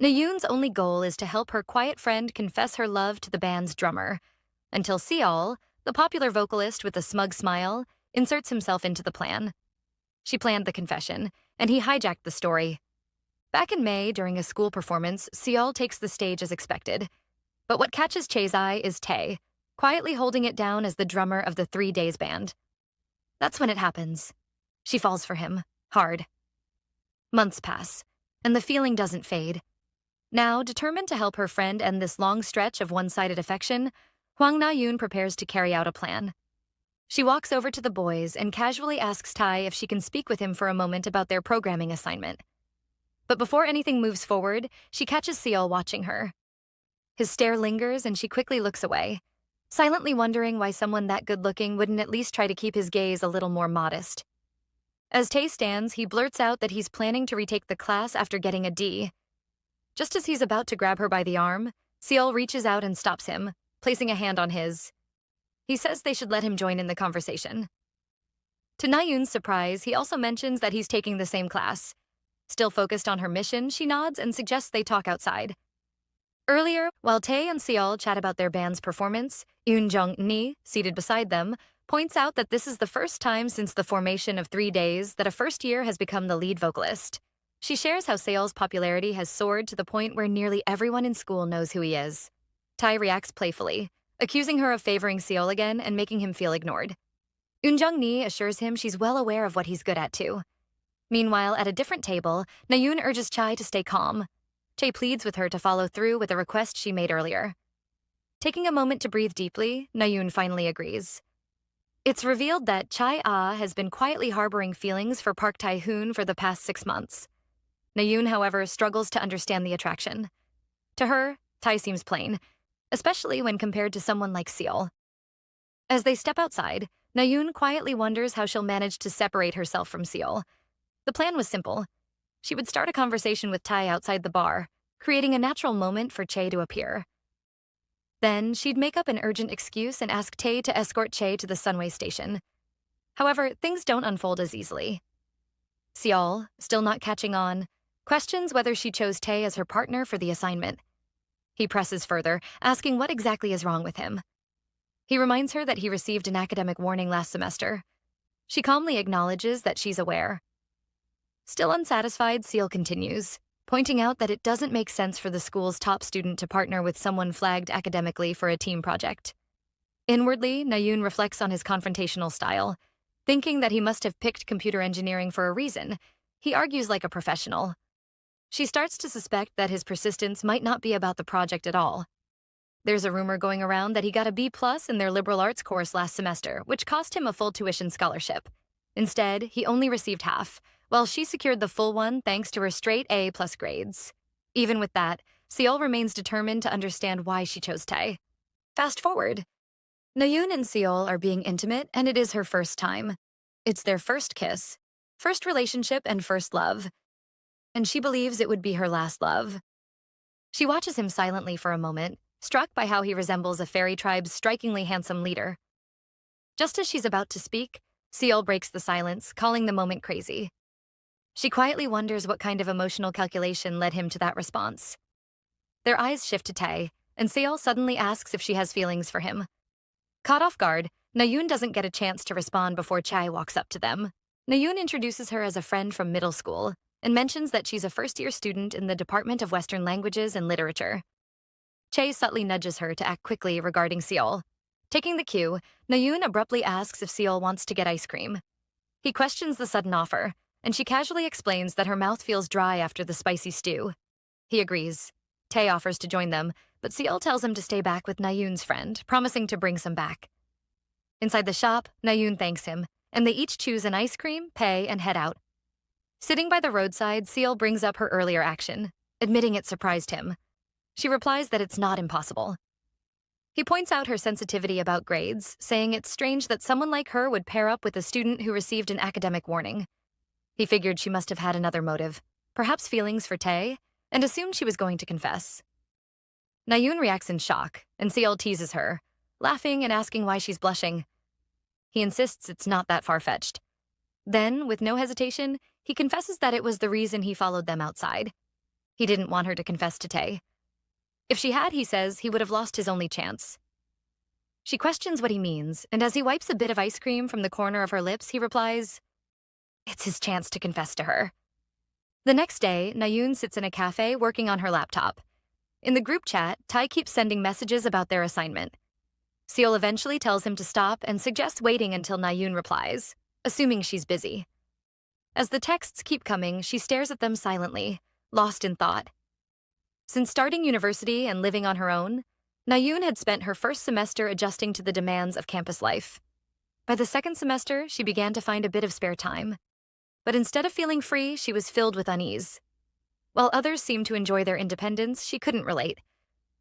Nayoon's only goal is to help her quiet friend confess her love to the band's drummer, until Seol, the popular vocalist with a smug smile, inserts himself into the plan. She planned the confession, and he hijacked the story. Back in May, during a school performance, Seol takes the stage as expected. But what catches Che's eye is Tae, quietly holding it down as the drummer of the 3 Days band. That's when it happens. She falls for him, hard. Months pass, and the feeling doesn't fade. Now, determined to help her friend end this long stretch of one-sided affection, Hwang Na-yoon prepares to carry out a plan. She walks over to the boys and casually asks Tae if she can speak with him for a moment about their programming assignment. But before anything moves forward, she catches Seol watching her. His stare lingers and she quickly looks away, silently wondering why someone that good-looking wouldn't at least try to keep his gaze a little more modest. As Tae stands, he blurts out that he's planning to retake the class after getting a D. Just as he's about to grab her by the arm, Seol reaches out and stops him, placing a hand on his. He says they should let him join in the conversation. To Na-yoon's surprise, he also mentions that he's taking the same class. Still focused on her mission, she nods and suggests they talk outside. Earlier, while Tae and Seol chat about their band's performance, Yoon Jung-ni, seated beside them, points out that this is the first time since the formation of 3 Days that a first year has become the lead vocalist. She shares how Seol's popularity has soared to the point where nearly everyone in school knows who he is. Tae reacts playfully, accusing her of favoring Seol again and making him feel ignored. Yoon Jung-ni assures him she's well aware of what he's good at too. Meanwhile, at a different table, Na-yoon urges Chae to stay calm. Chae pleads with her to follow through with a request she made earlier. Taking a moment to breathe deeply, Na-yoon finally agrees. It's revealed that Chae-ah has been quietly harboring feelings for Park Tae-hoon for the past 6 months. Na-yoon, however, struggles to understand the attraction. To her, Tae seems plain, especially when compared to someone like Seol. As they step outside, Na-yoon quietly wonders how she'll manage to separate herself from Seol. The plan was simple. She would start a conversation with Tae outside the bar, creating a natural moment for Chae to appear. Then, she'd make up an urgent excuse and ask Tae to escort Chae to the Sunway station. However, things don't unfold as easily. Seol, still not catching on, questions whether she chose Tae as her partner for the assignment. He presses further, asking what exactly is wrong with him. He reminds her that he received an academic warning last semester. She calmly acknowledges that she's aware. Still unsatisfied, Seol continues, pointing out that it doesn't make sense for the school's top student to partner with someone flagged academically for a team project. Inwardly, Na-yoon reflects on his confrontational style. Thinking that he must have picked computer engineering for a reason, he argues like a professional. She starts to suspect that his persistence might not be about the project at all. There's a rumor going around that he got a B+ in their liberal arts course last semester, which cost him a full tuition scholarship. Instead, he only received half, while she secured the full one thanks to her straight A+ grades. Even with that, Seol remains determined to understand why she chose Tae. Fast forward. Na-yoon and Seol are being intimate, and it is her first time. It's their first kiss, first relationship, and first love. And she believes it would be her last love. She watches him silently for a moment, struck by how he resembles a fairy tribe's strikingly handsome leader. Just as she's about to speak, Seol breaks the silence, calling the moment crazy. She quietly wonders what kind of emotional calculation led him to that response. Their eyes shift to Tae, and Seol suddenly asks if she has feelings for him. Caught off guard, Na-yoon doesn't get a chance to respond before Chae walks up to them. Na-yoon introduces her as a friend from middle school and mentions that she's a first-year student in the Department of Western Languages and Literature. Chae subtly nudges her to act quickly regarding Seol. Taking the cue, Na-yoon abruptly asks if Seol wants to get ice cream. He questions the sudden offer, and she casually explains that her mouth feels dry after the spicy stew. He agrees. Tae offers to join them, but Seol tells him to stay back with Na-yoon's friend, promising to bring some back. Inside the shop, Na-yoon thanks him, and they each choose an ice cream, pay, and head out. Sitting by the roadside, Seol brings up her earlier action, admitting it surprised him. She replies that it's not impossible. He points out her sensitivity about grades, saying it's strange that someone like her would pair up with a student who received an academic warning. He figured she must have had another motive, perhaps feelings for Tae, and assumed she was going to confess. Na-yoon reacts in shock, and Seol teases her, laughing and asking why she's blushing. He insists it's not that far-fetched. Then, with no hesitation, he confesses that it was the reason he followed them outside. He didn't want her to confess to Tae. If she had, he says, he would have lost his only chance. She questions what he means, and as he wipes a bit of ice cream from the corner of her lips, he replies, it's his chance to confess to her. The next day, Nayoon sits in a cafe working on her laptop. In the group chat, Tae keeps sending messages about their assignment. Seol eventually tells him to stop and suggests waiting until Nayoon replies, assuming she's busy. As the texts keep coming, she stares at them silently, lost in thought. Since starting university and living on her own, Nayoon had spent her first semester adjusting to the demands of campus life. By the second semester, she began to find a bit of spare time. But instead of feeling free, she was filled with unease. While others seemed to enjoy their independence, she couldn't relate.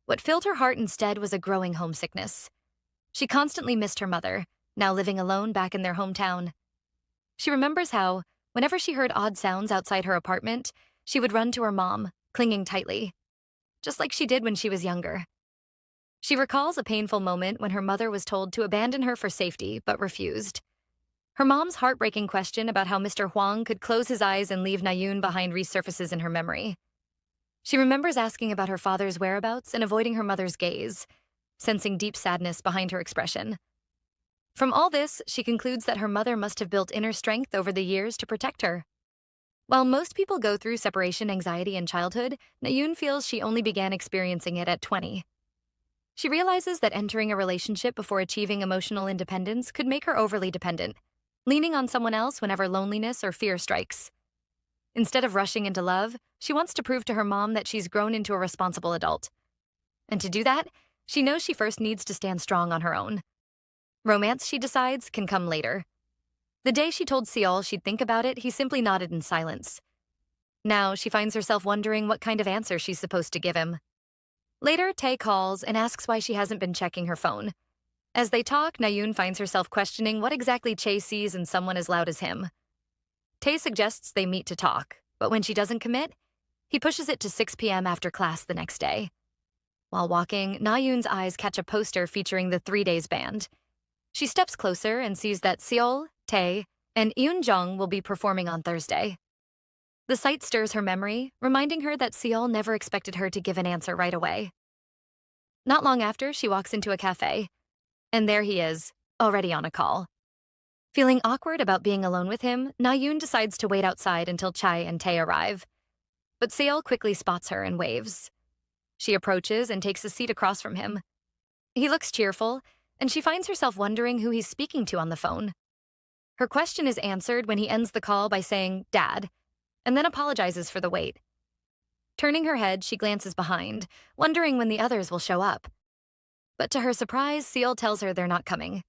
What filled her heart instead was a growing homesickness. She constantly missed her mother, now living alone back in their hometown. She remembers how, whenever she heard odd sounds outside her apartment, she would run to her mom, clinging tightly, just like she did when she was younger. She recalls a painful moment when her mother was told to abandon her for safety, but refused. Her mom's heartbreaking question about how Mr. Huang could close his eyes and leave Nayoon behind resurfaces in her memory. She remembers asking about her father's whereabouts and avoiding her mother's gaze, sensing deep sadness behind her expression. From all this, she concludes that her mother must have built inner strength over the years to protect her. While most people go through separation anxiety in childhood, Nayoon feels she only began experiencing it at 20. She realizes that entering a relationship before achieving emotional independence could make her overly dependent, leaning on someone else whenever loneliness or fear strikes. Instead of rushing into love, she wants to prove to her mom that she's grown into a responsible adult. And to do that, she knows she first needs to stand strong on her own. Romance, she decides, can come later. The day she told Seol she'd think about it, he simply nodded in silence. Now, she finds herself wondering what kind of answer she's supposed to give him. Later, Tae calls and asks why she hasn't been checking her phone. As they talk, Nayoon finds herself questioning what exactly Che sees in someone as loud as him. Tae suggests they meet to talk, but when she doesn't commit, he pushes it to 6 p.m. after class the next day. While walking, Nayoon's eyes catch a poster featuring the 3 Days band. She steps closer and sees that Seol, Tae, and Eun Jung will be performing on Thursday. The sight stirs her memory, reminding her that Seol never expected her to give an answer right away. Not long after, she walks into a cafe. And there he is, already on a call. Feeling awkward about being alone with him, Nayoon decides to wait outside until Chai and Tae arrive. But Seol quickly spots her and waves. She approaches and takes a seat across from him. He looks cheerful, and she finds herself wondering who he's speaking to on the phone. Her question is answered when he ends the call by saying, "Dad," and then apologizes for the wait. Turning her head, she glances behind, wondering when the others will show up. But to her surprise, Seol tells her they're not coming.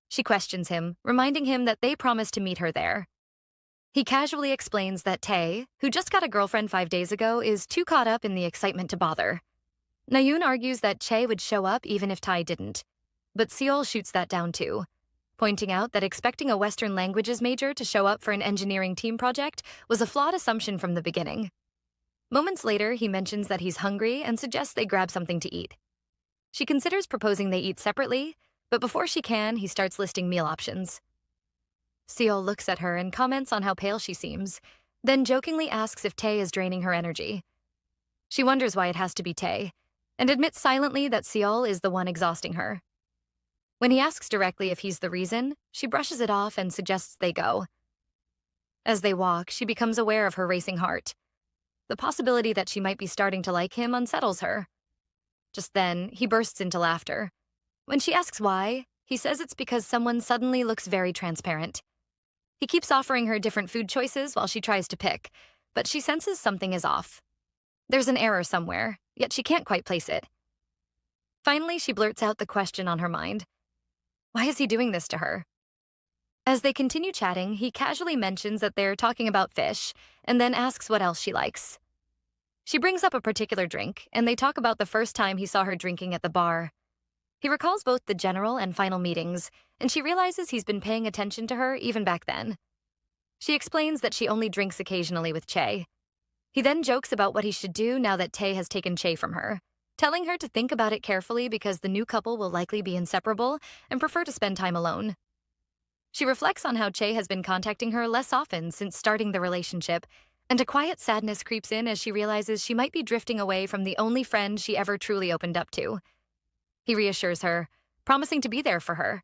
She questions him, reminding him that they promised to meet her there. He casually explains that Tae, who just got a girlfriend 5 days ago, is too caught up in the excitement to bother. Nayoon argues that Che would show up even if Tae didn't, but Seol shoots that down too, pointing out that expecting a Western languages major to show up for an engineering team project was a flawed assumption from the beginning. Moments later, he mentions that he's hungry and suggests they grab something to eat. She considers proposing they eat separately, but before she can, he starts listing meal options. Seol looks at her and comments on how pale she seems, then jokingly asks if Tae is draining her energy. She wonders why it has to be Tae, and admits silently that Seol is the one exhausting her. When he asks directly if he's the reason, she brushes it off and suggests they go. As they walk, she becomes aware of her racing heart. The possibility that she might be starting to like him unsettles her. Just then, he bursts into laughter. When she asks why, he says it's because someone suddenly looks very transparent. He keeps offering her different food choices while she tries to pick, but she senses something is off. There's an error somewhere, yet she can't quite place it. Finally, she blurts out the question on her mind. Why is he doing this to her? As they continue chatting, he casually mentions that they're talking about fish, and then asks what else she likes. She brings up a particular drink, and they talk about the first time he saw her drinking at the bar. He recalls both the general and final meetings, and she realizes he's been paying attention to her even back then. She explains that she only drinks occasionally with Che. He then jokes about what he should do now that Tae has taken Che from her, telling her to think about it carefully because the new couple will likely be inseparable and prefer to spend time alone. She reflects on how Che has been contacting her less often since starting the relationship, And a quiet sadness creeps in as she realizes she might be drifting away from the only friend she ever truly opened up to. He reassures her, promising to be there for her.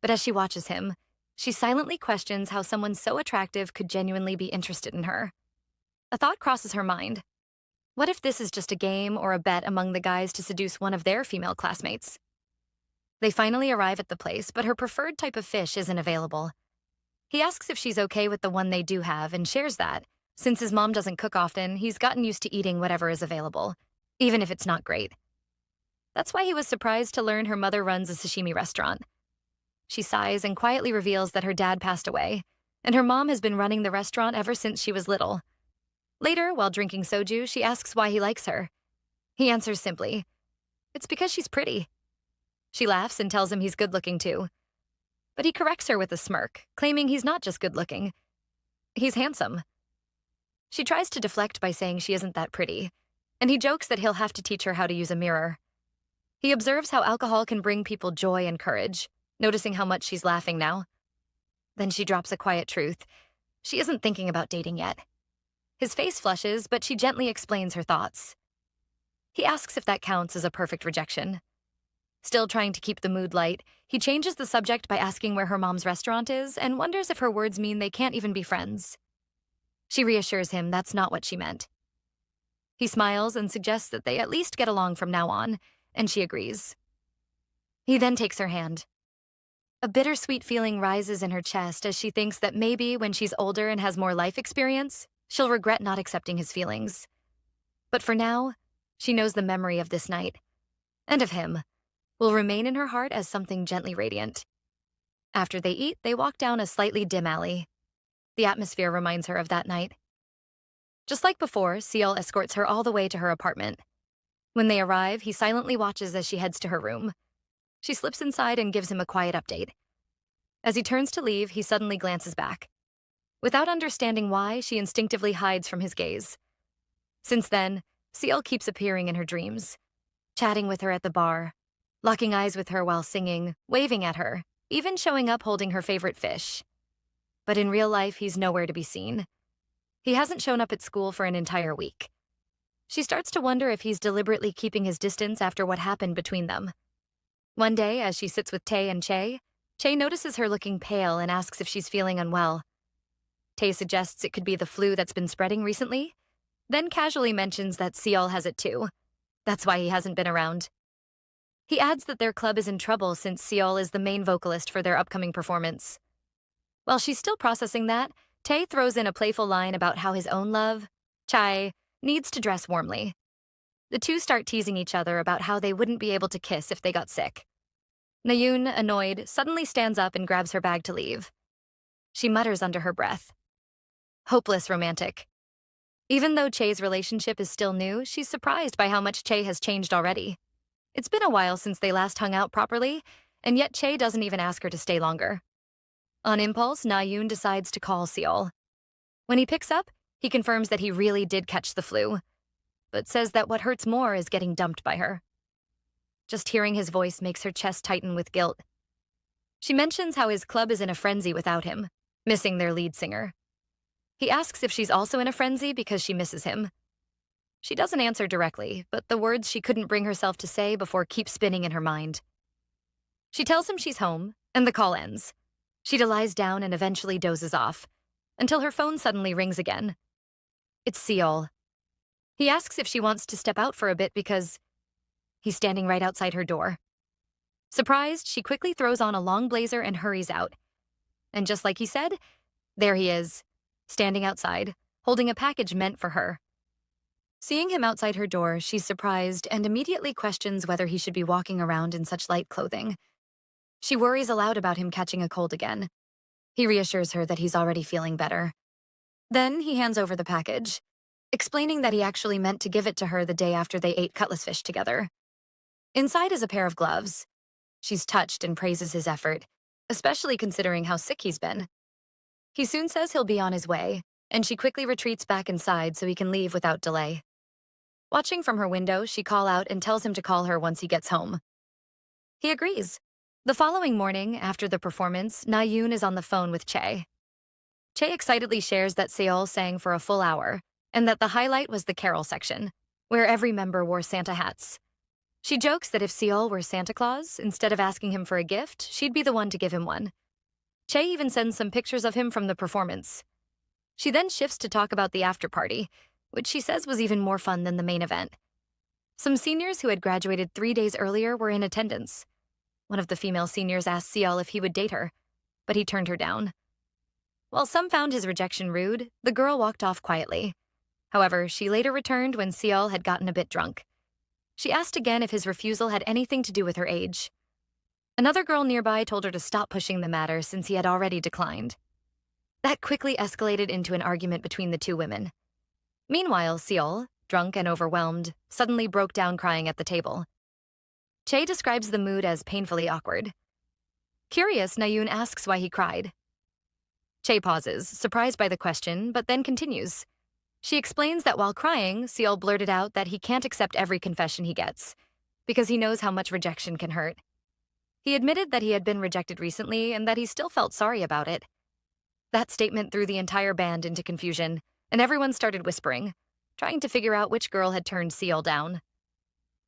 But as she watches him, she silently questions how someone so attractive could genuinely be interested in her. A thought crosses her mind. What if this is just a game or a bet among the guys to seduce one of their female classmates? They finally arrive at the place, but her preferred type of fish isn't available. He asks if she's okay with the one they do have and shares that. Since his mom doesn't cook often, he's gotten used to eating whatever is available, even if it's not great. That's why he was surprised to learn her mother runs a sashimi restaurant. She sighs and quietly reveals that her dad passed away, and her mom has been running the restaurant ever since she was little. Later, while drinking soju, she asks why he likes her. He answers simply, "It's because she's pretty." She laughs and tells him he's good-looking too. But he corrects her with a smirk, claiming he's not just good-looking. He's handsome. She tries to deflect by saying she isn't that pretty, and he jokes that he'll have to teach her how to use a mirror. He observes how alcohol can bring people joy and courage, noticing how much she's laughing now. Then she drops a quiet truth. She isn't thinking about dating yet. His face flushes, but she gently explains her thoughts. He asks if that counts as a perfect rejection. Still trying to keep the mood light, he changes the subject by asking where her mom's restaurant is and wonders if her words mean they can't even be friends. She reassures him that's not what she meant. He smiles and suggests that they at least get along from now on, and she agrees. He then takes her hand. A bittersweet feeling rises in her chest as she thinks that maybe when she's older and has more life experience, she'll regret not accepting his feelings. But for now, she knows the memory of this night, and of him, will remain in her heart as something gently radiant. After they eat, they walk down a slightly dim alley. The atmosphere reminds her of that night. Just like before, Seol escorts her all the way to her apartment. When they arrive, he silently watches as she heads to her room. She slips inside and gives him a quiet update. As he turns to leave, he suddenly glances back. Without understanding why, she instinctively hides from his gaze. Since then, Seol keeps appearing in her dreams, chatting with her at the bar, locking eyes with her while singing, waving at her, even showing up holding her favorite fish. But in real life, he's nowhere to be seen. He hasn't shown up at school for an entire week. She starts to wonder if he's deliberately keeping his distance after what happened between them. One day, as she sits with Tae and Che notices her looking pale and asks if she's feeling unwell. Tae suggests it could be the flu that's been spreading recently, then casually mentions that Seol has it too. That's why he hasn't been around. He adds that their club is in trouble since Seol is the main vocalist for their upcoming performance. While she's still processing that, Tae throws in a playful line about how his own love, Chai, needs to dress warmly. The two start teasing each other about how they wouldn't be able to kiss if they got sick. Nayoon, annoyed, suddenly stands up and grabs her bag to leave. She mutters under her breath, "Hopeless romantic." Even though Che's relationship is still new, she's surprised by how much Che has changed already. It's been a while since they last hung out properly, and yet Che doesn't even ask her to stay longer. On impulse, Nayoon decides to call Seol. When he picks up, he confirms that he really did catch the flu, but says that what hurts more is getting dumped by her. Just hearing his voice makes her chest tighten with guilt. She mentions how his club is in a frenzy without him, missing their lead singer. He asks if she's also in a frenzy because she misses him. She doesn't answer directly, but the words she couldn't bring herself to say before keep spinning in her mind. She tells him she's home, and the call ends. She lies down and eventually dozes off, until her phone suddenly rings again. It's Seol. He asks if she wants to step out for a bit because he's standing right outside her door. Surprised, she quickly throws on a long blazer and hurries out. And just like he said, there he is, standing outside, holding a package meant for her. Seeing him outside her door, she's surprised and immediately questions whether he should be walking around in such light clothing. She worries aloud about him catching a cold again. He reassures her that he's already feeling better. Then he hands over the package, explaining that he actually meant to give it to her the day after they ate cutlass fish together. Inside is a pair of gloves. She's touched and praises his effort, especially considering how sick he's been. He soon says he'll be on his way, and she quickly retreats back inside so he can leave without delay. Watching from her window, she calls out and tells him to call her once he gets home. He agrees. The following morning, after the performance, Nayoon is on the phone with Che. Che excitedly shares that Seol sang for a full hour, and that the highlight was the carol section, where every member wore Santa hats. She jokes that if Seol were Santa Claus, instead of asking him for a gift, she'd be the one to give him one. Che even sends some pictures of him from the performance. She then shifts to talk about the after-party, which she says was even more fun than the main event. Some seniors who had graduated 3 days earlier were in attendance. One of the female seniors asked Seol if he would date her, but he turned her down. While some found his rejection rude, the girl walked off quietly. However, she later returned when Seol had gotten a bit drunk. She asked again if his refusal had anything to do with her age. Another girl nearby told her to stop pushing the matter since he had already declined. That quickly escalated into an argument between the two women. Meanwhile, Seol, drunk and overwhelmed, suddenly broke down crying at the table. Che describes the mood as painfully awkward. Curious, Nayun asks why he cried. Che pauses, surprised by the question, but then continues. She explains that while crying, Seol blurted out that he can't accept every confession he gets, because he knows how much rejection can hurt. He admitted that he had been rejected recently and that he still felt sorry about it. That statement threw the entire band into confusion, and everyone started whispering, trying to figure out which girl had turned Seol down.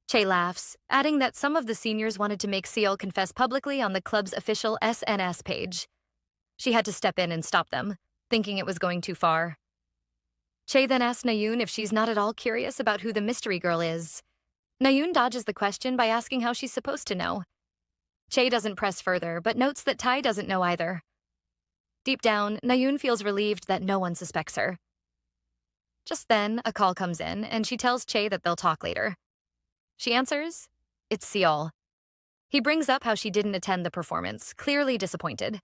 Che laughs, adding that some of the seniors wanted to make Seol confess publicly on the club's official SNS page. She had to step in and stop them, thinking it was going too far. Che then asks Nayun if she's not at all curious about who the mystery girl is. Nayun dodges the question by asking how she's supposed to know. Che doesn't press further, but notes that Tai doesn't know either. Deep down, Nayun feels relieved that no one suspects her. Just then, a call comes in, and she tells Che that they'll talk later. She answers, it's Seol. He brings up how she didn't attend the performance, clearly disappointed.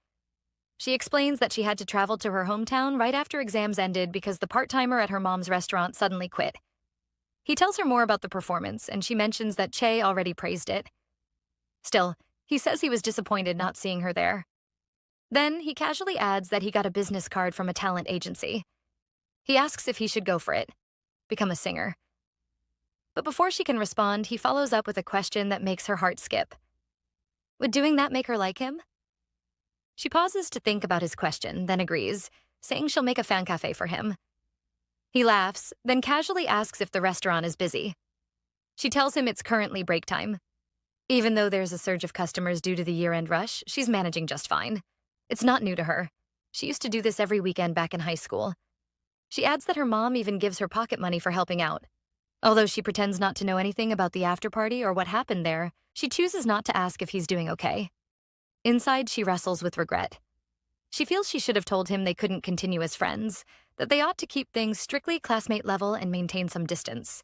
She explains that she had to travel to her hometown right after exams ended because the part-timer at her mom's restaurant suddenly quit. He tells her more about the performance, and she mentions that Che already praised it. Still, he says he was disappointed not seeing her there. Then, he casually adds that he got a business card from a talent agency. He asks if he should go for it, become a singer. But before she can respond, he follows up with a question that makes her heart skip. Would doing that make her like him? She pauses to think about his question, then agrees, saying she'll make a fan cafe for him. He laughs, then casually asks if the restaurant is busy. She tells him it's currently break time. Even though there's a surge of customers due to the year-end rush, she's managing just fine. It's not new to her. She used to do this every weekend back in high school. She adds that her mom even gives her pocket money for helping out. Although she pretends not to know anything about the after-party or what happened there, she chooses not to ask if he's doing okay. Inside, she wrestles with regret. She feels she should have told him they couldn't continue as friends, that they ought to keep things strictly classmate level and maintain some distance.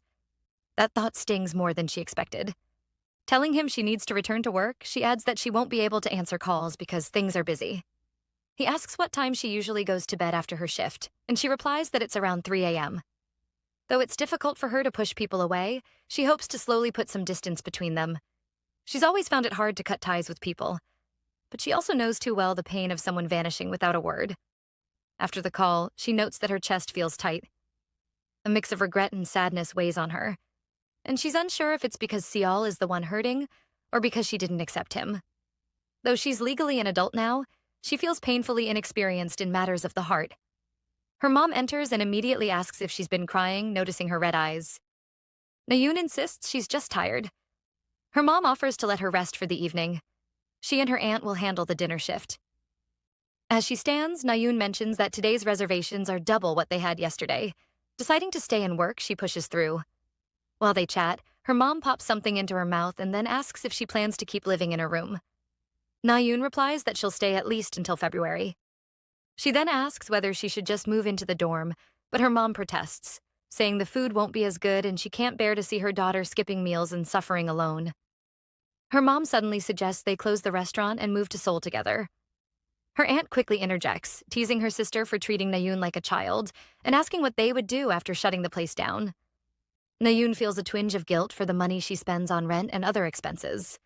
That thought stings more than she expected. Telling him she needs to return to work, she adds that she won't be able to answer calls because things are busy. He asks what time she usually goes to bed after her shift, and she replies that it's around 3 a.m. Though it's difficult for her to push people away, she hopes to slowly put some distance between them. She's always found it hard to cut ties with people, but she also knows too well the pain of someone vanishing without a word. After the call, she notes that her chest feels tight. A mix of regret and sadness weighs on her, and she's unsure if it's because Seol is the one hurting or because she didn't accept him. Though she's legally an adult now, she feels painfully inexperienced in matters of the heart. Her mom enters and immediately asks if she's been crying, noticing her red eyes. Nayun insists she's just tired. Her mom offers to let her rest for the evening. She and her aunt will handle the dinner shift. As she stands, Nayun mentions that today's reservations are double what they had yesterday. Deciding to stay and work, she pushes through. While they chat, her mom pops something into her mouth and then asks if she plans to keep living in her room. Nayun replies that she'll stay at least until February. She then asks whether she should just move into the dorm, but her mom protests, saying the food won't be as good and she can't bear to see her daughter skipping meals and suffering alone. Her mom suddenly suggests they close the restaurant and move to Seoul together. Her aunt quickly interjects, teasing her sister for treating Nayun like a child and asking what they would do after shutting the place down. Nayun feels a twinge of guilt for the money she spends on rent and other expenses.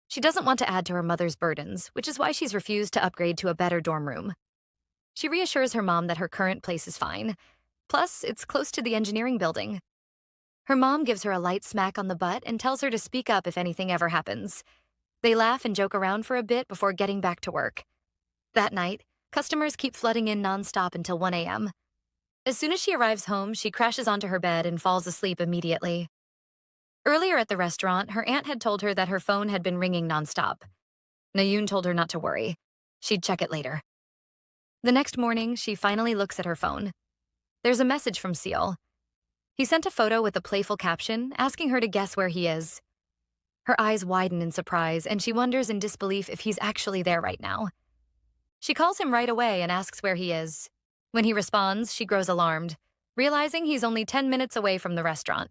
She doesn't want to add to her mother's burdens, which is why she's refused to upgrade to a better dorm room. She reassures her mom that her current place is fine. Plus, it's close to the engineering building. Her mom gives her a light smack on the butt and tells her to speak up if anything ever happens. They laugh and joke around for a bit before getting back to work. That night, customers keep flooding in nonstop until 1 a.m. As soon as she arrives home, she crashes onto her bed and falls asleep immediately. Earlier at the restaurant, her aunt had told her that her phone had been ringing nonstop. Nayoon told her not to worry. She'd check it later. The next morning, she finally looks at her phone. There's a message from Seal. He sent a photo with a playful caption, asking her to guess where he is. Her eyes widen in surprise, and she wonders in disbelief if he's actually there right now. She calls him right away and asks where he is. When he responds, she grows alarmed, realizing he's only 10 minutes away from the restaurant.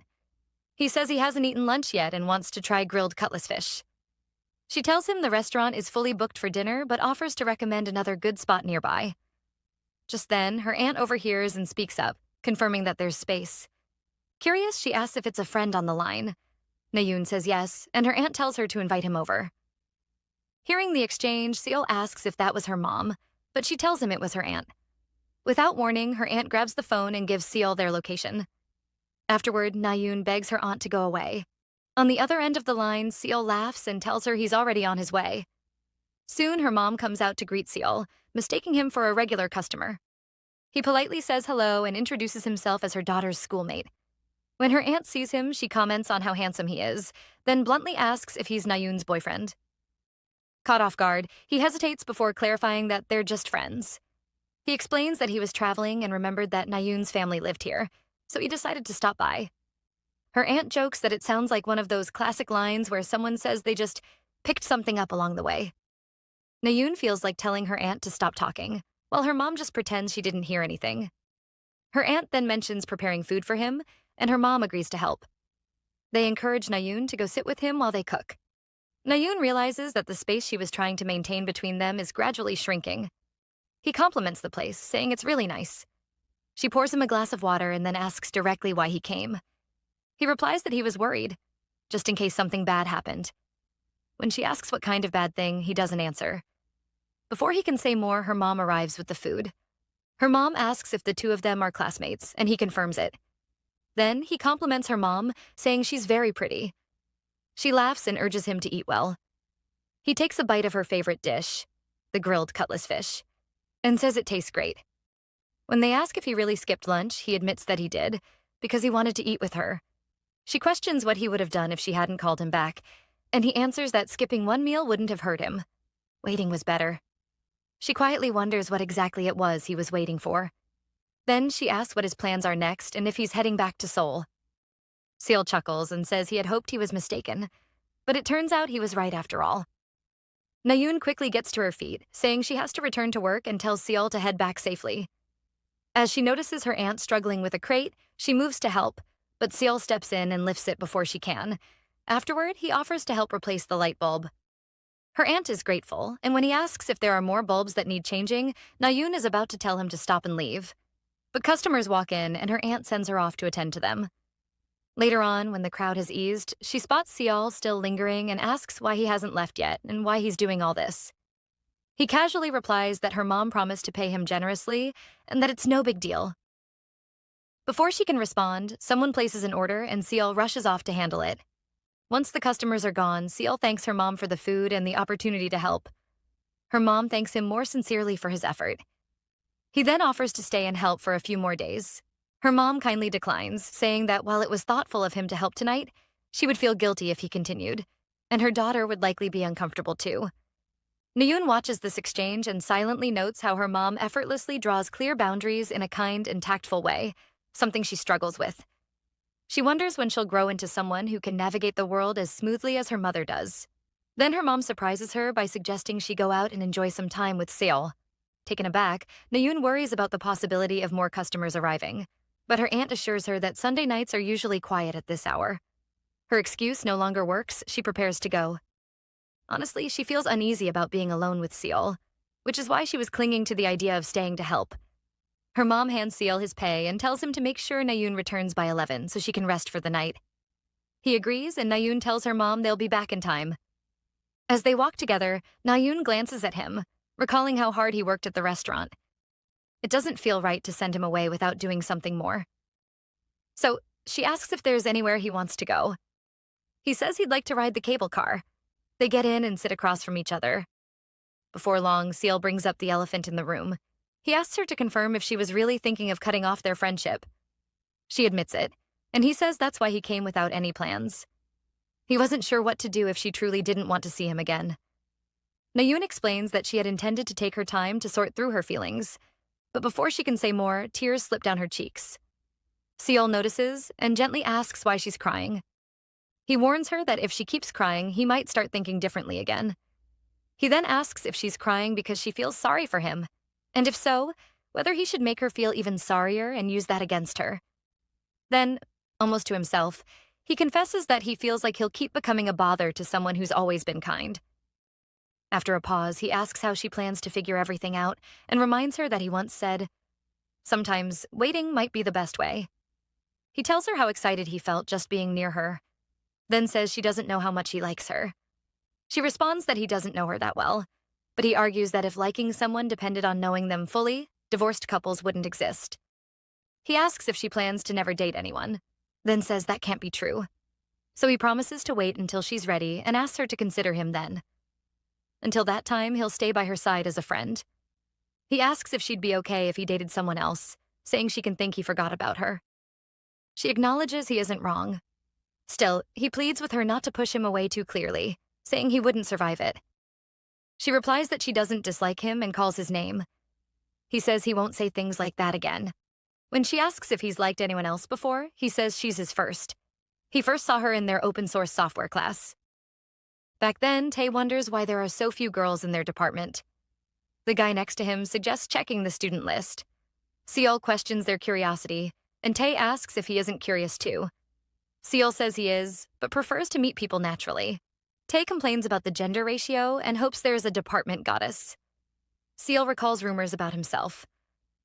He says he hasn't eaten lunch yet and wants to try grilled cutlass fish. She tells him the restaurant is fully booked for dinner, but offers to recommend another good spot nearby. Just then, her aunt overhears and speaks up, confirming that there's space. Curious, she asks if it's a friend on the line. Nayoon says yes, and her aunt tells her to invite him over. Hearing the exchange, Seal asks if that was her mom, but she tells him it was her aunt. Without warning, her aunt grabs the phone and gives Seal their location. Afterward, Nayoon begs her aunt to go away. On the other end of the line, Seal laughs and tells her he's already on his way. Soon, her mom comes out to greet Seal, mistaking him for a regular customer. He politely says hello and introduces himself as her daughter's schoolmate. When her aunt sees him, she comments on how handsome he is, then bluntly asks if he's Nayoon's boyfriend. Caught off guard, he hesitates before clarifying that they're just friends. He explains that he was traveling and remembered that Nayoon's family lived here, so he decided to stop by. Her aunt jokes that it sounds like one of those classic lines where someone says they just picked something up along the way. Nayoon feels like telling her aunt to stop talking, while her mom just pretends she didn't hear anything. Her aunt then mentions preparing food for him, and her mom agrees to help. They encourage Nayoon to go sit with him while they cook. Nayoon realizes that the space she was trying to maintain between them is gradually shrinking. He compliments the place, saying it's really nice. She pours him a glass of water and then asks directly why he came. He replies that he was worried, just in case something bad happened. When she asks what kind of bad thing, he doesn't answer. Before he can say more, her mom arrives with the food. Her mom asks if the two of them are classmates, and he confirms it. Then he compliments her mom, saying she's very pretty. She laughs and urges him to eat well. He takes a bite of her favorite dish, the grilled cutlass fish, and says it tastes great. When they ask if he really skipped lunch, he admits that he did, because he wanted to eat with her. She questions what he would have done if she hadn't called him back, and he answers that skipping one meal wouldn't have hurt him. Waiting was better. She quietly wonders what exactly it was he was waiting for. Then she asks what his plans are next and if he's heading back to Seoul. Seal chuckles and says he had hoped he was mistaken, but it turns out he was right after all. Nayoon quickly gets to her feet, saying she has to return to work and tells Seal to head back safely. As she notices her aunt struggling with a crate, she moves to help, but Seal steps in and lifts it before she can. Afterward, he offers to help replace the light bulb. Her aunt is grateful, and when he asks if there are more bulbs that need changing, Nayoon is about to tell him to stop and leave. But customers walk in, and her aunt sends her off to attend to them. Later on, when the crowd has eased, she spots Seal still lingering and asks why he hasn't left yet and why he's doing all this. He casually replies that her mom promised to pay him generously and that it's no big deal. Before she can respond, someone places an order and Seal rushes off to handle it. Once the customers are gone, Seal thanks her mom for the food and the opportunity to help. Her mom thanks him more sincerely for his effort. He then offers to stay and help for a few more days. Her mom kindly declines, saying that while it was thoughtful of him to help tonight, she would feel guilty if he continued, and her daughter would likely be uncomfortable too. Nayoon watches this exchange and silently notes how her mom effortlessly draws clear boundaries in a kind and tactful way, something she struggles with. She wonders when she'll grow into someone who can navigate the world as smoothly as her mother does. Then her mom surprises her by suggesting she go out and enjoy some time with Seo. Taken aback, Nayoon worries about the possibility of more customers arriving, but her aunt assures her that Sunday nights are usually quiet at this hour. Her excuse no longer works, she prepares to go. Honestly, she feels uneasy about being alone with Seal, which is why she was clinging to the idea of staying to help. Her mom hands Seal his pay and tells him to make sure Nayoon returns by 11 so she can rest for the night. He agrees, and Nayoon tells her mom they'll be back in time. As they walk together, Nayoon glances at him, recalling how hard he worked at the restaurant. It doesn't feel right to send him away without doing something more. So she asks if there's anywhere he wants to go. He says he'd like to ride the cable car. They get in and sit across from each other. Before long, Seal brings up the elephant in the room. He asks her to confirm if she was really thinking of cutting off their friendship. She admits it, and he says that's why he came without any plans. He wasn't sure what to do if she truly didn't want to see him again. Nayoon explains that she had intended to take her time to sort through her feelings, but before she can say more, tears slip down her cheeks. Seal notices and gently asks why she's crying. He warns her that if she keeps crying, he might start thinking differently again. He then asks if she's crying because she feels sorry for him, and if so, whether he should make her feel even sorrier and use that against her. Then, almost to himself, he confesses that he feels like he'll keep becoming a bother to someone who's always been kind. After a pause, he asks how she plans to figure everything out and reminds her that he once said, "Sometimes waiting might be the best way." He tells her how excited he felt just being near her, then says she doesn't know how much he likes her. She responds that he doesn't know her that well, but he argues that if liking someone depended on knowing them fully, divorced couples wouldn't exist. He asks if she plans to never date anyone, then says that can't be true. So he promises to wait until she's ready and asks her to consider him then. Until that time, he'll stay by her side as a friend. He asks if she'd be okay if he dated someone else, saying she can think he forgot about her. She acknowledges he isn't wrong. Still, he pleads with her not to push him away too clearly, saying he wouldn't survive it. She replies that she doesn't dislike him and calls his name. He says he won't say things like that again. When she asks if he's liked anyone else before, he says she's his first. He first saw her in their open-source software class. Back then, Tae wonders why there are so few girls in their department. The guy next to him suggests checking the student list. Seol questions their curiosity, and Tae asks if he isn't curious too. Seol says he is, but prefers to meet people naturally. Tae complains about the gender ratio and hopes there is a department goddess. Seol recalls rumors about himself.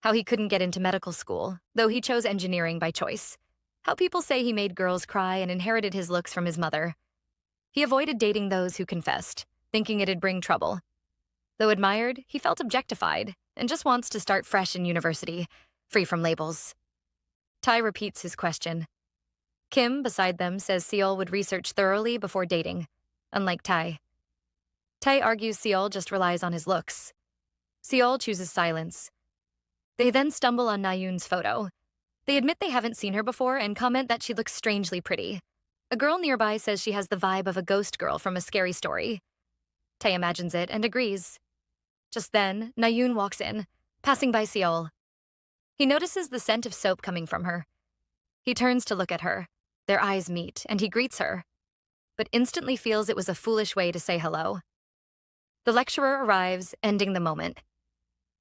How he couldn't get into medical school, though he chose engineering by choice. How people say he made girls cry and inherited his looks from his mother. He avoided dating those who confessed, thinking it'd bring trouble. Though admired, he felt objectified and just wants to start fresh in university, free from labels. Tae repeats his question. Kim, beside them, says Seol would research thoroughly before dating, unlike Tae. Tae argues Seol just relies on his looks. Seol chooses silence. They then stumble on Nayoon's photo. They admit they haven't seen her before and comment that she looks strangely pretty. A girl nearby says she has the vibe of a ghost girl from a scary story. Tae imagines it and agrees. Just then, Nayoon walks in, passing by Seol. He notices the scent of soap coming from her. He turns to look at her. Their eyes meet, and he greets her, but instantly feels it was a foolish way to say hello. The lecturer arrives, ending the moment.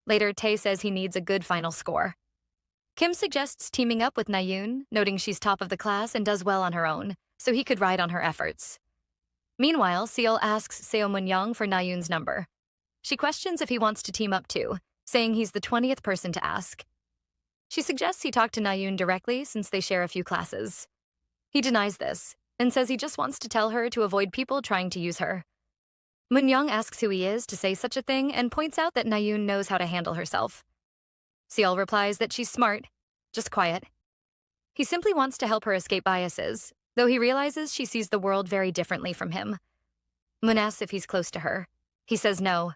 Later, Tae says he needs a good final score. Kim suggests teaming up with Nayoon, noting she's top of the class and does well on her own, so he could ride on her efforts. Meanwhile, Seol asks Seo Moon-young for Nayoon's number. She questions if he wants to team up too, saying he's the 20th person to ask. She suggests he talk to Nayoon directly since they share a few classes. He denies this and says he just wants to tell her to avoid people trying to use her. Moon-young asks who he is to say such a thing and points out that Nayoon knows how to handle herself. Seol replies that she's smart, just quiet. He simply wants to help her escape biases, though he realizes she sees the world very differently from him. Moon asks if he's close to her. He says no.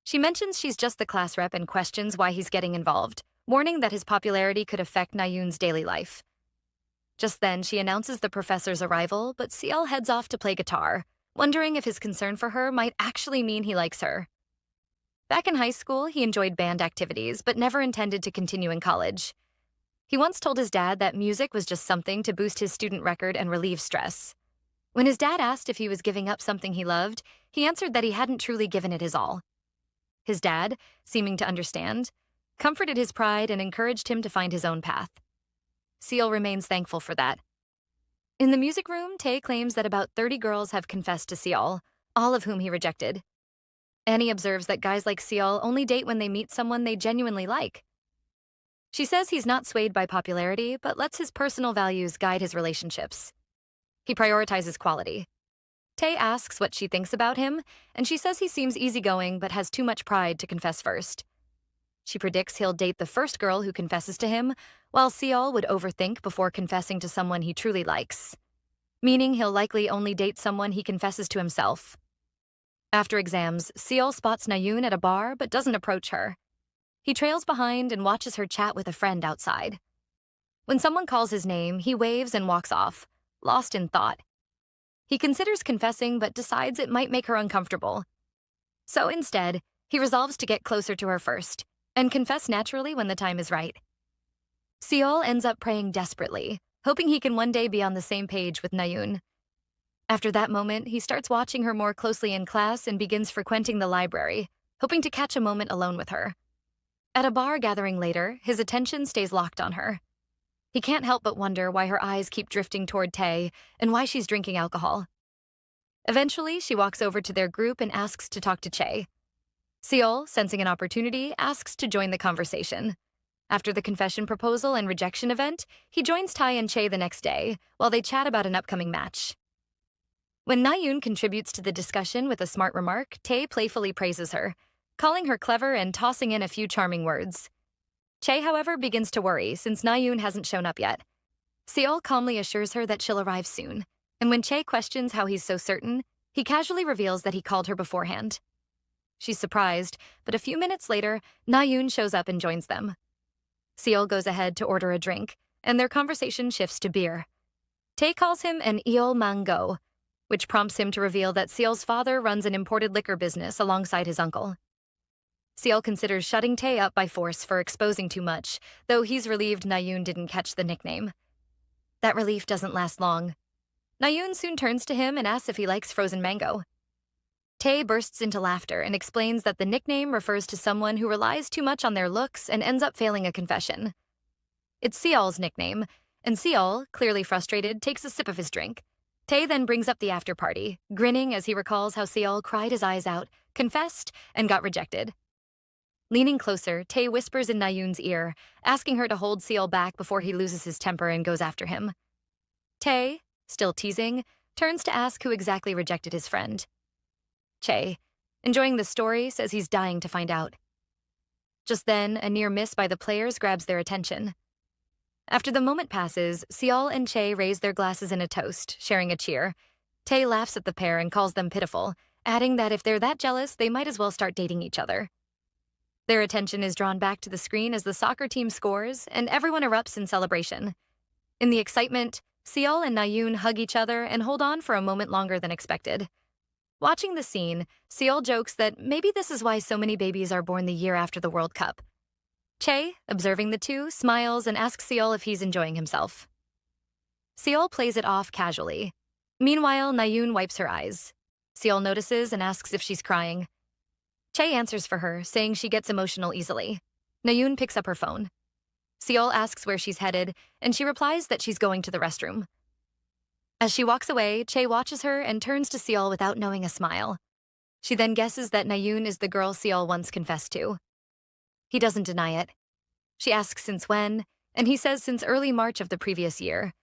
She mentions she's just the class rep and questions why he's getting involved, warning that his popularity could affect Nayoon's daily life. Just then, she announces the professor's arrival, but Seol heads off to play guitar, wondering if his concern for her might actually mean he likes her. Back in high school, he enjoyed band activities, but never intended to continue in college. He once told his dad that music was just something to boost his student record and relieve stress. When his dad asked if he was giving up something he loved, he answered that he hadn't truly given it his all. His dad, seeming to understand, comforted his pride and encouraged him to find his own path. Seol remains thankful for that. In the music room, Tae claims that about 30 girls have confessed to Seol, all of whom he rejected. Annie observes that guys like Seol only date when they meet someone they genuinely like. She says he's not swayed by popularity, but lets his personal values guide his relationships. He prioritizes quality. Tae asks what she thinks about him, and she says he seems easygoing but has too much pride to confess first. She predicts he'll date the first girl who confesses to him, while Seol would overthink before confessing to someone he truly likes, meaning he'll likely only date someone he confesses to himself. After exams, Seol spots Nayun at a bar but doesn't approach her. He trails behind and watches her chat with a friend outside. When someone calls his name, he waves and walks off, lost in thought. He considers confessing but decides it might make her uncomfortable. So instead, he resolves to get closer to her first and confess naturally when the time is right. Seol ends up praying desperately, hoping he can one day be on the same page with Nayun. After that moment, he starts watching her more closely in class and begins frequenting the library, hoping to catch a moment alone with her. At a bar gathering later, his attention stays locked on her. He can't help but wonder why her eyes keep drifting toward Tae and why she's drinking alcohol. Eventually, she walks over to their group and asks to talk to Chae. Seol, sensing an opportunity, asks to join the conversation. After the confession proposal and rejection event, he joins Tae and Chae the next day while they chat about an upcoming match. When Nayun contributes to the discussion with a smart remark, Tae playfully praises her, calling her clever and tossing in a few charming words. Chae, however, begins to worry since Nayun hasn't shown up yet. Seol calmly assures her that she'll arrive soon, and when Chae questions how he's so certain, he casually reveals that he called her beforehand. She's surprised, but a few minutes later, Nayun shows up and joins them. Seol goes ahead to order a drink, and their conversation shifts to beer. Tae calls him an Eol Mango, which prompts him to reveal that Seol's father runs an imported liquor business alongside his uncle. Seol considers shutting Tae up by force for exposing too much, though he's relieved Nayun didn't catch the nickname. That relief doesn't last long. Nayun soon turns to him and asks if he likes frozen mango. Tae bursts into laughter and explains that the nickname refers to someone who relies too much on their looks and ends up failing a confession. It's Seol's nickname, and Seol, clearly frustrated, takes a sip of his drink. Tae then brings up the after-party, grinning as he recalls how Seol cried his eyes out, confessed, and got rejected. Leaning closer, Tae whispers in Nayun's ear, asking her to hold Seol back before he loses his temper and goes after him. Tae, still teasing, turns to ask who exactly rejected his friend. Chae, enjoying the story, says he's dying to find out. Just then, a near miss by the players grabs their attention. After the moment passes, Seol and Chae raise their glasses in a toast, sharing a cheer. Tae laughs at the pair and calls them pitiful, adding that if they're that jealous, they might as well start dating each other. Their attention is drawn back to the screen as the soccer team scores, and everyone erupts in celebration. In the excitement, Seol and Nayun hug each other and hold on for a moment longer than expected. Watching the scene, Seol jokes that maybe this is why so many babies are born the year after the World Cup. Chae, observing the two, smiles and asks Seol if he's enjoying himself. Seol plays it off casually. Meanwhile, Nayun wipes her eyes. Seol notices and asks if she's crying. Chae answers for her, saying she gets emotional easily. Nayun picks up her phone. Seol asks where she's headed, and she replies that she's going to the restroom. As she walks away, Chae watches her and turns to Seol without knowing a smile. She then guesses that Nayun is the girl Seol once confessed to. He doesn't deny it. She asks since when, and he says since early March of the previous year.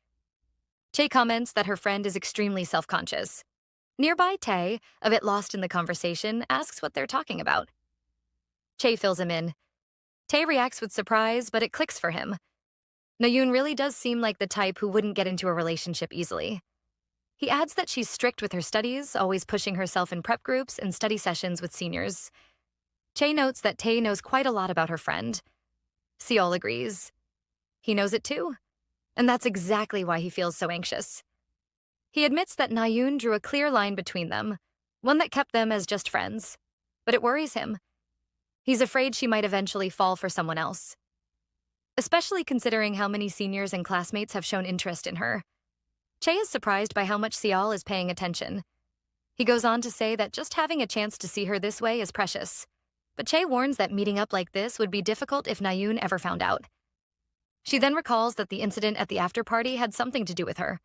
Chae comments that her friend is extremely self-conscious. Nearby, Tae, a bit lost in the conversation, asks what they're talking about. Chae fills him in. Tae reacts with surprise, but it clicks for him. Nayun really does seem like the type who wouldn't get into a relationship easily. He adds that she's strict with her studies, always pushing herself in prep groups and study sessions with seniors. Chae notes that Tae knows quite a lot about her friend. Seol agrees. He knows it too, and that's exactly why he feels so anxious. He admits that Nayun drew a clear line between them, one that kept them as just friends, but it worries him. He's afraid she might eventually fall for someone else, especially considering how many seniors and classmates have shown interest in her. Chae is surprised by how much Seol is paying attention. He goes on to say that just having a chance to see her this way is precious, but Chae warns that meeting up like this would be difficult if Nayun ever found out. She then recalls that the incident at the after-party had something to do with her.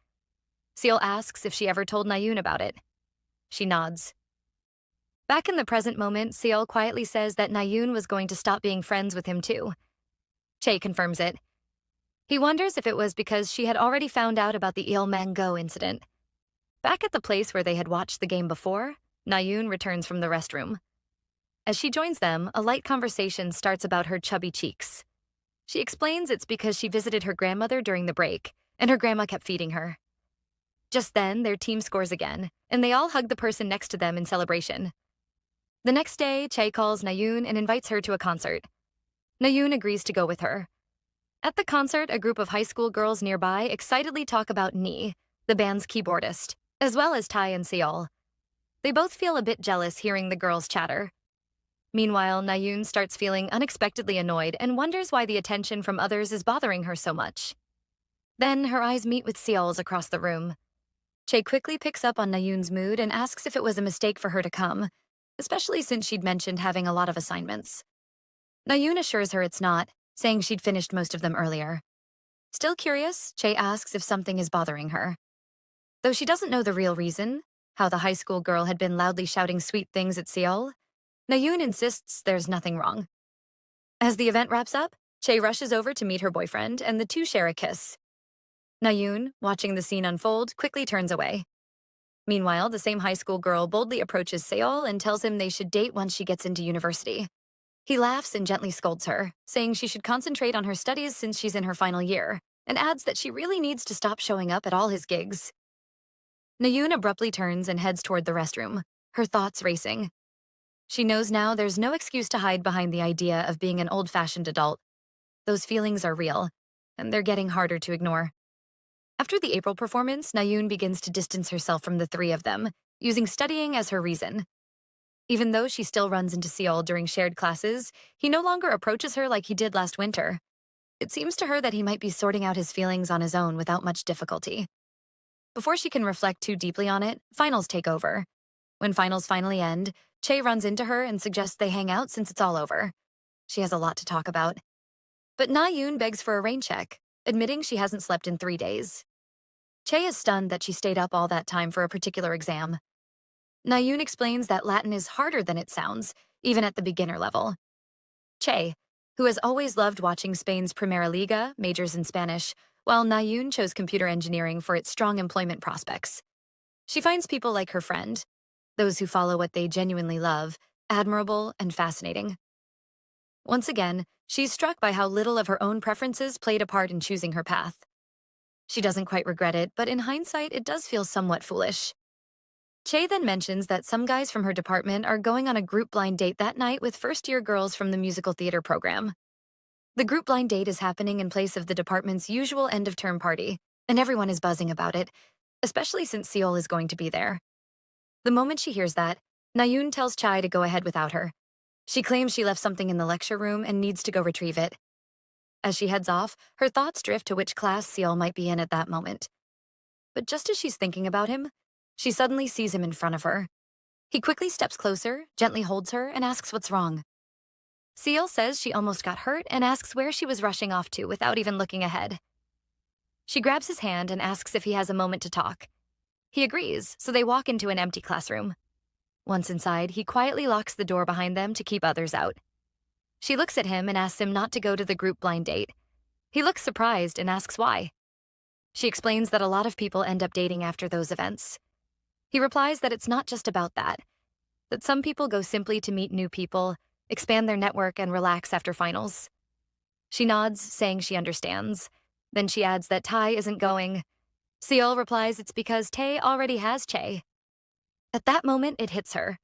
Seol asks if she ever told Nayun about it. She nods. Back in the present moment, Seol quietly says that Nayun was going to stop being friends with him too. Chae confirms it. He wonders if it was because she had already found out about the Il Mango incident. Back at the place where they had watched the game before, Nayun returns from the restroom. As she joins them, a light conversation starts about her chubby cheeks. She explains it's because she visited her grandmother during the break, and her grandma kept feeding her. Just then, their team scores again, and they all hug the person next to them in celebration. The next day, Chae calls Nayoon and invites her to a concert. Nayoon agrees to go with her. At the concert, a group of high school girls nearby excitedly talk about Nee, the band's keyboardist, as well as Tai and Seol. They both feel a bit jealous hearing the girls chatter. Meanwhile, Nayoon starts feeling unexpectedly annoyed and wonders why the attention from others is bothering her so much. Then her eyes meet with Seol's across the room. Chae quickly picks up on Nayoon's mood and asks if it was a mistake for her to come, especially since she'd mentioned having a lot of assignments. Nayoon assures her it's not, saying she'd finished most of them earlier. Still curious, Chae asks if something is bothering her. Though she doesn't know the real reason, how the high school girl had been loudly shouting sweet things at Seol, Nayoon insists there's nothing wrong. As the event wraps up, Chae rushes over to meet her boyfriend, and the two share a kiss. Nayoon, watching the scene unfold, quickly turns away. Meanwhile, the same high school girl boldly approaches Seol and tells him they should date once she gets into university. He laughs and gently scolds her, saying she should concentrate on her studies since she's in her final year, and adds that she really needs to stop showing up at all his gigs. Nayoon abruptly turns and heads toward the restroom, her thoughts racing. She knows now there's no excuse to hide behind the idea of being an old-fashioned adult. Those feelings are real, and they're getting harder to ignore. After the April performance, Nayoon begins to distance herself from the three of them, using studying as her reason. Even though she still runs into Seol during shared classes, he no longer approaches her like he did last winter. It seems to her that he might be sorting out his feelings on his own without much difficulty. Before she can reflect too deeply on it, finals take over. When finals finally end, Chae runs into her and suggests they hang out since it's all over. She has a lot to talk about. But Nayoon begs for a rain check, admitting she hasn't slept in 3 days. Chae is stunned that she stayed up all that time for a particular exam. Nayoon explains that Latin is harder than it sounds, even at the beginner level. Chae, who has always loved watching Spain's Primera Liga, majors in Spanish, while Nayoon chose computer engineering for its strong employment prospects. She finds people like her friend, those who follow what they genuinely love, admirable and fascinating. Once again, she's struck by how little of her own preferences played a part in choosing her path. She doesn't quite regret it, but in hindsight, it does feel somewhat foolish. Chae then mentions that some guys from her department are going on a group blind date that night with first-year girls from the musical theater program. The group blind date is happening in place of the department's usual end-of-term party, and everyone is buzzing about it, especially since Seol is going to be there. The moment she hears that, Nayoon tells Chae to go ahead without her. She claims she left something in the lecture room and needs to go retrieve it. As she heads off, her thoughts drift to which class Seol might be in at that moment. But just as she's thinking about him, she suddenly sees him in front of her. He quickly steps closer, gently holds her, and asks what's wrong. Seol says she almost got hurt and asks where she was rushing off to without even looking ahead. She grabs his hand and asks if he has a moment to talk. He agrees, so they walk into an empty classroom. Once inside, he quietly locks the door behind them to keep others out. She looks at him and asks him not to go to the group blind date. He looks surprised and asks why. She explains that a lot of people end up dating after those events. He replies that it's not just about that some people go simply to meet new people, expand their network, and relax after finals. She nods, saying she understands. Then she adds that Tai isn't going. Seol replies it's because Tae already has Chae. At that moment, it hits her.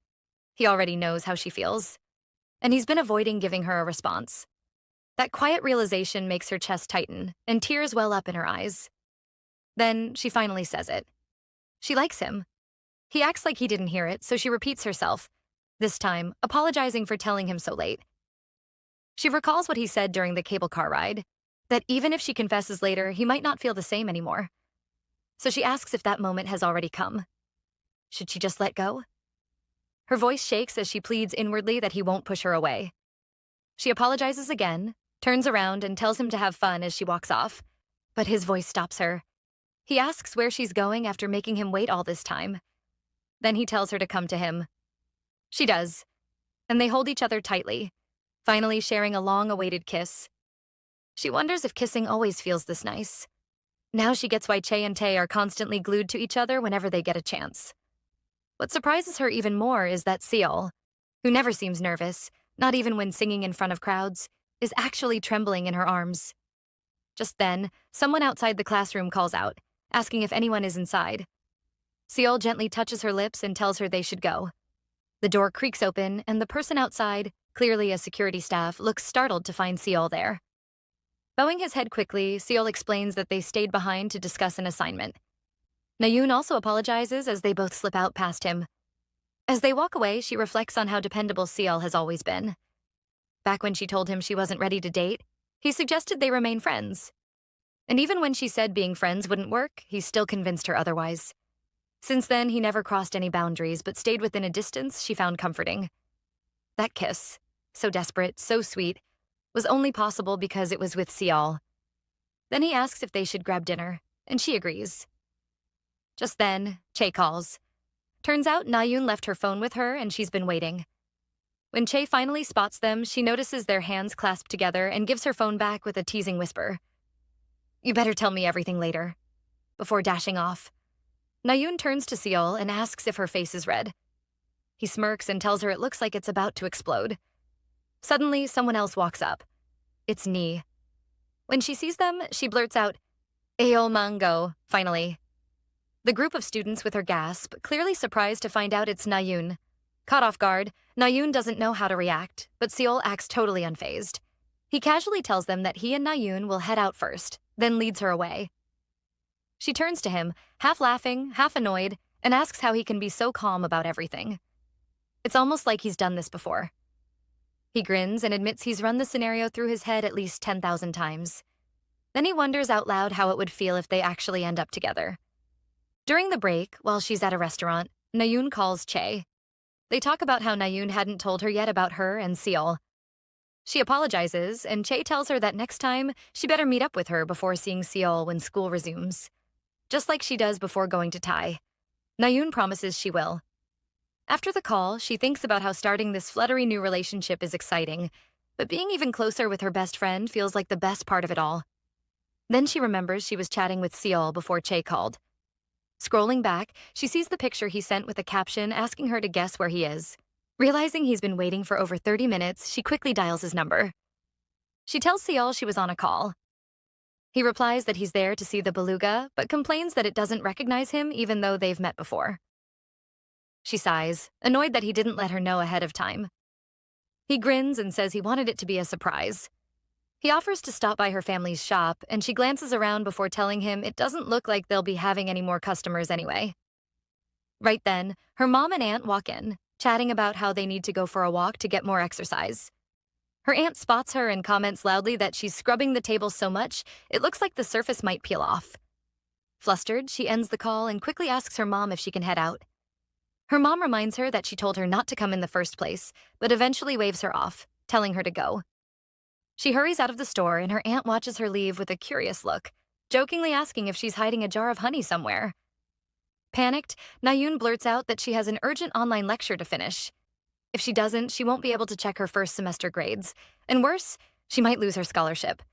He already knows how she feels, and he's been avoiding giving her a response. That quiet realization makes her chest tighten, and tears well up in her eyes. Then she finally says it. She likes him. He acts like he didn't hear it, so she repeats herself, this time apologizing for telling him so late. She recalls what he said during the cable car ride, that even if she confesses later, he might not feel the same anymore. So she asks if that moment has already come. Should she just let go? Her voice shakes as she pleads inwardly that he won't push her away. She apologizes again, turns around, and tells him to have fun as she walks off. But his voice stops her. He asks where she's going after making him wait all this time. Then he tells her to come to him. She does, and they hold each other tightly, finally sharing a long-awaited kiss. She wonders if kissing always feels this nice. Now she gets why Chae and Tae are constantly glued to each other whenever they get a chance. What surprises her even more is that Seol, who never seems nervous, not even when singing in front of crowds, is actually trembling in her arms. Just then, someone outside the classroom calls out, asking if anyone is inside. Seol gently touches her lips and tells her they should go. The door creaks open, and the person outside, clearly a security staff, looks startled to find Seol there. Bowing his head quickly, Seol explains that they stayed behind to discuss an assignment. Nayoon also apologizes as they both slip out past him. As they walk away, she reflects on how dependable Seol has always been. Back when she told him she wasn't ready to date, he suggested they remain friends. And even when she said being friends wouldn't work, he still convinced her otherwise. Since then, he never crossed any boundaries, but stayed within a distance she found comforting. That kiss, so desperate, so sweet, was only possible because it was with Seol. Then he asks if they should grab dinner, and she agrees. Just then, Che calls. Turns out Nayoon left her phone with her and she's been waiting. When Che finally spots them, she notices their hands clasped together and gives her phone back with a teasing whisper. "You better tell me everything later," before dashing off. Nayoon turns to Seol and asks if her face is red. He smirks and tells her it looks like it's about to explode. Suddenly, someone else walks up. It's Nee. When she sees them, she blurts out, "Ayo mango," finally. The group of students with her gasp, clearly surprised to find out it's Nayoon. Caught off guard, Nayoon doesn't know how to react, but Seol acts totally unfazed. He casually tells them that he and Nayoon will head out first, then leads her away. She turns to him, half laughing, half annoyed, and asks how he can be so calm about everything. It's almost like he's done this before. He grins and admits he's run the scenario through his head at least 10,000 times. Then he wonders out loud how it would feel if they actually end up together. During the break, while she's at a restaurant, Nayoon calls Che. They talk about how Nayoon hadn't told her yet about her and Seol. She apologizes, and Che tells her that next time, she better meet up with her before seeing Seol when school resumes. Just like she does before going to Thai. Nayoon promises she will. After the call, she thinks about how starting this fluttery new relationship is exciting, but being even closer with her best friend feels like the best part of it all. Then she remembers she was chatting with Seol before Che called. Scrolling back, she sees the picture he sent with a caption asking her to guess where he is. Realizing he's been waiting for over 30 minutes, she quickly dials his number. She tells Seol she was on a call. He replies that he's there to see the beluga, but complains that it doesn't recognize him even though they've met before. She sighs, annoyed that he didn't let her know ahead of time. He grins and says he wanted it to be a surprise. He offers to stop by her family's shop, and she glances around before telling him it doesn't look like they'll be having any more customers anyway. Right then, her mom and aunt walk in, chatting about how they need to go for a walk to get more exercise. Her aunt spots her and comments loudly that she's scrubbing the table so much, it looks like the surface might peel off. Flustered, she ends the call and quickly asks her mom if she can head out. Her mom reminds her that she told her not to come in the first place, but eventually waves her off, telling her to go. She hurries out of the store, and her aunt watches her leave with a curious look, jokingly asking if she's hiding a jar of honey somewhere. Panicked, Nayoon blurts out that she has an urgent online lecture to finish. If she doesn't, she won't be able to check her first semester grades, and worse, she might lose her scholarship.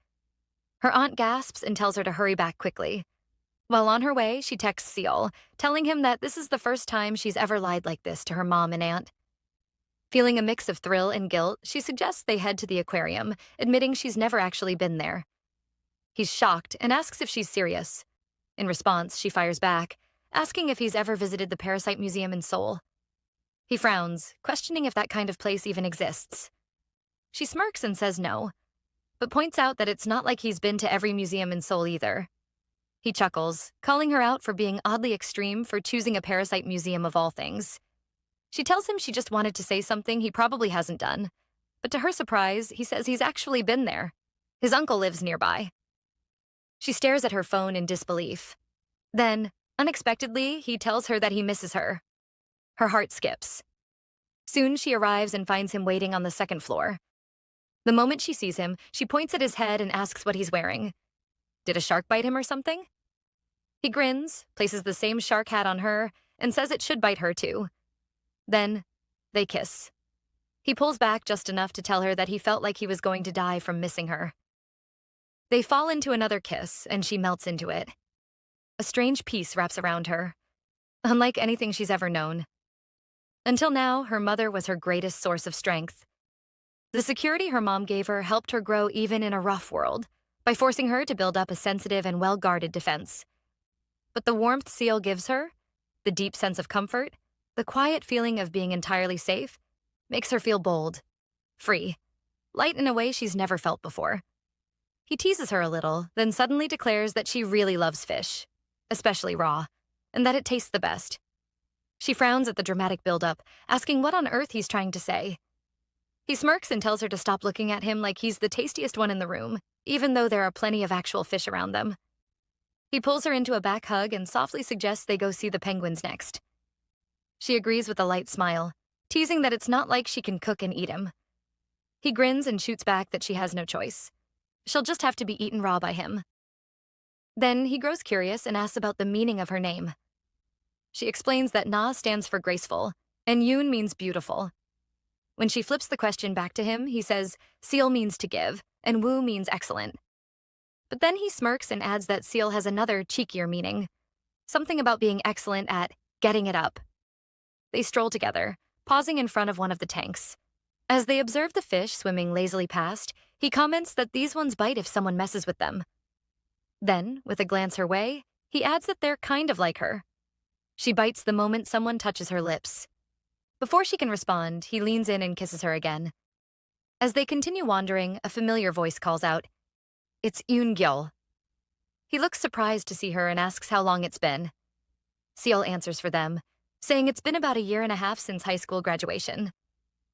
Her aunt gasps and tells her to hurry back quickly. While on her way, she texts Seol, telling him that this is the first time she's ever lied like this to her mom and aunt. Feeling a mix of thrill and guilt, she suggests they head to the aquarium, admitting she's never actually been there. He's shocked and asks if she's serious. In response, she fires back, asking if he's ever visited the Parasite Museum in Seoul. He frowns, questioning if that kind of place even exists. She smirks and says no, but points out that it's not like he's been to every museum in Seoul either. He chuckles, calling her out for being oddly extreme for choosing a parasite museum of all things. She tells him she just wanted to say something he probably hasn't done, but to her surprise, he says he's actually been there. His uncle lives nearby. She stares at her phone in disbelief. Then, unexpectedly, he tells her that he misses her. Her heart skips. Soon she arrives and finds him waiting on the second floor. The moment she sees him, she points at his head and asks what he's wearing. Did a shark bite him or something? He grins, places the same shark hat on her, and says it should bite her too. Then, they kiss. He pulls back just enough to tell her that he felt like he was going to die from missing her. They fall into another kiss, and she melts into it. A strange peace wraps around her, unlike anything she's ever known. Until now, her mother was her greatest source of strength. The security her mom gave her helped her grow even in a rough world, by forcing her to build up a sensitive and well-guarded defense. But the warmth Seol gives her, the deep sense of comfort, The quiet feeling of being entirely safe makes her feel bold, free, light in a way she's never felt before. He teases her a little, then suddenly declares that she really loves fish, especially raw, and that it tastes the best. She frowns at the dramatic buildup, asking what on earth he's trying to say. He smirks and tells her to stop looking at him like he's the tastiest one in the room, even though there are plenty of actual fish around them. He pulls her into a back hug and softly suggests they go see the penguins next. She agrees with a light smile, teasing that it's not like she can cook and eat him. He grins and shoots back that she has no choice. She'll just have to be eaten raw by him. Then he grows curious and asks about the meaning of her name. She explains that Na stands for graceful, and Yoon means beautiful. When she flips the question back to him, he says Seal means to give, and Woo means excellent. But then he smirks and adds that Seal has another, cheekier meaning. Something about being excellent at getting it up. They stroll together, pausing in front of one of the tanks. As they observe the fish swimming lazily past, he comments that these ones bite if someone messes with them. Then, with a glance her way, he adds that they're kind of like her. She bites the moment someone touches her lips. Before she can respond, he leans in and kisses her again. As they continue wandering, a familiar voice calls out, "It's Yoon-gyeol." He looks surprised to see her and asks how long it's been. Seal answers for them, saying it's been about a year and a half since high school graduation.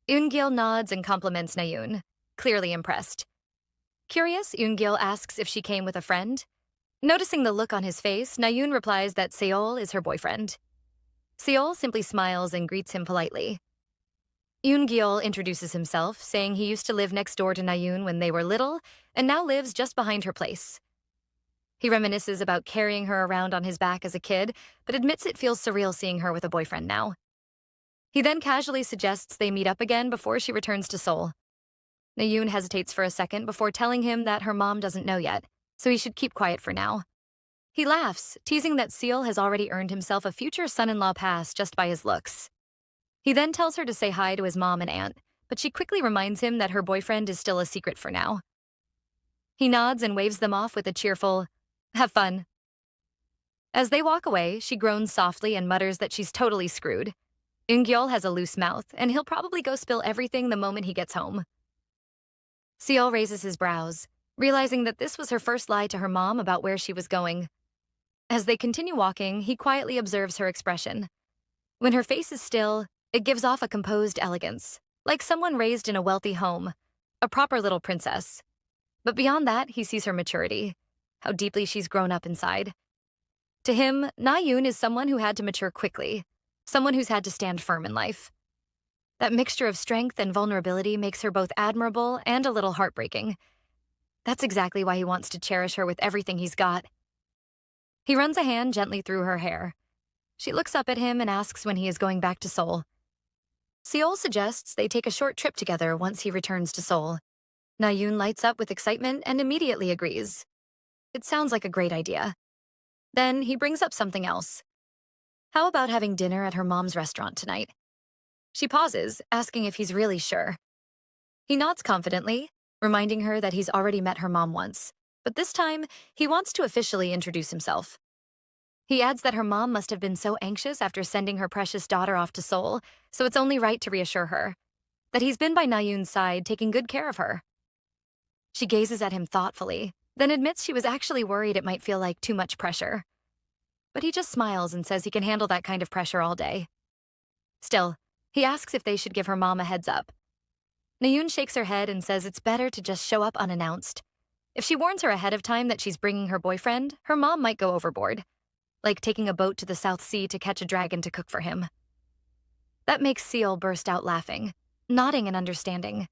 Yoon-gyeol nods and compliments Na-yoon, clearly impressed. Curious, Yoon-gyeol asks if she came with a friend. Noticing the look on his face, Na-yoon replies that Seol is her boyfriend. Seol simply smiles and greets him politely. Yoon-gyeol introduces himself, saying he used to live next door to Na-yoon when they were little and now lives just behind her place. He reminisces about carrying her around on his back as a kid, but admits it feels surreal seeing her with a boyfriend now. He then casually suggests they meet up again before she returns to Seoul. Na-yoon hesitates for a second before telling him that her mom doesn't know yet, so he should keep quiet for now. He laughs, teasing that Seal has already earned himself a future son-in-law pass just by his looks. He then tells her to say hi to his mom and aunt, but she quickly reminds him that her boyfriend is still a secret for now. He nods and waves them off with a cheerful, "Have fun." As they walk away, she groans softly and mutters that she's totally screwed. Yoon-gyeol has a loose mouth, and he'll probably go spill everything the moment he gets home. Seol raises his brows, realizing that this was her first lie to her mom about where she was going. As they continue walking, he quietly observes her expression. When her face is still, it gives off a composed elegance, like someone raised in a wealthy home, a proper little princess. But beyond that, he sees her maturity, how deeply she's grown up inside. To him, Na-yoon is someone who had to mature quickly, someone who's had to stand firm in life. That mixture of strength and vulnerability makes her both admirable and a little heartbreaking. That's exactly why he wants to cherish her with everything he's got. He runs a hand gently through her hair. She looks up at him and asks when he is going back to Seoul. Seol suggests they take a short trip together once he returns to Seoul. Na-yoon lights up with excitement and immediately agrees. It sounds like a great idea. Then he brings up something else. How about having dinner at her mom's restaurant tonight? She pauses, asking if he's really sure. He nods confidently, reminding her that he's already met her mom once, but this time he wants to officially introduce himself. He adds that her mom must have been so anxious after sending her precious daughter off to Seoul, so it's only right to reassure her that he's been by Na-yoon's side, taking good care of her. She gazes at him thoughtfully, then admits she was actually worried it might feel like too much pressure. But he just smiles and says he can handle that kind of pressure all day. Still, he asks if they should give her mom a heads up. Na-yoon shakes her head and says it's better to just show up unannounced. If she warns her ahead of time that she's bringing her boyfriend, her mom might go overboard, like taking a boat to the South Sea to catch a dragon to cook for him. That makes Seal burst out laughing, nodding in understanding.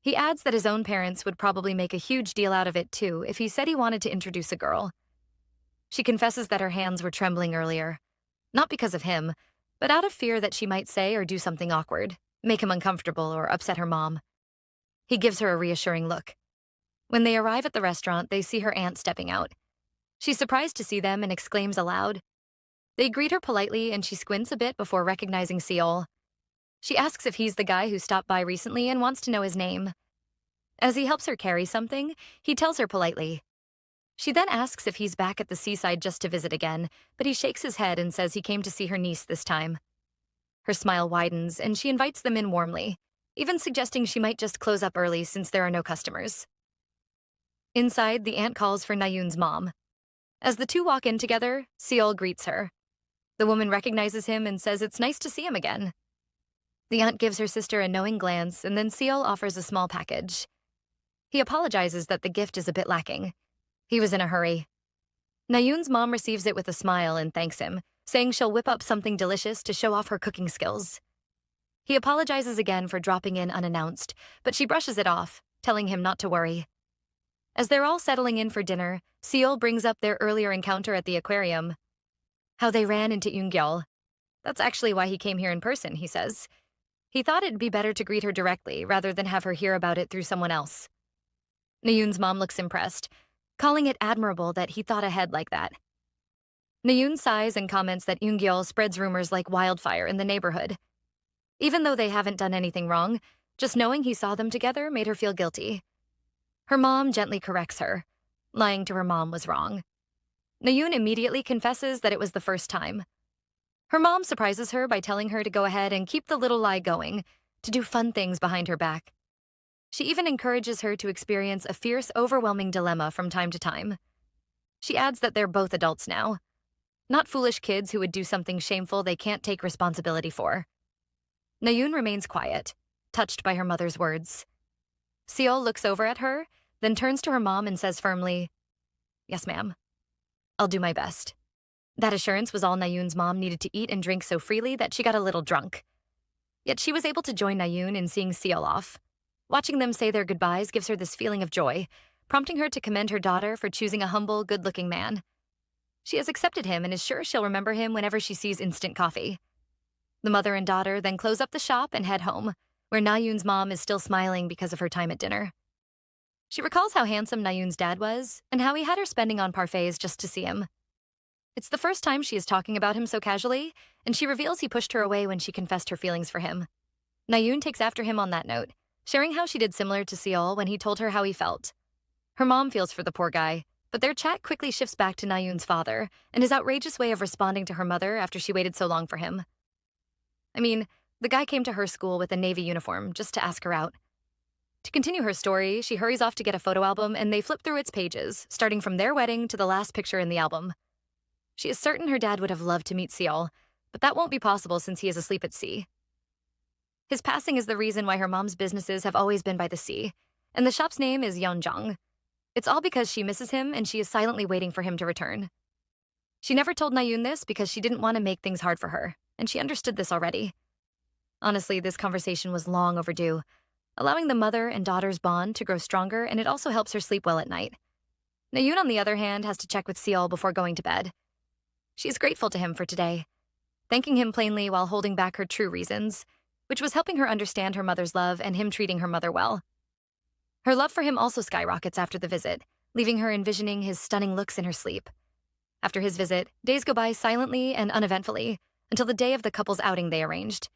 He adds that his own parents would probably make a huge deal out of it too if he said he wanted to introduce a girl. She confesses that her hands were trembling earlier, not because of him, but out of fear that she might say or do something awkward, make him uncomfortable or upset her mom. He gives her a reassuring look. When they arrive at the restaurant, they see her aunt stepping out. She's surprised to see them and exclaims aloud. They greet her politely and she squints a bit before recognizing Seol. She asks if he's the guy who stopped by recently and wants to know his name. As he helps her carry something, he tells her politely. She then asks if he's back at the seaside just to visit again, but he shakes his head and says he came to see her niece this time. Her smile widens, and she invites them in warmly, even suggesting she might just close up early since there are no customers. Inside, the aunt calls for Nayun's mom. As the two walk in together, Seol greets her. The woman recognizes him and says it's nice to see him again. The aunt gives her sister a knowing glance, and then Seol offers a small package. He apologizes that the gift is a bit lacking. He was in a hurry. Nayun's mom receives it with a smile and thanks him, saying she'll whip up something delicious to show off her cooking skills. He apologizes again for dropping in unannounced, but she brushes it off, telling him not to worry. As they're all settling in for dinner, Seol brings up their earlier encounter at the aquarium. How they ran into Eun-gyeol. That's actually why he came here in person, he says. He thought it'd be better to greet her directly rather than have her hear about it through someone else. Nayun's mom looks impressed, calling it admirable that he thought ahead like that. Nayun sighs and comments that Eun-gyeol spreads rumors like wildfire in the neighborhood. Even though they haven't done anything wrong, just knowing he saw them together made her feel guilty. Her mom gently corrects her. Lying to her mom was wrong. Nayun immediately confesses that it was the first time. Her mom surprises her by telling her to go ahead and keep the little lie going, to do fun things behind her back. She even encourages her to experience a fierce, overwhelming dilemma from time to time. She adds that they're both adults now, not foolish kids who would do something shameful they can't take responsibility for. Nayun remains quiet, touched by her mother's words. Seol looks over at her, then turns to her mom and says firmly, "Yes, ma'am. I'll do my best." That assurance was all Nayun's mom needed to eat and drink so freely that she got a little drunk. Yet she was able to join Nayun in seeing Seol off. Watching them say their goodbyes gives her this feeling of joy, prompting her to commend her daughter for choosing a humble, good-looking man. She has accepted him and is sure she'll remember him whenever she sees instant coffee. The mother and daughter then close up the shop and head home, where Nayun's mom is still smiling because of her time at dinner. She recalls how handsome Nayun's dad was and how he had her spending on parfaits just to see him. It's the first time she is talking about him so casually, and she reveals he pushed her away when she confessed her feelings for him. Nayun takes after him on that note, sharing how she did similar to Seol when he told her how he felt. Her mom feels for the poor guy, but their chat quickly shifts back to Nayun's father and his outrageous way of responding to her mother after she waited so long for him. I mean, the guy came to her school with a Navy uniform just to ask her out. To continue her story, she hurries off to get a photo album and they flip through its pages, starting from their wedding to the last picture in the album. She is certain her dad would have loved to meet Seol, but that won't be possible since he is asleep at sea. His passing is the reason why her mom's businesses have always been by the sea, and the shop's name is Yeonjong. It's all because she misses him and she is silently waiting for him to return. She never told Nayun this because she didn't want to make things hard for her, and she understood this already. Honestly, this conversation was long overdue, allowing the mother and daughter's bond to grow stronger, and it also helps her sleep well at night. Nayun, on the other hand, has to check with Seol before going to bed. She is grateful to him for today, thanking him plainly while holding back her true reasons, which was helping her understand her mother's love and him treating her mother well. Her love for him also skyrockets after the visit, leaving her envisioning his stunning looks in her sleep. After his visit, days go by silently and uneventfully until the day of the couple's outing they arranged.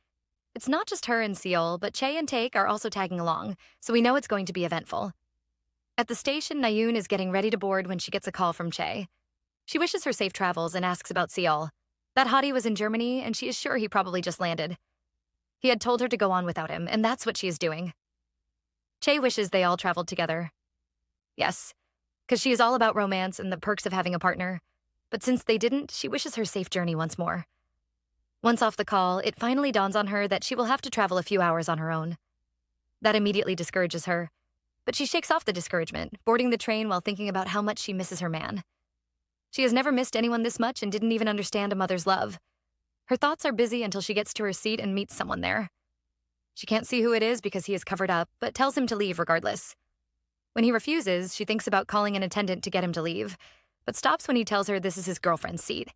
It's not just her and Seol, but Chae and Taek are also tagging along, so we know it's going to be eventful. At the station, Nayun is getting ready to board when she gets a call from Chae. She wishes her safe travels and asks about Seol. That hottie was in Germany, and she is sure he probably just landed. He had told her to go on without him, and that's what she is doing. Chae wishes they all traveled together. Yes, because she is all about romance and the perks of having a partner. But since they didn't, she wishes her safe journey once more. Once off the call, it finally dawns on her that she will have to travel a few hours on her own. That immediately discourages her, but she shakes off the discouragement, boarding the train while thinking about how much she misses her man. She has never missed anyone this much and didn't even understand a mother's love. Her thoughts are busy until she gets to her seat and meets someone there. She can't see who it is because he is covered up, but tells him to leave regardless. When he refuses, she thinks about calling an attendant to get him to leave, but stops when he tells her this is his girlfriend's seat.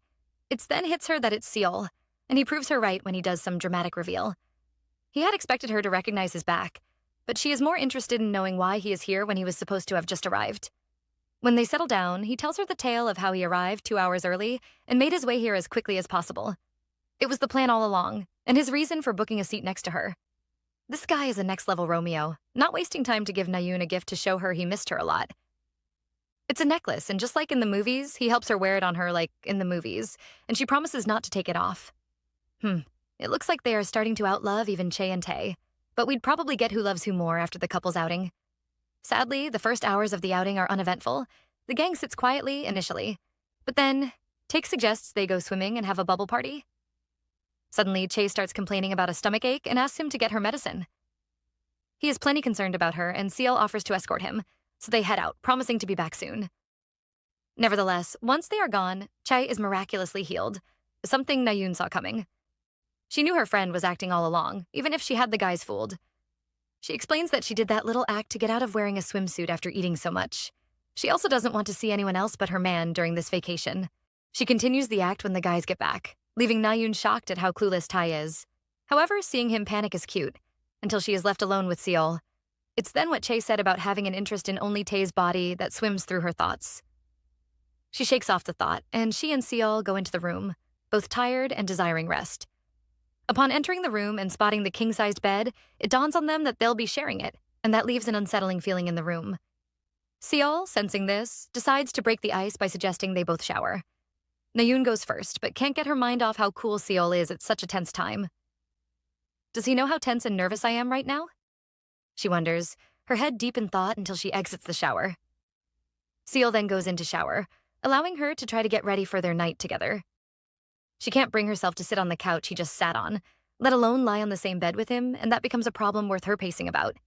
It then hits her that it's Seol, and he proves her right when he does some dramatic reveal. He had expected her to recognize his back, but she is more interested in knowing why he is here when he was supposed to have just arrived. When they settle down, he tells her the tale of how he arrived 2 hours early and made his way here as quickly as possible. It was the plan all along, and his reason for booking a seat next to her. This guy is a next-level Romeo, not wasting time to give Nayun a gift to show her he missed her a lot. It's a necklace, and just like in the movies, he helps her wear it on her like in the movies, and she promises not to take it off. It looks like they are starting to outlove even Che and Tae, but we'd probably get who loves who more after the couple's outing. Sadly, the first hours of the outing are uneventful. The gang sits quietly initially, but then Tae suggests they go swimming and have a bubble party. Suddenly, Che starts complaining about a stomachache and asks him to get her medicine. He is plenty concerned about her, and Seal offers to escort him, so they head out, promising to be back soon. Nevertheless, once they are gone, Che is miraculously healed, something Nayoon saw coming. She knew her friend was acting all along, even if she had the guys fooled. She explains that she did that little act to get out of wearing a swimsuit after eating so much. She also doesn't want to see anyone else but her man during this vacation. She continues the act when the guys get back, leaving Nayoon shocked at how clueless Tae is. However, seeing him panic is cute, until she is left alone with Seol. It's then what Che said about having an interest in only Tae's body that swims through her thoughts. She shakes off the thought, and she and Seol go into the room, both tired and desiring rest. Upon entering the room and spotting the king-sized bed, it dawns on them that they'll be sharing it, and that leaves an unsettling feeling in the room. Seol, sensing this, decides to break the ice by suggesting they both shower. Nayoon goes first, but can't get her mind off how cool Seol is at such a tense time. Does he know how tense and nervous I am right now? She wonders, her head deep in thought until she exits the shower. Seol then goes in to shower, allowing her to try to get ready for their night together. She can't bring herself to sit on the couch he just sat on, let alone lie on the same bed with him, and that becomes a problem worth her pacing about.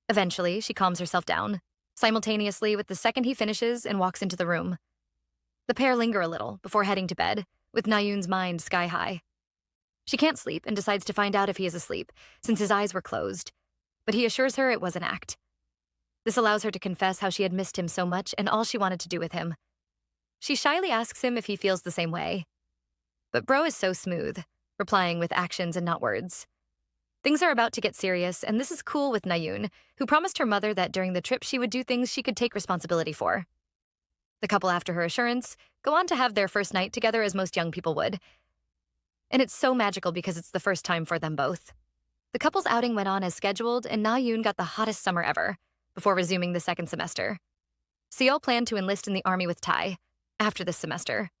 Eventually, she calms herself down, simultaneously with the second he finishes and walks into the room. The pair linger a little before heading to bed, with Nayoon's mind sky high. She can't sleep and decides to find out if he is asleep, since his eyes were closed, but he assures her it was an act. This allows her to confess how she had missed him so much and all she wanted to do with him. She shyly asks him if he feels the same way. But bro is so smooth, replying with actions and not words. Things are about to get serious, and this is cool with Nayoon, who promised her mother that during the trip she would do things she could take responsibility for. The couple, after her assurance, go on to have their first night together as most young people would. And it's so magical because it's the first time for them both. The couple's outing went on as scheduled, and Nayoon got the hottest summer ever, before resuming the second semester. Seol planned to enlist in the army with Tae after this semester.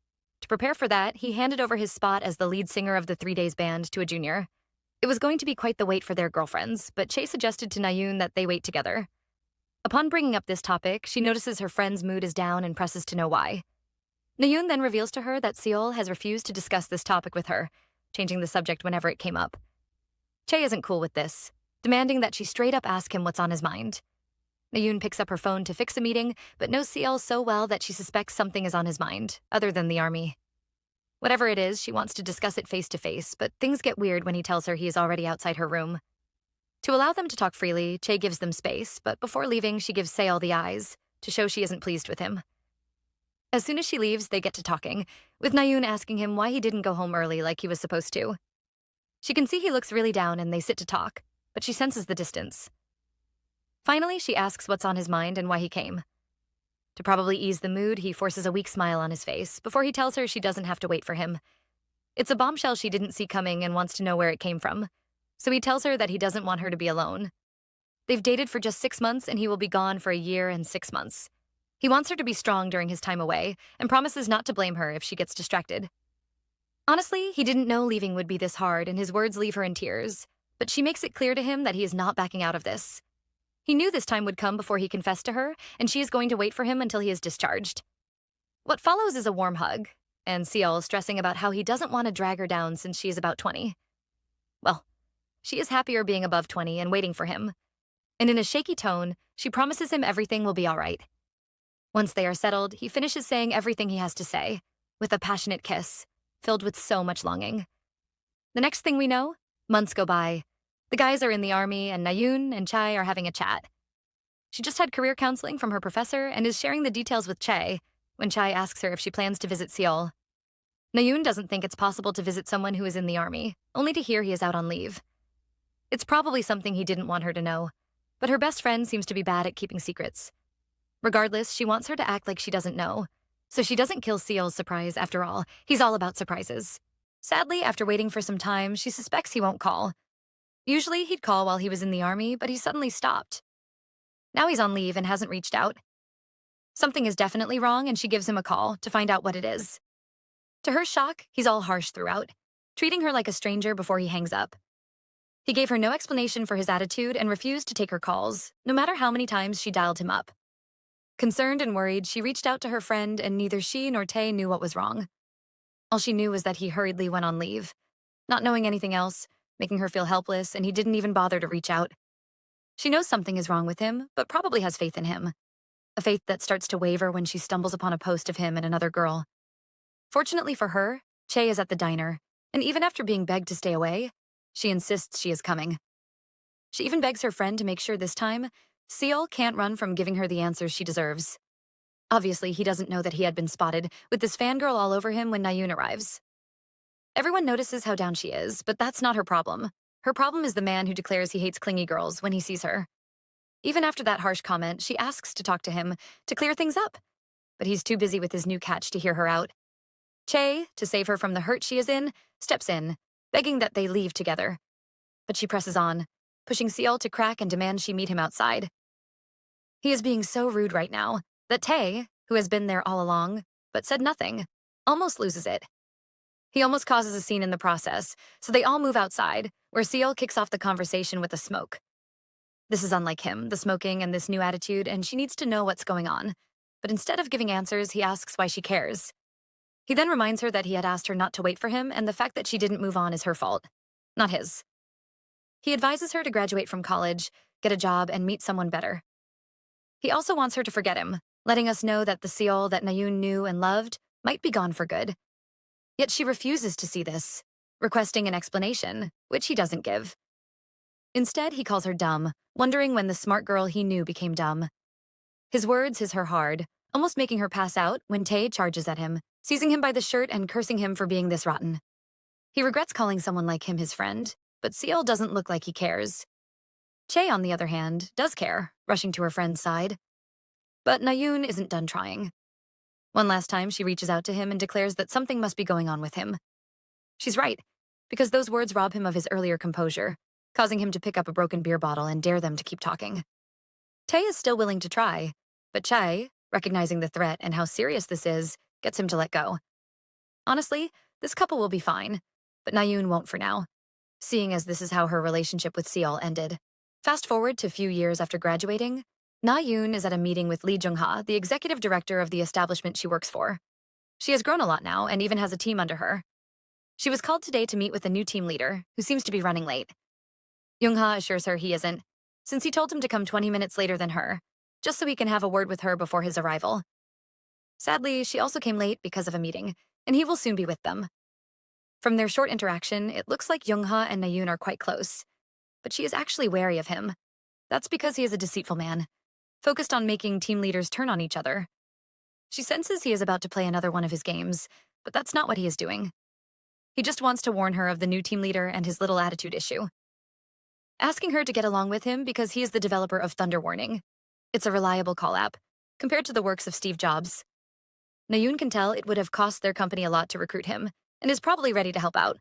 To prepare for that, he handed over his spot as the lead singer of the 3 Days band to a junior. It was going to be quite the wait for their girlfriends, but Che suggested to Nayoon that they wait together. Upon bringing up this topic, she notices her friend's mood is down and presses to know why. Nayoon then reveals to her that Seol has refused to discuss this topic with her, changing the subject whenever it came up. Che isn't cool with this, demanding that she straight up ask him what's on his mind. Nayoon picks up her phone to fix a meeting, but knows Seol so well that she suspects something is on his mind, other than the army. Whatever it is, she wants to discuss it face to face, but things get weird when he tells her he is already outside her room. To allow them to talk freely, Che gives them space, but before leaving, she gives Seol the eyes, to show she isn't pleased with him. As soon as she leaves, they get to talking, with Nayoon asking him why he didn't go home early like he was supposed to. She can see he looks really down and they sit to talk, but she senses the distance. Finally, she asks what's on his mind and why he came. To probably ease the mood, he forces a weak smile on his face before he tells her she doesn't have to wait for him. It's a bombshell she didn't see coming and wants to know where it came from, so he tells her that he doesn't want her to be alone. They've dated for just 6 months and he will be gone for a year and 6 months. He wants her to be strong during his time away and promises not to blame her if she gets distracted. Honestly, he didn't know leaving would be this hard and his words leave her in tears, but she makes it clear to him that he is not backing out of this. He knew this time would come before he confessed to her, and she is going to wait for him until he is discharged. What follows is a warm hug, and Seol stressing about how he doesn't want to drag her down since she is about 20. Well, she is happier being above 20 and waiting for him. And in a shaky tone, she promises him everything will be all right. Once they are settled, he finishes saying everything he has to say, with a passionate kiss, filled with so much longing. The next thing we know, months go by. The guys are in the army, and Nayoon and Chai are having a chat. She just had career counseling from her professor and is sharing the details with Chai when Chai asks her if she plans to visit Seol. Nayoon doesn't think it's possible to visit someone who is in the army, only to hear he is out on leave. It's probably something he didn't want her to know, but her best friend seems to be bad at keeping secrets. Regardless, she wants her to act like she doesn't know, so she doesn't kill Seol's surprise after all. He's all about surprises. Sadly, after waiting for some time, she suspects he won't call. Usually, he'd call while he was in the army, but he suddenly stopped. Now he's on leave and hasn't reached out. Something is definitely wrong, and she gives him a call to find out what it is. To her shock, he's all harsh throughout. treating her like a stranger before he hangs up. He gave her no explanation for his attitude and refused to take her calls, no matter how many times she dialed him up. Concerned and worried, she reached out to her friend, and neither she nor Tae knew what was wrong. All she knew was that he hurriedly went on leave, not knowing anything else, making her feel helpless, and he didn't even bother to reach out. She knows something is wrong with him, but probably has faith in him. A faith that starts to waver when she stumbles upon a post of him and another girl. Fortunately for her, Che is at the diner, and even after being begged to stay away, she insists she is coming. She even begs her friend to make sure this time, Seol can't run from giving her the answers she deserves. Obviously, he doesn't know that he had been spotted, with this fangirl all over him when Nayoon arrives. Everyone notices how down she is, but that's not her problem. Her problem is the man who declares he hates clingy girls when he sees her. Even after that harsh comment, she asks to talk to him, to clear things up. But he's too busy with his new catch to hear her out. Che, to save her from the hurt she is in, steps in, begging that they leave together. But she presses on, pushing Seol to crack and demand she meet him outside. He is being so rude right now that Tae, who has been there all along, but said nothing, almost loses it. He almost causes a scene in the process, so they all move outside, where Seol kicks off the conversation with a smoke. This is unlike him, the smoking and this new attitude, and she needs to know what's going on. But instead of giving answers, he asks why she cares. He then reminds her that he had asked her not to wait for him, and the fact that she didn't move on is her fault, not his. He advises her to graduate from college, get a job, and meet someone better. He also wants her to forget him, letting us know that the Seol that Nayoon knew and loved might be gone for good. Yet she refuses to see this, requesting an explanation, which he doesn't give. Instead, he calls her dumb, wondering when the smart girl he knew became dumb. His words hit her hard, almost making her pass out when Tae charges at him, seizing him by the shirt and cursing him for being this rotten. He regrets calling someone like him his friend, but Seol doesn't look like he cares. Che, on the other hand, does care, rushing to her friend's side. But Nayoon isn't done trying. One last time, she reaches out to him and declares that something must be going on with him. She's right, because those words rob him of his earlier composure, causing him to pick up a broken beer bottle and dare them to keep talking. Tae is still willing to try, but Chae, recognizing the threat and how serious this is, gets him to let go. Honestly, this couple will be fine, but Nayoon won't for now, seeing as this is how her relationship with Seol ended. Fast forward to a few years after graduating, Nayoon is at a meeting with Lee Jung-ha, the executive director of the establishment she works for. She has grown a lot now and even has a team under her. She was called today to meet with a new team leader, who seems to be running late. Jung-ha assures her he isn't, since he told him to come 20 minutes later than her, just so he can have a word with her before his arrival. Sadly, she also came late because of a meeting, and he will soon be with them. From their short interaction, it looks like Jung-ha and Nayoon are quite close, but she is actually wary of him. That's because he is a deceitful man, focused on making team leaders turn on each other. She senses he is about to play another one of his games, but that's not what he is doing. He just wants to warn her of the new team leader and his little attitude issue. Asking her to get along with him because he is the developer of Thunder Warning. It's a reliable call app, compared to the works of Steve Jobs. Nayoon can tell it would have cost their company a lot to recruit him, and is probably ready to help out,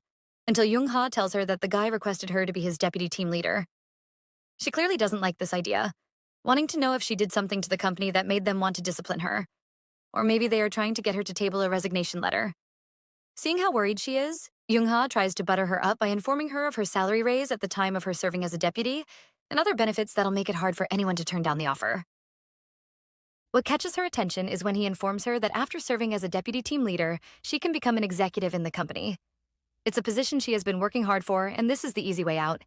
until Jung-ha tells her that the guy requested her to be his deputy team leader. She clearly doesn't like this idea, wanting to know if she did something to the company that made them want to discipline her. Or maybe they are trying to get her to table a resignation letter. Seeing how worried she is, Jung-ha tries to butter her up by informing her of her salary raise at the time of her serving as a deputy, and other benefits that'll make it hard for anyone to turn down the offer. What catches her attention is when he informs her that after serving as a deputy team leader, she can become an executive in the company. It's a position she has been working hard for, and this is the easy way out,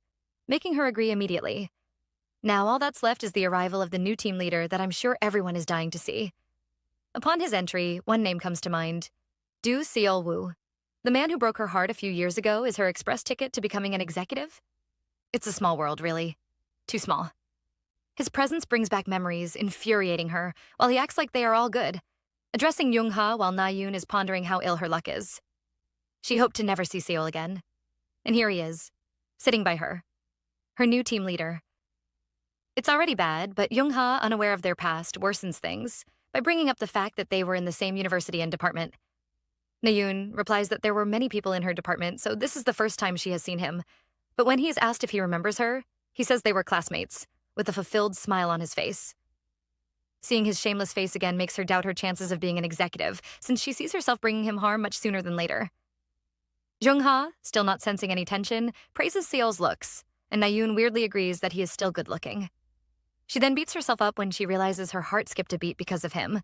making her agree immediately. Now all that's left is the arrival of the new team leader that I'm sure everyone is dying to see. Upon his entry, one name comes to mind: Do Seol-woo. The man who broke her heart a few years ago is her express ticket to becoming an executive? It's a small world, really. Too small. His presence brings back memories, infuriating her, while he acts like they are all good, addressing Jung-ha while Nayoon is pondering how ill her luck is. She hoped to never see Seol again. And here he is, sitting by her new team leader. It's already bad, but Jung-ha, unaware of their past, worsens things by bringing up the fact that they were in the same university and department. Nayoon replies that there were many people in her department, so this is the first time she has seen him. But when he is asked if he remembers her, he says they were classmates, with a fulfilled smile on his face. Seeing his shameless face again makes her doubt her chances of being an executive, since she sees herself bringing him harm much sooner than later. Jung-ha, still not sensing any tension, praises Seol's looks, and Na-yoon weirdly agrees that he is still good-looking. She then beats herself up when she realizes her heart skipped a beat because of him.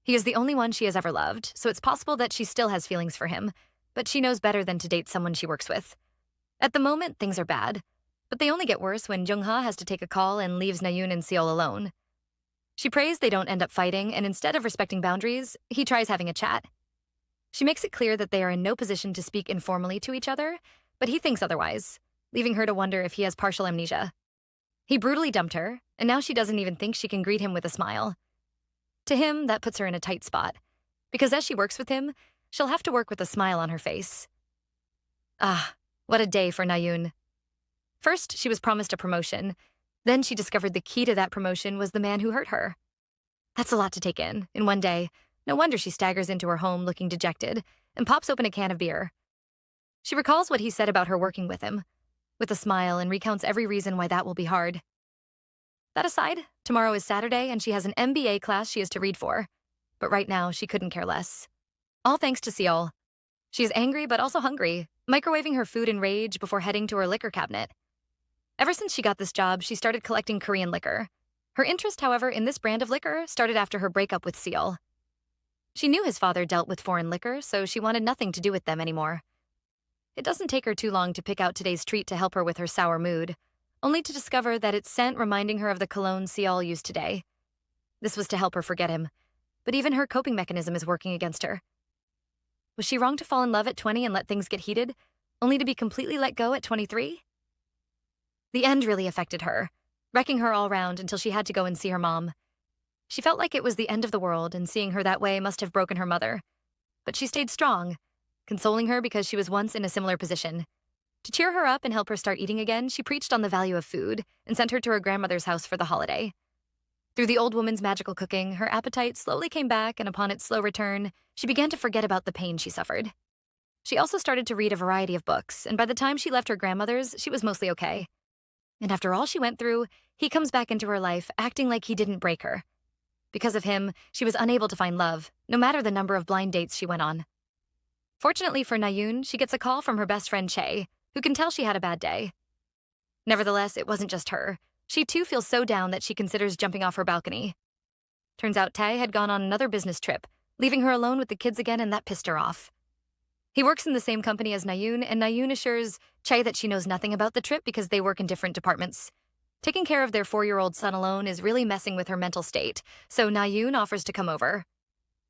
He is the only one she has ever loved, so it's possible that she still has feelings for him, but she knows better than to date someone she works with. At the moment, things are bad, but they only get worse when Jung-ha has to take a call and leaves Na-yoon and Seol alone. She prays they don't end up fighting, and instead of respecting boundaries, he tries having a chat. She makes it clear that they are in no position to speak informally to each other, but he thinks otherwise, leaving her to wonder if he has partial amnesia. He brutally dumped her, and now she doesn't even think she can greet him with a smile. To him, that puts her in a tight spot, because as she works with him, she'll have to work with a smile on her face. Ah, what a day for Na-yoon. First, she was promised a promotion. Then she discovered the key to that promotion was the man who hurt her. That's a lot to take in one day. No wonder she staggers into her home looking dejected and pops open a can of beer. She recalls what he said about her working with him, with a smile, and recounts every reason why that will be hard. That aside, tomorrow is Saturday and she has an MBA class she is to read for. But right now, she couldn't care less. All thanks to Seol. She is angry but also hungry, microwaving her food in rage before heading to her liquor cabinet. Ever since she got this job, she started collecting Korean liquor. Her interest, however, in this brand of liquor started after her breakup with Seol. She knew his father dealt with foreign liquor, so she wanted nothing to do with them anymore. It doesn't take her too long to pick out today's treat to help her with her sour mood, only to discover that it's scent reminding her of the cologne Seol used today. This was to help her forget him, but even her coping mechanism is working against her. Was she wrong to fall in love at 20 and let things get heated, only to be completely let go at 23? The end really affected her, wrecking her all round until she had to go and see her mom. She felt like it was the end of the world, and seeing her that way must have broken her mother. But she stayed strong, consoling her because she was once in a similar position. To cheer her up and help her start eating again, she preached on the value of food and sent her to her grandmother's house for the holiday. Through the old woman's magical cooking, her appetite slowly came back, and upon its slow return, she began to forget about the pain she suffered. She also started to read a variety of books, and by the time she left her grandmother's, she was mostly okay. And after all she went through, he comes back into her life acting like he didn't break her. Because of him, she was unable to find love, no matter the number of blind dates she went on. Fortunately for Na-yoon, she gets a call from her best friend Chae, who can tell she had a bad day. Nevertheless, it wasn't just her. She too feels so down that she considers jumping off her balcony. Turns out Tae had gone on another business trip, leaving her alone with the kids again, and that pissed her off. He works in the same company as Na-yoon, and Na-yoon assures Chae that she knows nothing about the trip because they work in different departments. Taking care of their 4-year-old son alone is really messing with her mental state, so Na-yoon offers to come over.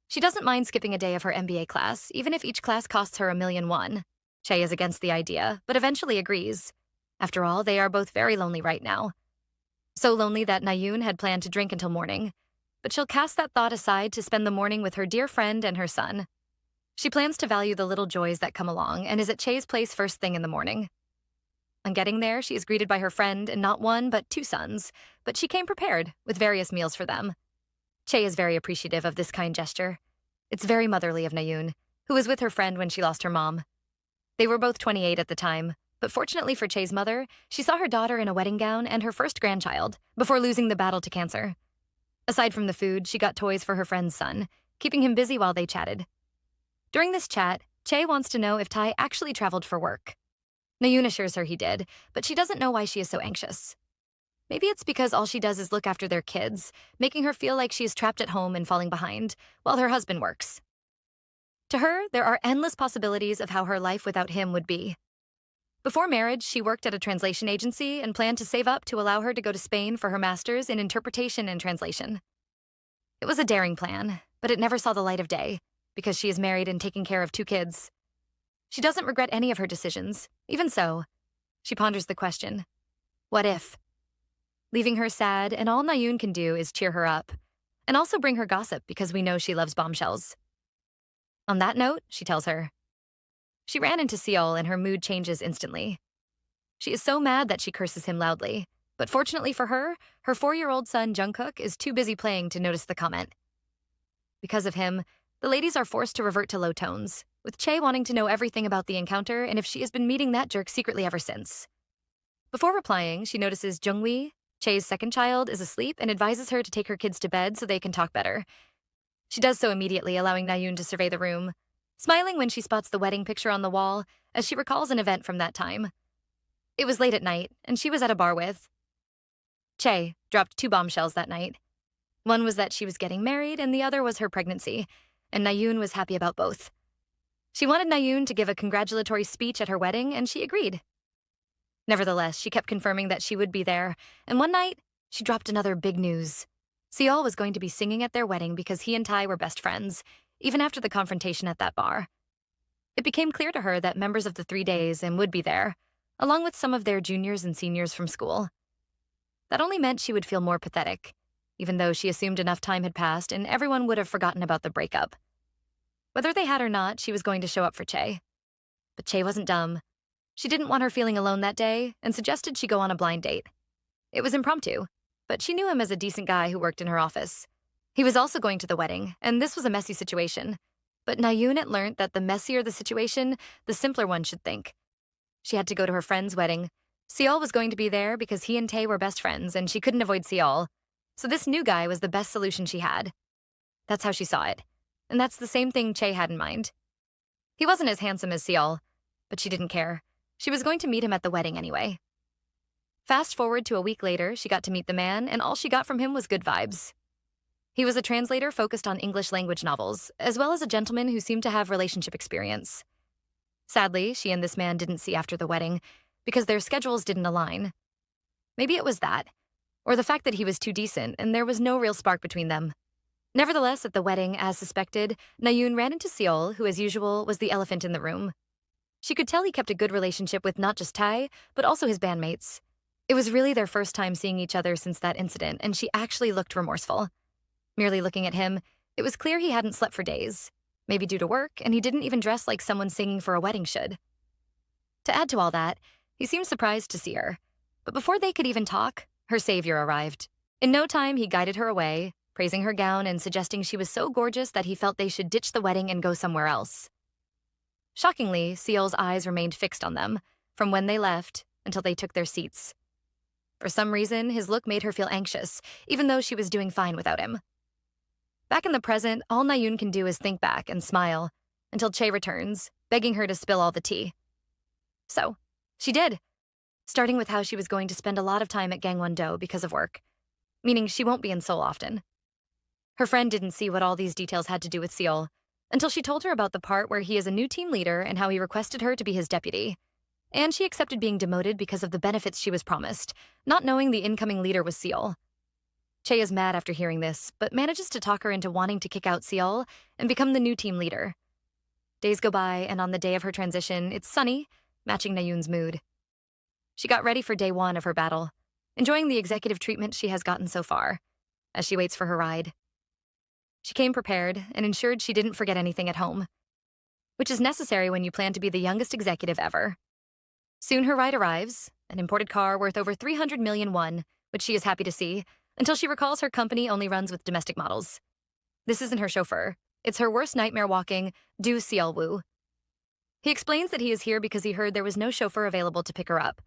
She doesn't mind skipping a day of her MBA class, even if each class costs her $1,000,000. Chae is against the idea, but eventually agrees. After all, they are both very lonely right now. So lonely that Na-yoon had planned to drink until morning, but she'll cast that thought aside to spend the morning with her dear friend and her son. She plans to value the little joys that come along and is at Chae's place first thing in the morning. On getting there, she is greeted by her friend and not one but 2 sons, but she came prepared with various meals for them. Chae is very appreciative of this kind gesture. It's very motherly of Na-yoon, who was with her friend when she lost her mom. They were both 28 at the time, but fortunately for Chae's mother, she saw her daughter in a wedding gown and her first grandchild before losing the battle to cancer. Aside from the food, she got toys for her friend's son, keeping him busy while they chatted. During this chat, Chae wants to know if Tae actually traveled for work. Na-yoon assures her he did, but she doesn't know why she is so anxious. Maybe it's because all she does is look after their kids, making her feel like she is trapped at home and falling behind, while her husband works. To her, there are endless possibilities of how her life without him would be. Before marriage, she worked at a translation agency and planned to save up to allow her to go to Spain for her master's in interpretation and translation. It was a daring plan, but it never saw the light of day, because she is married and taking care of 2 kids. She doesn't regret any of her decisions. Even so, she ponders the question, what if? Leaving her sad, and all Na-yoon can do is cheer her up, and also bring her gossip because we know she loves bombshells. On that note, she tells her. She ran into Seol and her mood changes instantly. She is so mad that she curses him loudly, but fortunately for her 4-year-old son Jungkook is too busy playing to notice the comment. Because of him, the ladies are forced to revert to low tones, with Chae wanting to know everything about the encounter and if she has been meeting that jerk secretly ever since. Before replying, she notices Jungwi, Chae's second child, is asleep and advises her to take her kids to bed so they can talk better. She does so immediately, allowing Na-yoon to survey the room. smiling when she spots the wedding picture on the wall as she recalls an event from that time. It was late at night, and she was at a bar with Che dropped two bombshells that night. One was that she was getting married, and the other was her pregnancy, and Nayoon was happy about both. She wanted Nayoon to give a congratulatory speech at her wedding, and she agreed. Nevertheless, she kept confirming that she would be there, and one night, she dropped another big news. Seol was going to be singing at their wedding because he and Tai were best friends, even after the confrontation at that bar. It became clear to her that members of the 3 days and would be there, along with some of their juniors and seniors from school. That only meant she would feel more pathetic, even though she assumed enough time had passed and everyone would have forgotten about the breakup. Whether they had or not, she was going to show up for Che. But Che wasn't dumb. She didn't want her feeling alone that day and suggested she go on a blind date. It was impromptu, but she knew him as a decent guy who worked in her office. He was also going to the wedding, and this was a messy situation. But Nayoon had learned that the messier the situation, the simpler one should think. She had to go to her friend's wedding. Seol was going to be there because he and Tae were best friends, and she couldn't avoid Seol. So this new guy was the best solution she had. That's how she saw it. And that's the same thing Che had in mind. He wasn't as handsome as Seol, but she didn't care. She was going to meet him at the wedding anyway. Fast forward to a week later, she got to meet the man, and all she got from him was good vibes. He was a translator focused on English language novels, as well as a gentleman who seemed to have relationship experience. Sadly, she and this man didn't see after the wedding because their schedules didn't align. Maybe it was that, or the fact that he was too decent and there was no real spark between them. Nevertheless, at the wedding, as suspected, Nayoon ran into Seol, who as usual was the elephant in the room. She could tell he kept a good relationship with not just Tai, but also his bandmates. It was really their first time seeing each other since that incident, and she actually looked remorseful. Merely looking at him, it was clear he hadn't slept for days, maybe due to work, and he didn't even dress like someone singing for a wedding should. To add to all that, he seemed surprised to see her. But before they could even talk, her savior arrived. In no time, he guided her away, praising her gown and suggesting she was so gorgeous that he felt they should ditch the wedding and go somewhere else. Shockingly, Seol's eyes remained fixed on them, from when they left until they took their seats. For some reason, his look made her feel anxious, even though she was doing fine without him. Back in the present, all Nayoon can do is think back and smile, until Che returns, begging her to spill all the tea. So, she did, starting with how she was going to spend a lot of time at Gangwon-do because of work, meaning she won't be in Seoul often. Her friend didn't see what all these details had to do with Seol, until she told her about the part where he is a new team leader and how he requested her to be his deputy. And she accepted being demoted because of the benefits she was promised, not knowing the incoming leader was Seol. Che is mad after hearing this, but manages to talk her into wanting to kick out Seol and become the new team leader. Days go by, and on the day of her transition, it's sunny, matching Nayoon's mood. She got ready for day 1 of her battle, enjoying the executive treatment she has gotten so far, as she waits for her ride. She came prepared and ensured she didn't forget anything at home, which is necessary when you plan to be the youngest executive ever. Soon her ride arrives, an imported car worth over 300 million won, which she is happy to see, until she recalls her company only runs with domestic models. This isn't her chauffeur. It's her worst nightmare walking, Do Seol-woo. He explains that he is here because he heard there was no chauffeur available to pick her up.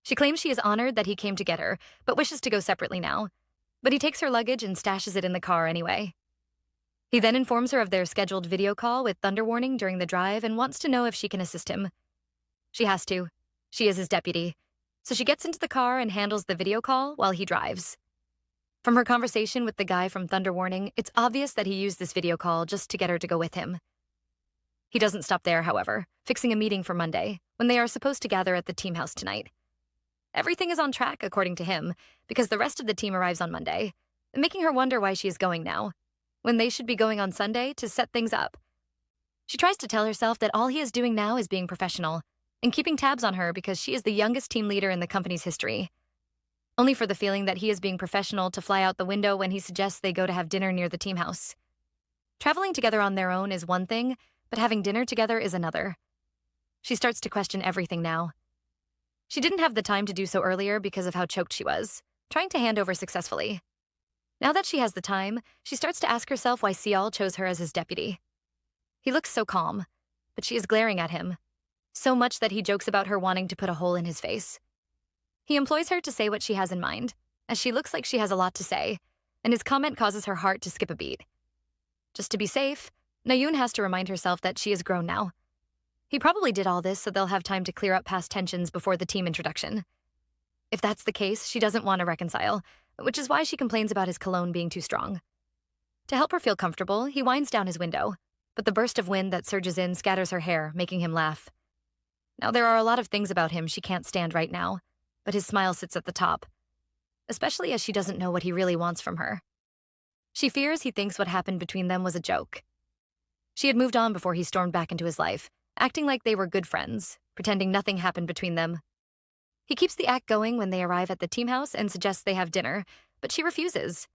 She claims she is honored that he came to get her, but wishes to go separately now. But he takes her luggage and stashes it in the car anyway. He then informs her of their scheduled video call with thunder warning during the drive and wants to know if she can assist him. She has to. She is his deputy. So she gets into the car and handles the video call while he drives. From her conversation with the guy from Thunder Warning, it's obvious that he used this video call just to get her to go with him. He doesn't stop there, however, fixing a meeting for Monday, when they are supposed to gather at the team house tonight. Everything is on track, according to him, because the rest of the team arrives on Monday, making her wonder why she is going now, when they should be going on Sunday to set things up. She tries to tell herself that all he is doing now is being professional, and keeping tabs on her because she is the youngest team leader in the company's history. Only for the feeling that he is being professional to fly out the window when he suggests they go to have dinner near the team house. Traveling together on their own is one thing, but having dinner together is another. She starts to question everything now. She didn't have the time to do so earlier because of how choked she was, trying to hand over successfully. Now that she has the time, she starts to ask herself why Seol chose her as his deputy. He looks so calm, but she is glaring at him, so much that he jokes about her wanting to put a hole in his face. He employs her to say what she has in mind, as she looks like she has a lot to say, and his comment causes her heart to skip a beat. Just to be safe, Nayoon has to remind herself that she is grown now. He probably did all this so they'll have time to clear up past tensions before the team introduction. If that's the case, she doesn't want to reconcile, which is why she complains about his cologne being too strong. To help her feel comfortable, he winds down his window, but the burst of wind that surges in scatters her hair, making him laugh. Now, there are a lot of things about him she can't stand right now, but his smile sits at the top, especially as she doesn't know what he really wants from her. She fears he thinks what happened between them was a joke. She had moved on before he stormed back into his life, acting like they were good friends, pretending nothing happened between them. He keeps the act going when they arrive at the team house and suggests they have dinner, but she refuses.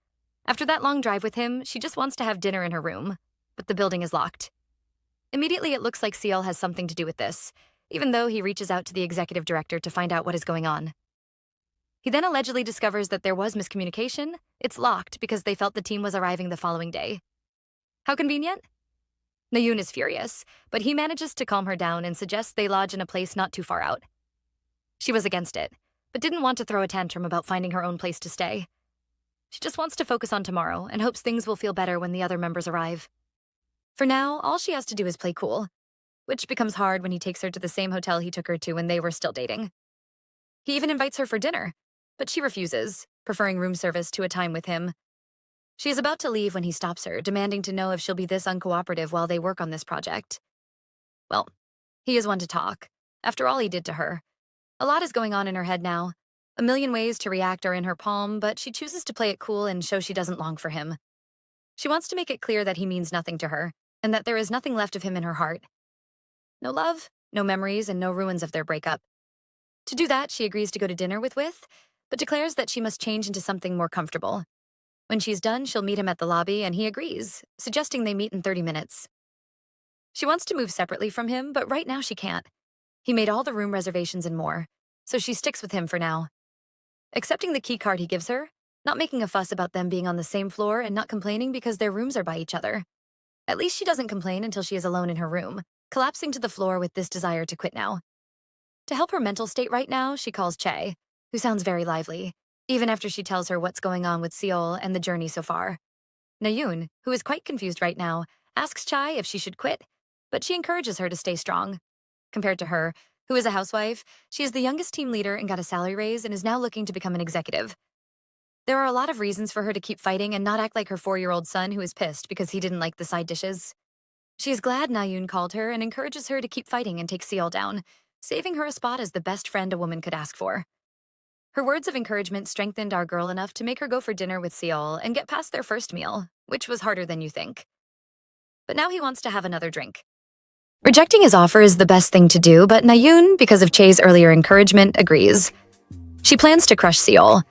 After that long drive with him, she just wants to have dinner in her room, but the building is locked. Immediately, it looks like Seol has something to do with this, even though he reaches out to the executive director to find out what is going on. He then allegedly discovers that there was miscommunication. It's locked because they felt the team was arriving the following day. How convenient? Nayoon is furious, but he manages to calm her down and suggests they lodge in a place not too far out. She was against it, but didn't want to throw a tantrum about finding her own place to stay. She just wants to focus on tomorrow and hopes things will feel better when the other members arrive. For now, all she has to do is play cool, which becomes hard when he takes her to the same hotel he took her to when they were still dating. He even invites her for dinner, but she refuses, preferring room service to a time with him. She is about to leave when he stops her, demanding to know if she'll be this uncooperative while they work on this project. Well, he is one to talk. After all he did to her. A lot is going on in her head now. A million ways to react are in her palm, but she chooses to play it cool and show she doesn't long for him. She wants to make it clear that he means nothing to her, and that there is nothing left of him in her heart. No love, no memories, and no ruins of their breakup. To do that, she agrees to go to dinner with, but declares that she must change into something more comfortable. When she's done, she'll meet him at the lobby, and he agrees, suggesting they meet in 30 minutes. She wants to move separately from him, but right now she can't. He made all the room reservations and more, so she sticks with him for now. Accepting the key card he gives her, not making a fuss about them being on the same floor and not complaining because their rooms are by each other. At least she doesn't complain until she is alone in her room, collapsing to the floor with this desire to quit now. To help her mental state right now, she calls Chae, who sounds very lively, even after she tells her what's going on with Seol and the journey so far. Nayoon, who is quite confused right now, asks Chae if she should quit, but she encourages her to stay strong. Compared to her, who is a housewife, she is the youngest team leader and got a salary raise and is now looking to become an executive. There are a lot of reasons for her to keep fighting and not act like her 4-year-old son who is pissed because he didn't like the side dishes. She is glad Nayoon called her and encourages her to keep fighting and take Seol down, saving her a spot as the best friend a woman could ask for. Her words of encouragement strengthened our girl enough to make her go for dinner with Seol and get past their first meal, which was harder than you think. But now he wants to have another drink. Rejecting his offer is the best thing to do, but Nayoon, because of Chae's earlier encouragement, agrees. She plans to crush Seol,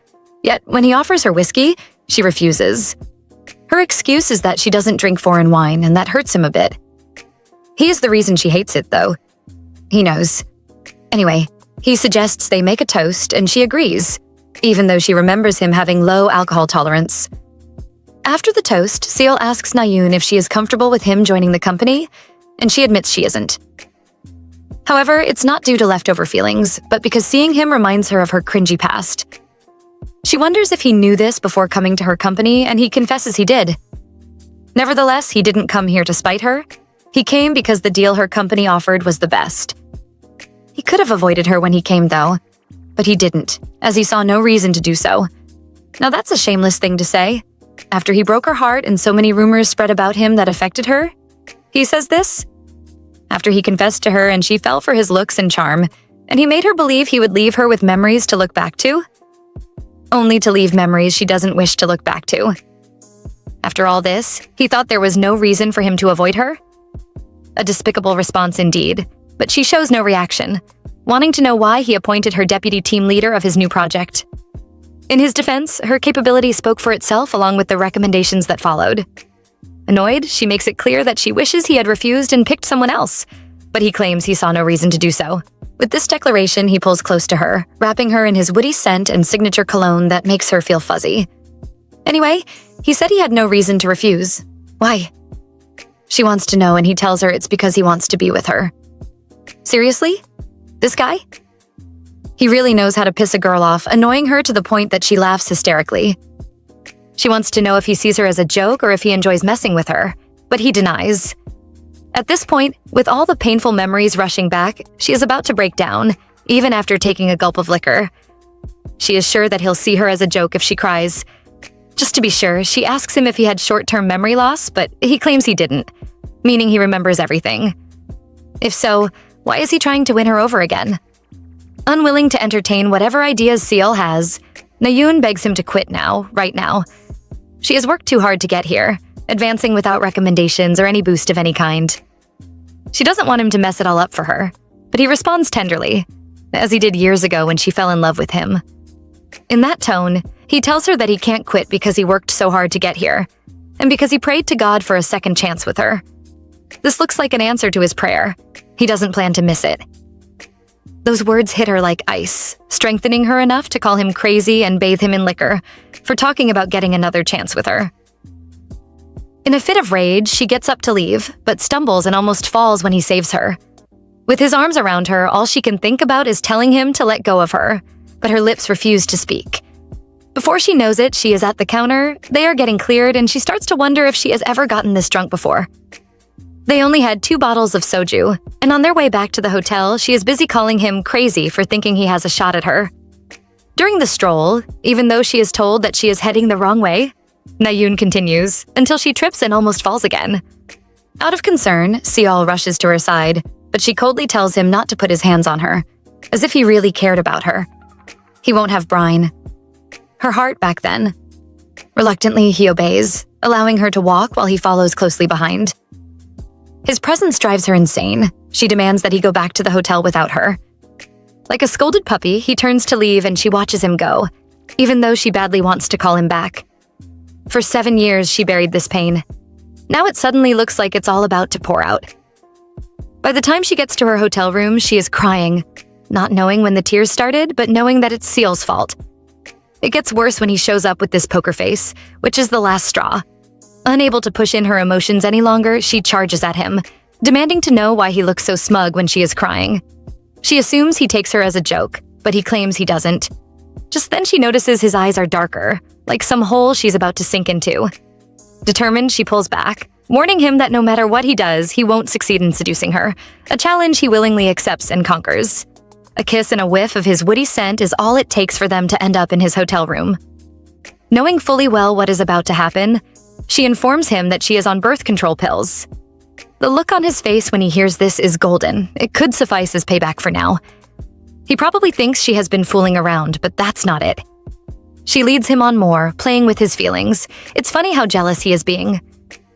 yet when he offers her whiskey, she refuses. Her excuse is that she doesn't drink foreign wine, and that hurts him a bit. He is the reason she hates it, though. He knows. Anyway, he suggests they make a toast, and she agrees, even though she remembers him having low alcohol tolerance. After the toast, Seol asks Nayoon if she is comfortable with him joining the company, and she admits she isn't. However, it's not due to leftover feelings, but because seeing him reminds her of her cringy past. She wonders if he knew this before coming to her company, and he confesses he did. Nevertheless, he didn't come here to spite her. He came because the deal her company offered was the best. He could have avoided her when he came, though, but he didn't, as he saw no reason to do so. Now that's a shameless thing to say. After he broke her heart and so many rumors spread about him that affected her, he says this? After he confessed to her and she fell for his looks and charm, and he made her believe he would leave her with memories to look back to? Only to leave memories she doesn't wish to look back to. After all this, he thought there was no reason for him to avoid her? A despicable response indeed, but she shows no reaction, wanting to know why he appointed her deputy team leader of his new project. In his defense, her capability spoke for itself along with the recommendations that followed. Annoyed, she makes it clear that she wishes he had refused and picked someone else, but he claims he saw no reason to do so. With this declaration, he pulls close to her, wrapping her in his woody scent and signature cologne that makes her feel fuzzy. Anyway, he said he had no reason to refuse. Why? She wants to know, and he tells her it's because he wants to be with her. Seriously? This guy? He really knows how to piss a girl off, annoying her to the point that she laughs hysterically. She wants to know if he sees her as a joke or if he enjoys messing with her, but he denies. At this point, with all the painful memories rushing back, she is about to break down, even after taking a gulp of liquor. She is sure that he'll see her as a joke if she cries. Just to be sure, she asks him if he had short-term memory loss, but he claims he didn't, meaning he remembers everything. If so, why is he trying to win her over again? Unwilling to entertain whatever ideas Seol has, Na-yoon begs him to quit now, right now. She has worked too hard to get here, advancing without recommendations or any boost of any kind. She doesn't want him to mess it all up for her, but he responds tenderly, as he did years ago when she fell in love with him. In that tone, he tells her that he can't quit because he worked so hard to get here, and because he prayed to God for a second chance with her. This looks like an answer to his prayer. He doesn't plan to miss it. Those words hit her like ice, strengthening her enough to call him crazy and bathe him in liquor for talking about getting another chance with her. In a fit of rage, she gets up to leave, but stumbles and almost falls when he saves her. With his arms around her, all she can think about is telling him to let go of her, but her lips refuse to speak. Before she knows it, she is at the counter, they are getting cleared, and she starts to wonder if she has ever gotten this drunk before. They only had 2 bottles of soju, and on their way back to the hotel, she is busy calling him crazy for thinking he has a shot at her. During the stroll, even though she is told that she is heading the wrong way, Na-yoon continues until she trips and almost falls again. Out of concern, Seol rushes to her side, but she coldly tells him not to put his hands on her, as if he really cared about her. He won't have brine. Her heart back then. Reluctantly, he obeys, allowing her to walk while he follows closely behind. His presence drives her insane. She demands that he go back to the hotel without her. Like a scolded puppy, he turns to leave and she watches him go, even though she badly wants to call him back. For 7 years, she buried this pain. Now it suddenly looks like it's all about to pour out. By the time she gets to her hotel room, she is crying, not knowing when the tears started, but knowing that it's Seol's fault. It gets worse when he shows up with this poker face, which is the last straw. Unable to push in her emotions any longer, she charges at him, demanding to know why he looks so smug when she is crying. She assumes he takes her as a joke, but he claims he doesn't. Just then she notices his eyes are darker, like some hole she's about to sink into. Determined, she pulls back, warning him that no matter what he does, he won't succeed in seducing her, a challenge he willingly accepts and conquers. A kiss and a whiff of his woody scent is all it takes for them to end up in his hotel room. Knowing fully well what is about to happen, she informs him that she is on birth control pills. The look on his face when he hears this is golden. It could suffice as payback for now. He probably thinks she has been fooling around, but that's not it. She leads him on more, playing with his feelings. It's funny how jealous he is being.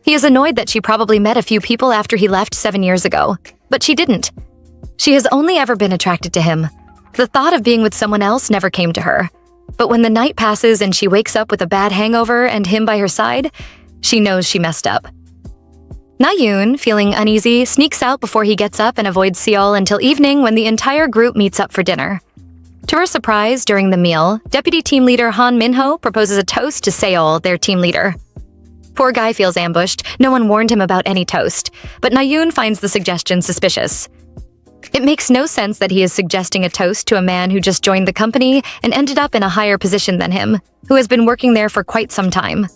He is annoyed that she probably met a few people after he left 7 years ago, but she didn't. She has only ever been attracted to him. The thought of being with someone else never came to her. But when the night passes and she wakes up with a bad hangover and him by her side, she knows she messed up. Na-yoon, feeling uneasy, sneaks out before he gets up and avoids Seol until evening when the entire group meets up for dinner. To her surprise, during the meal, Deputy Team Leader Han Minho proposes a toast to Seol, their team leader. Poor guy feels ambushed. No one warned him about any toast, but Na-yoon finds the suggestion suspicious. It makes no sense that he is suggesting a toast to a man who just joined the company and ended up in a higher position than him, who has been working there for quite some time.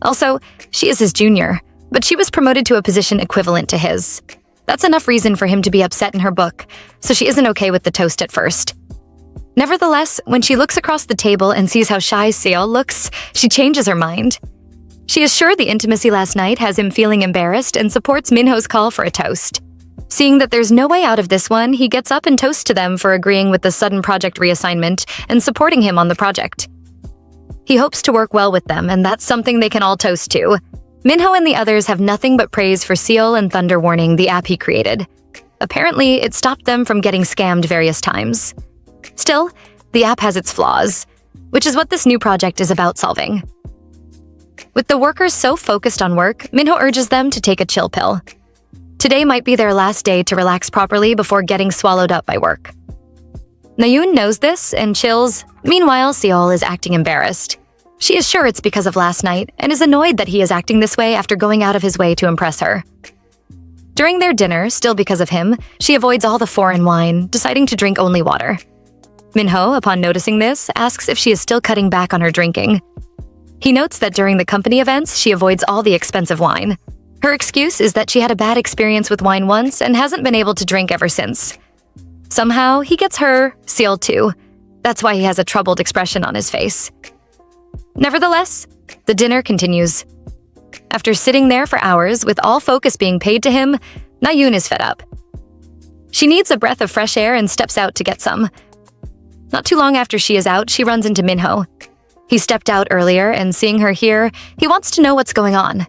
Also, she is his junior, but she was promoted to a position equivalent to his. That's enough reason for him to be upset in her book, so she isn't okay with the toast at first. Nevertheless, when she looks across the table and sees how shy Seol looks, she changes her mind. She is sure the intimacy last night has him feeling embarrassed and supports Minho's call for a toast. Seeing that there's no way out of this one, he gets up and toasts to them for agreeing with the sudden project reassignment and supporting him on the project. He hopes to work well with them, and that's something they can all toast to. Minho and the others have nothing but praise for Seol and Thunder Warning, the app he created. Apparently, it stopped them from getting scammed various times. Still, the app has its flaws, which is what this new project is about solving. With the workers so focused on work, Minho urges them to take a chill pill. Today might be their last day to relax properly before getting swallowed up by work. Na-yoon knows this and chills. Meanwhile, Seol is acting embarrassed. She is sure it's because of last night and is annoyed that he is acting this way after going out of his way to impress her. During their dinner, still because of him, she avoids all the foreign wine, deciding to drink only water. Minho, upon noticing this, asks if she is still cutting back on her drinking. He notes that during the company events, she avoids all the expensive wine. Her excuse is that she had a bad experience with wine once and hasn't been able to drink ever since. Somehow, he gets her, Seol too. That's why he has a troubled expression on his face. Nevertheless, the dinner continues. After sitting there for hours with all focus being paid to him, Na-yoon is fed up. She needs a breath of fresh air and steps out to get some. Not too long after she is out, she runs into Minho. He stepped out earlier, and seeing her here, he wants to know what's going on.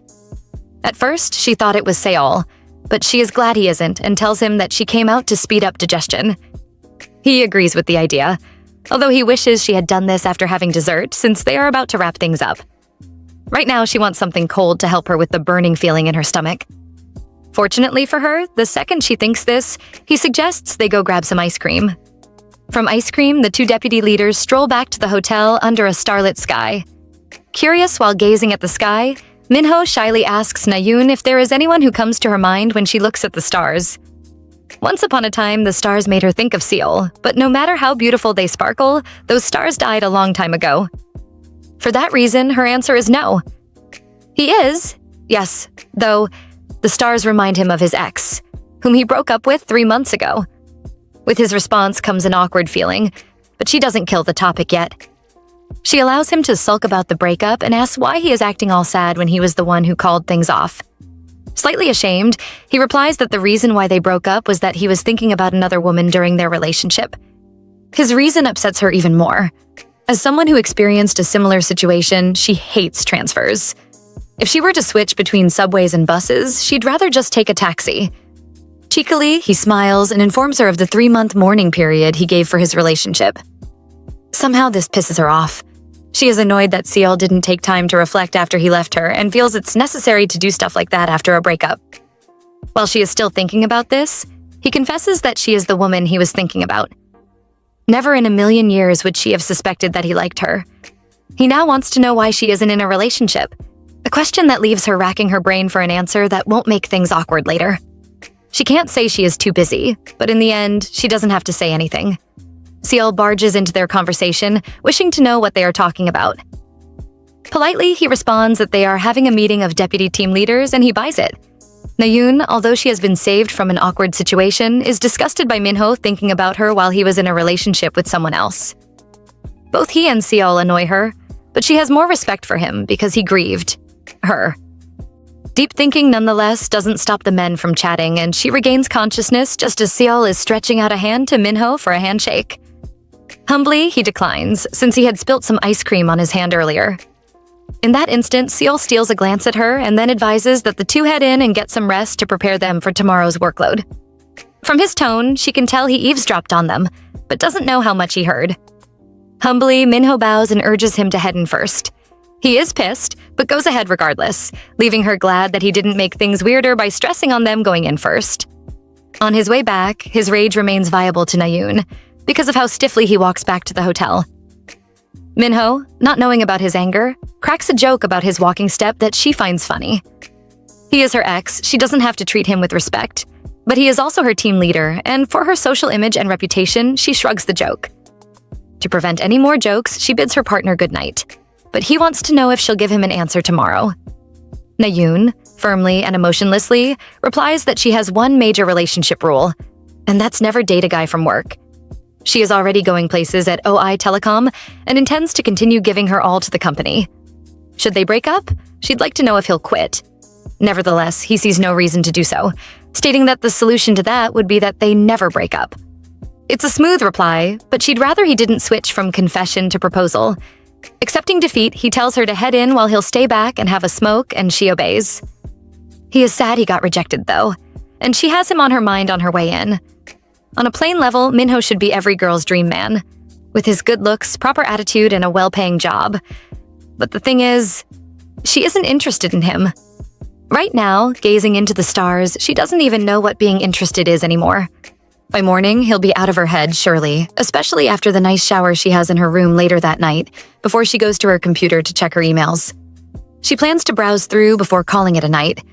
At first, she thought it was Seol, but she is glad he isn't and tells him that she came out to speed up digestion. He agrees with the idea, although he wishes she had done this after having dessert since they are about to wrap things up. Right now, she wants something cold to help her with the burning feeling in her stomach. Fortunately for her, the second she thinks this, he suggests they go grab some ice cream. From ice cream, the two deputy leaders stroll back to the hotel under a starlit sky. Curious while gazing at the sky, Minho shyly asks Na-yoon if there is anyone who comes to her mind when she looks at the stars. Once upon a time, the stars made her think of Seol, but no matter how beautiful they sparkle, those stars died a long time ago. For that reason, her answer is no. He is, yes, though the stars remind him of his ex, whom he broke up with 3 months ago. With his response comes an awkward feeling, but she doesn't kill the topic yet. She allows him to sulk about the breakup and asks why he is acting all sad when he was the one who called things off. Slightly ashamed, he replies that the reason why they broke up was that he was thinking about another woman during their relationship. His reason upsets her even more. As someone who experienced a similar situation, she hates transfers. If she were to switch between subways and buses, she'd rather just take a taxi. Cheekily, he smiles and informs her of the 3-month mourning period he gave for his relationship. Somehow this pisses her off. She is annoyed that Seol didn't take time to reflect after he left her and feels it's necessary to do stuff like that after a breakup. While she is still thinking about this, he confesses that she is the woman he was thinking about. Never in a million years would she have suspected that he liked her. He now wants to know why she isn't in a relationship, a question that leaves her racking her brain for an answer that won't make things awkward later. She can't say she is too busy, but in the end, she doesn't have to say anything. Seol barges into their conversation, wishing to know what they are talking about. Politely, he responds that they are having a meeting of deputy team leaders and he buys it. Na-yoon, although she has been saved from an awkward situation, is disgusted by Minho thinking about her while he was in a relationship with someone else. Both he and Seol annoy her, but she has more respect for him because he grieved her. Deep thinking, nonetheless, doesn't stop the men from chatting, and she regains consciousness just as Seol is stretching out a hand to Minho for a handshake. Humbly, he declines, since he had spilt some ice cream on his hand earlier. In that instant, Seol steals a glance at her and then advises that the two head in and get some rest to prepare them for tomorrow's workload. From his tone, she can tell he eavesdropped on them, but doesn't know how much he heard. Humbly, Minho bows and urges him to head in first. He is pissed, but goes ahead regardless, leaving her glad that he didn't make things weirder by stressing on them going in first. On his way back, his rage remains viable to Na-yoon, because of how stiffly he walks back to the hotel. Minho, not knowing about his anger, cracks a joke about his walking step that she finds funny. He is her ex, she doesn't have to treat him with respect, but he is also her team leader, and for her social image and reputation, she shrugs the joke. To prevent any more jokes, she bids her partner goodnight, but he wants to know if she'll give him an answer tomorrow. Na-yoon, firmly and emotionlessly, replies that she has one major relationship rule, and that's never date a guy from work. She is already going places at OI Telecom and intends to continue giving her all to the company. Should they break up, she'd like to know if he'll quit. Nevertheless, he sees no reason to do so, stating that the solution to that would be that they never break up. It's a smooth reply, but she'd rather he didn't switch from confession to proposal. Accepting defeat, he tells her to head in while he'll stay back and have a smoke, and she obeys. He is sad he got rejected, though, and she has him on her mind on her way in. On a plain level, Minho should be every girl's dream man, with his good looks, proper attitude, and a well-paying job. But the thing is, she isn't interested in him. Right now, gazing into the stars, she doesn't even know what being interested is anymore. By morning, he'll be out of her head, surely, especially after the nice shower she has in her room later that night, before she goes to her computer to check her emails. She plans to browse through before calling it a night.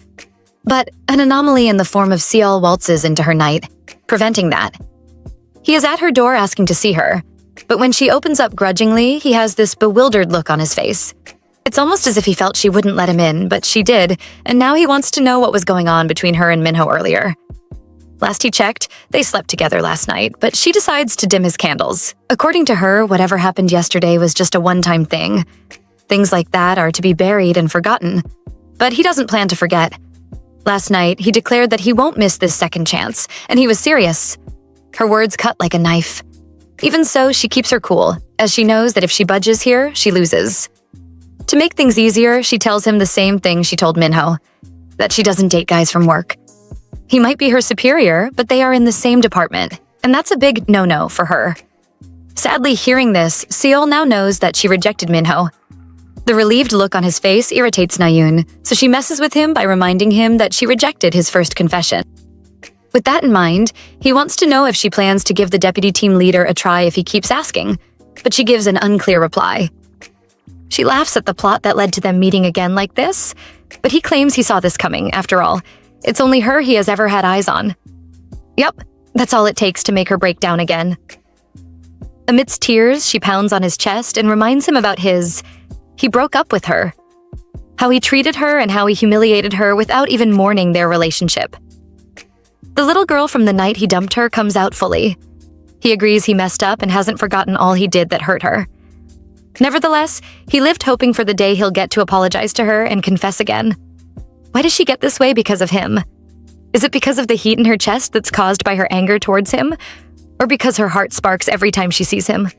But an anomaly in the form of Seol waltzes into her night, preventing that. He is at her door asking to see her, but when she opens up grudgingly, he has this bewildered look on his face. It's almost as if he felt she wouldn't let him in, but she did, and now he wants to know what was going on between her and Minho earlier. Last he checked, they slept together last night, but she decides to dim his candles. According to her, whatever happened yesterday was just a one-time thing. Things like that are to be buried and forgotten. But he doesn't plan to forget. Last night, he declared that he won't miss this second chance, and he was serious. Her words cut like a knife. Even so, she keeps her cool, as she knows that if she budges here, she loses. To make things easier, she tells him the same thing she told Minho, that she doesn't date guys from work. He might be her superior, but they are in the same department, and that's a big no-no for her. Sadly, hearing this, Seol now knows that she rejected Minho. The relieved look on his face irritates Na-yoon, so she messes with him by reminding him that she rejected his first confession. With that in mind, he wants to know if she plans to give the deputy team leader a try if he keeps asking, but she gives an unclear reply. She laughs at the plot that led to them meeting again like this, but he claims he saw this coming, after all. It's only her he has ever had eyes on. Yup, that's all it takes to make her break down again. Amidst tears, she pounds on his chest and reminds him about he broke up with her. How he treated her and how he humiliated her without even mourning their relationship. The little girl from the night he dumped her comes out fully. He agrees he messed up and hasn't forgotten all he did that hurt her. Nevertheless, he lived hoping for the day he'll get to apologize to her and confess again. Why does she get this way because of him? Is it because of the heat in her chest that's caused by her anger towards him? Or because her heart sparks every time she sees him?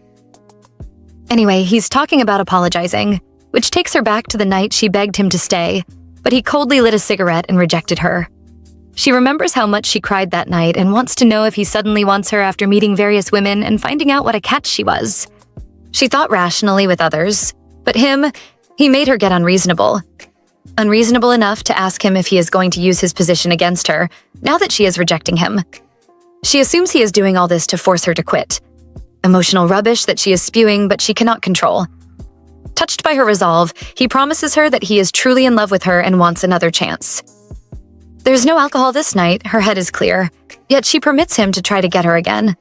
Anyway, he's talking about apologizing, which takes her back to the night she begged him to stay, but he coldly lit a cigarette and rejected her. She remembers how much she cried that night and wants to know if he suddenly wants her after meeting various women and finding out what a catch she was. She thought rationally with others, but he made her get unreasonable. Unreasonable enough to ask him if he is going to use his position against her, now that she is rejecting him. She assumes he is doing all this to force her to quit. Emotional rubbish that she is spewing, but she cannot control. Touched by her resolve, he promises her that he is truly in love with her and wants another chance. There's no alcohol this night, her head is clear, yet she permits him to try to get her again.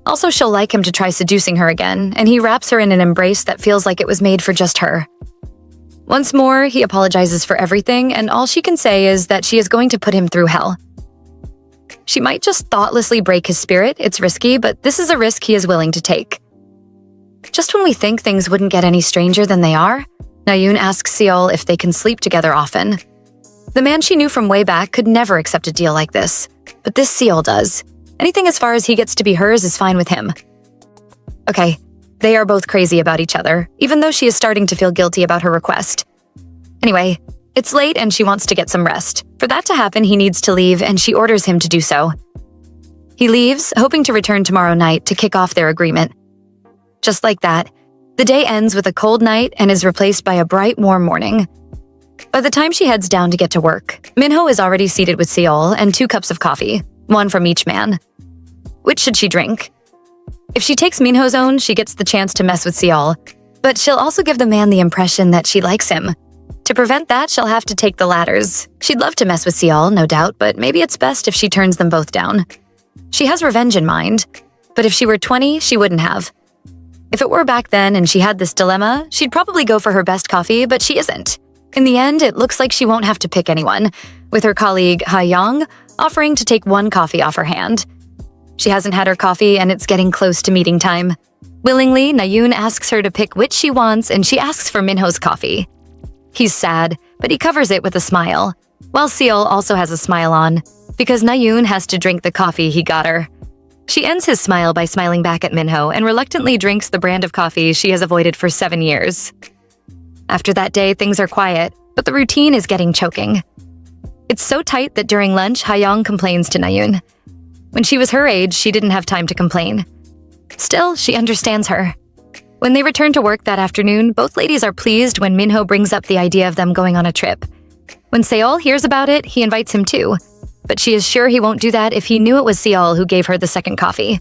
Also, she'll like him to try seducing her again, and he wraps her in an embrace that feels like it was made for just her. Once more, he apologizes for everything, and all she can say is that she is going to put him through hell. She might just thoughtlessly break his spirit, it's risky, but this is a risk he is willing to take. Just when we think things wouldn't get any stranger than they are, Na-yoon asks Seol if they can sleep together often. The man she knew from way back could never accept a deal like this, but this Seol does. Anything as far as he gets to be hers is fine with him. Okay, they are both crazy about each other, even though she is starting to feel guilty about her request. Anyway, it's late and she wants to get some rest. For that to happen, he needs to leave, and she orders him to do so. He leaves, hoping to return tomorrow night to kick off their agreement. Just like that, the day ends with a cold night and is replaced by a bright, warm morning. By the time she heads down to get to work, Minho is already seated with Seol and 2 cups of coffee, one from each man. Which should she drink? If she takes Minho's own, she gets the chance to mess with Seol, but she'll also give the man the impression that she likes him. To prevent that, she'll have to take the latter's. She'd love to mess with Seol, no doubt, but maybe it's best if she turns them both down. She has revenge in mind, but if she were 20, she wouldn't have. If it were back then and she had this dilemma, she'd probably go for her best coffee, but she isn't. In the end, it looks like she won't have to pick anyone, with her colleague Ha-young offering to take 1 coffee off her hand. She hasn't had her coffee and it's getting close to meeting time. Willingly, Na-yoon asks her to pick which she wants and she asks for Minho's coffee. He's sad, but he covers it with a smile, while Seol also has a smile on, because Na-yoon has to drink the coffee he got her. She ends his smile by smiling back at Minho and reluctantly drinks the brand of coffee she has avoided for 7 years. After that day, things are quiet, but the routine is getting choking. It's so tight that during lunch, Ha-young complains to Na-yoon. When she was her age, she didn't have time to complain. Still, she understands her. When they return to work that afternoon, both ladies are pleased when Minho brings up the idea of them going on a trip. When Seol hears about it, he invites him too, but she is sure he won't do that if he knew it was Seol who gave her the second coffee.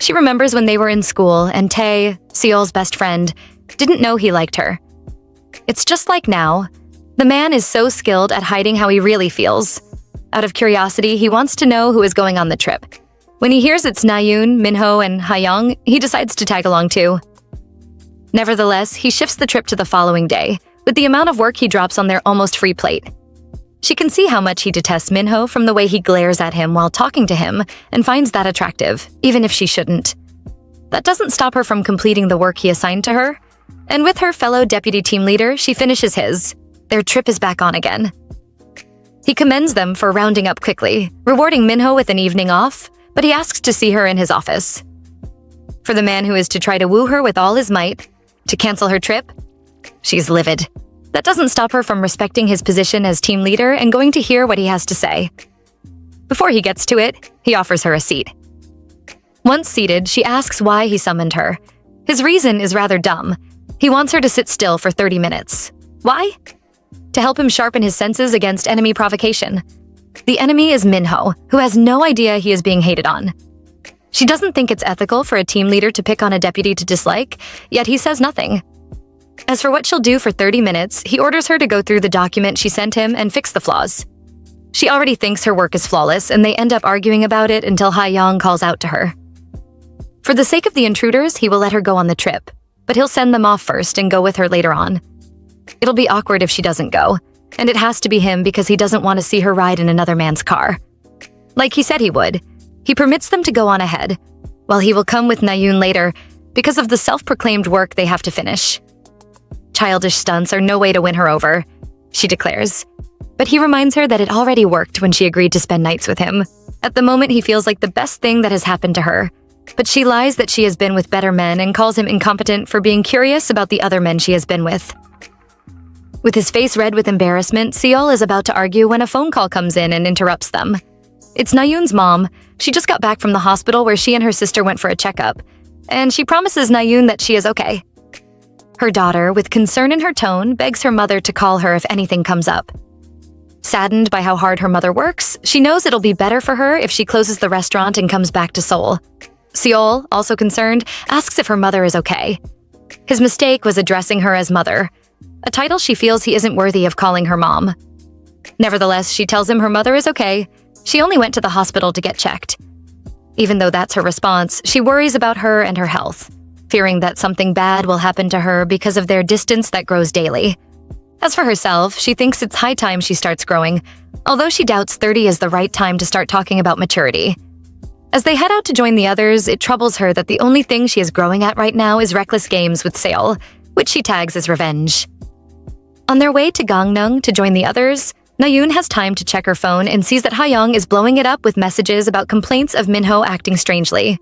She remembers when they were in school and Tae, Seol's best friend, didn't know he liked her. It's just like now. The man is so skilled at hiding how he really feels. Out of curiosity, he wants to know who is going on the trip. When he hears it's Na-yoon, Minho, and Ha-young, he decides to tag along too. Nevertheless, he shifts the trip to the following day, with the amount of work he drops on their almost free plate. She can see how much he detests Minho from the way he glares at him while talking to him and finds that attractive, even if she shouldn't. That doesn't stop her from completing the work he assigned to her, and with her fellow deputy team leader, she finishes his. Their trip is back on again. He commends them for rounding up quickly, rewarding Minho with an evening off, but he asks to see her in his office. For the man who is to try to woo her with all his might, to cancel her trip, she's livid. That doesn't stop her from respecting his position as team leader and going to hear what he has to say. Before he gets to it, he offers her a seat. Once seated, she asks why he summoned her. His reason is rather dumb. He wants her to sit still for 30 minutes. Why? To help him sharpen his senses against enemy provocation. The enemy is Minho, who has no idea he is being hated on. She doesn't think it's ethical for a team leader to pick on a deputy to dislike, yet he says nothing. As for what she'll do for 30 minutes, he orders her to go through the document she sent him and fix the flaws. She already thinks her work is flawless, and they end up arguing about it until Ha-young calls out to her. For the sake of the intruders, he will let her go on the trip, but he'll send them off first and go with her later on. It'll be awkward if she doesn't go, and it has to be him because he doesn't want to see her ride in another man's car. Like he said he would, he permits them to go on ahead, while he will come with Na-yoon later because of the self-proclaimed work they have to finish. Childish stunts are no way to win her over, she declares. But he reminds her that it already worked when she agreed to spend nights with him. At the moment, he feels like the best thing that has happened to her. But she lies that she has been with better men and calls him incompetent for being curious about the other men she has been with. With his face red with embarrassment, Seol is about to argue when a phone call comes in and interrupts them. It's Na-yoon's mom. She just got back from the hospital where she and her sister went for a checkup, and she promises Na-yoon that she is okay. Her daughter, with concern in her tone, begs her mother to call her if anything comes up. Saddened by how hard her mother works, she knows it'll be better for her if she closes the restaurant and comes back to Seoul. Seol, also concerned, asks if her mother is okay. His mistake was addressing her as mother, a title she feels he isn't worthy of calling her mom. Nevertheless, she tells him her mother is okay. She only went to the hospital to get checked. Even though that's her response, she worries about her and her health, fearing that something bad will happen to her because of their distance that grows daily. As for herself, she thinks it's high time she starts growing, although she doubts 30 is the right time to start talking about maturity. As they head out to join the others, it troubles her that the only thing she is growing at right now is reckless games with Seol, which she tags as revenge. On their way to Gangneung to join the others, Na-yoon has time to check her phone and sees that Ha-young is blowing it up with messages about complaints of Minho acting strangely.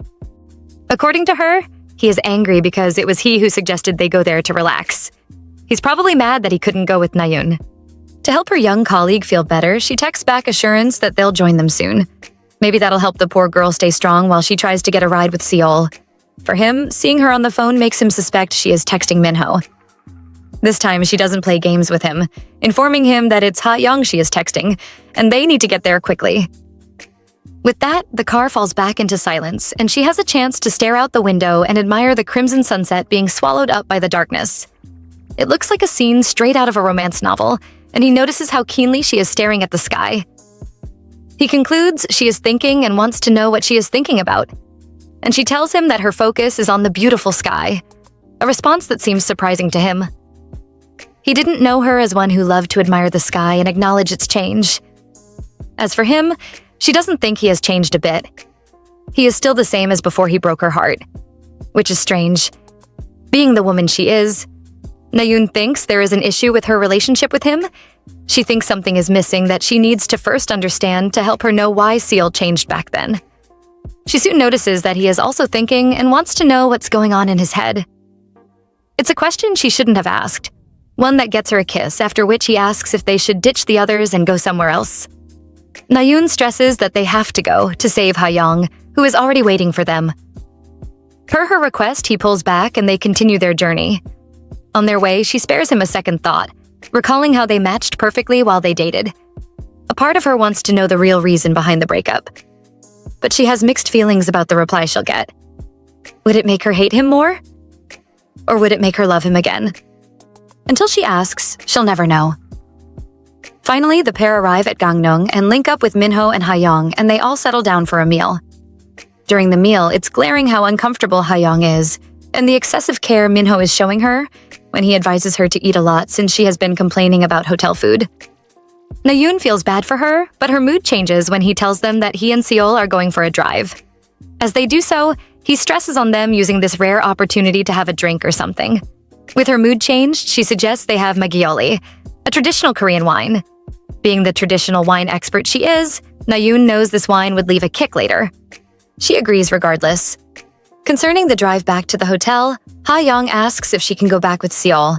According to her, he is angry because it was he who suggested they go there to relax. He's probably mad that he couldn't go with Na-yoon. To help her young colleague feel better, she texts back assurance that they'll join them soon. Maybe that'll help the poor girl stay strong while she tries to get a ride with Seol. For him, seeing her on the phone makes him suspect she is texting Minho. This time, she doesn't play games with him, informing him that it's Ha-young she is texting, and they need to get there quickly. With that, the car falls back into silence, and she has a chance to stare out the window and admire the crimson sunset being swallowed up by the darkness. It looks like a scene straight out of a romance novel, and he notices how keenly she is staring at the sky. He concludes she is thinking and wants to know what she is thinking about, and she tells him that her focus is on the beautiful sky, a response that seems surprising to him. He didn't know her as one who loved to admire the sky and acknowledge its change. As for him, she doesn't think he has changed a bit. He is still the same as before he broke her heart, which is strange. Being the woman she is, Na-yoon thinks there is an issue with her relationship with him. She thinks something is missing that she needs to first understand to help her know why Seol changed back then. She soon notices that he is also thinking and wants to know what's going on in his head. It's a question she shouldn't have asked, one that gets her a kiss, after which he asks if they should ditch the others and go somewhere else. Na-yoon stresses that they have to go to save Ha-young, who is already waiting for them. Per her request, he pulls back and they continue their journey. On their way, she spares him a second thought, recalling how they matched perfectly while they dated. A part of her wants to know the real reason behind the breakup, but she has mixed feelings about the reply she'll get. Would it make her hate him more? Or would it make her love him again? Until she asks, she'll never know. Finally, the pair arrive at Gangneung and link up with Minho and Ha-young, and they all settle down for a meal. During the meal, it's glaring how uncomfortable Ha-young is, and the excessive care Minho is showing her when he advises her to eat a lot since she has been complaining about hotel food. Na-yoon feels bad for her, but her mood changes when he tells them that he and Seol are going for a drive. As they do so, he stresses on them using this rare opportunity to have a drink or something. With her mood changed, she suggests they have Maggioli, a traditional Korean wine. Being the traditional wine expert she is, Na-yoon knows this wine would leave a kick later. She agrees regardless. Concerning the drive back to the hotel, Ha-young asks if she can go back with Seol.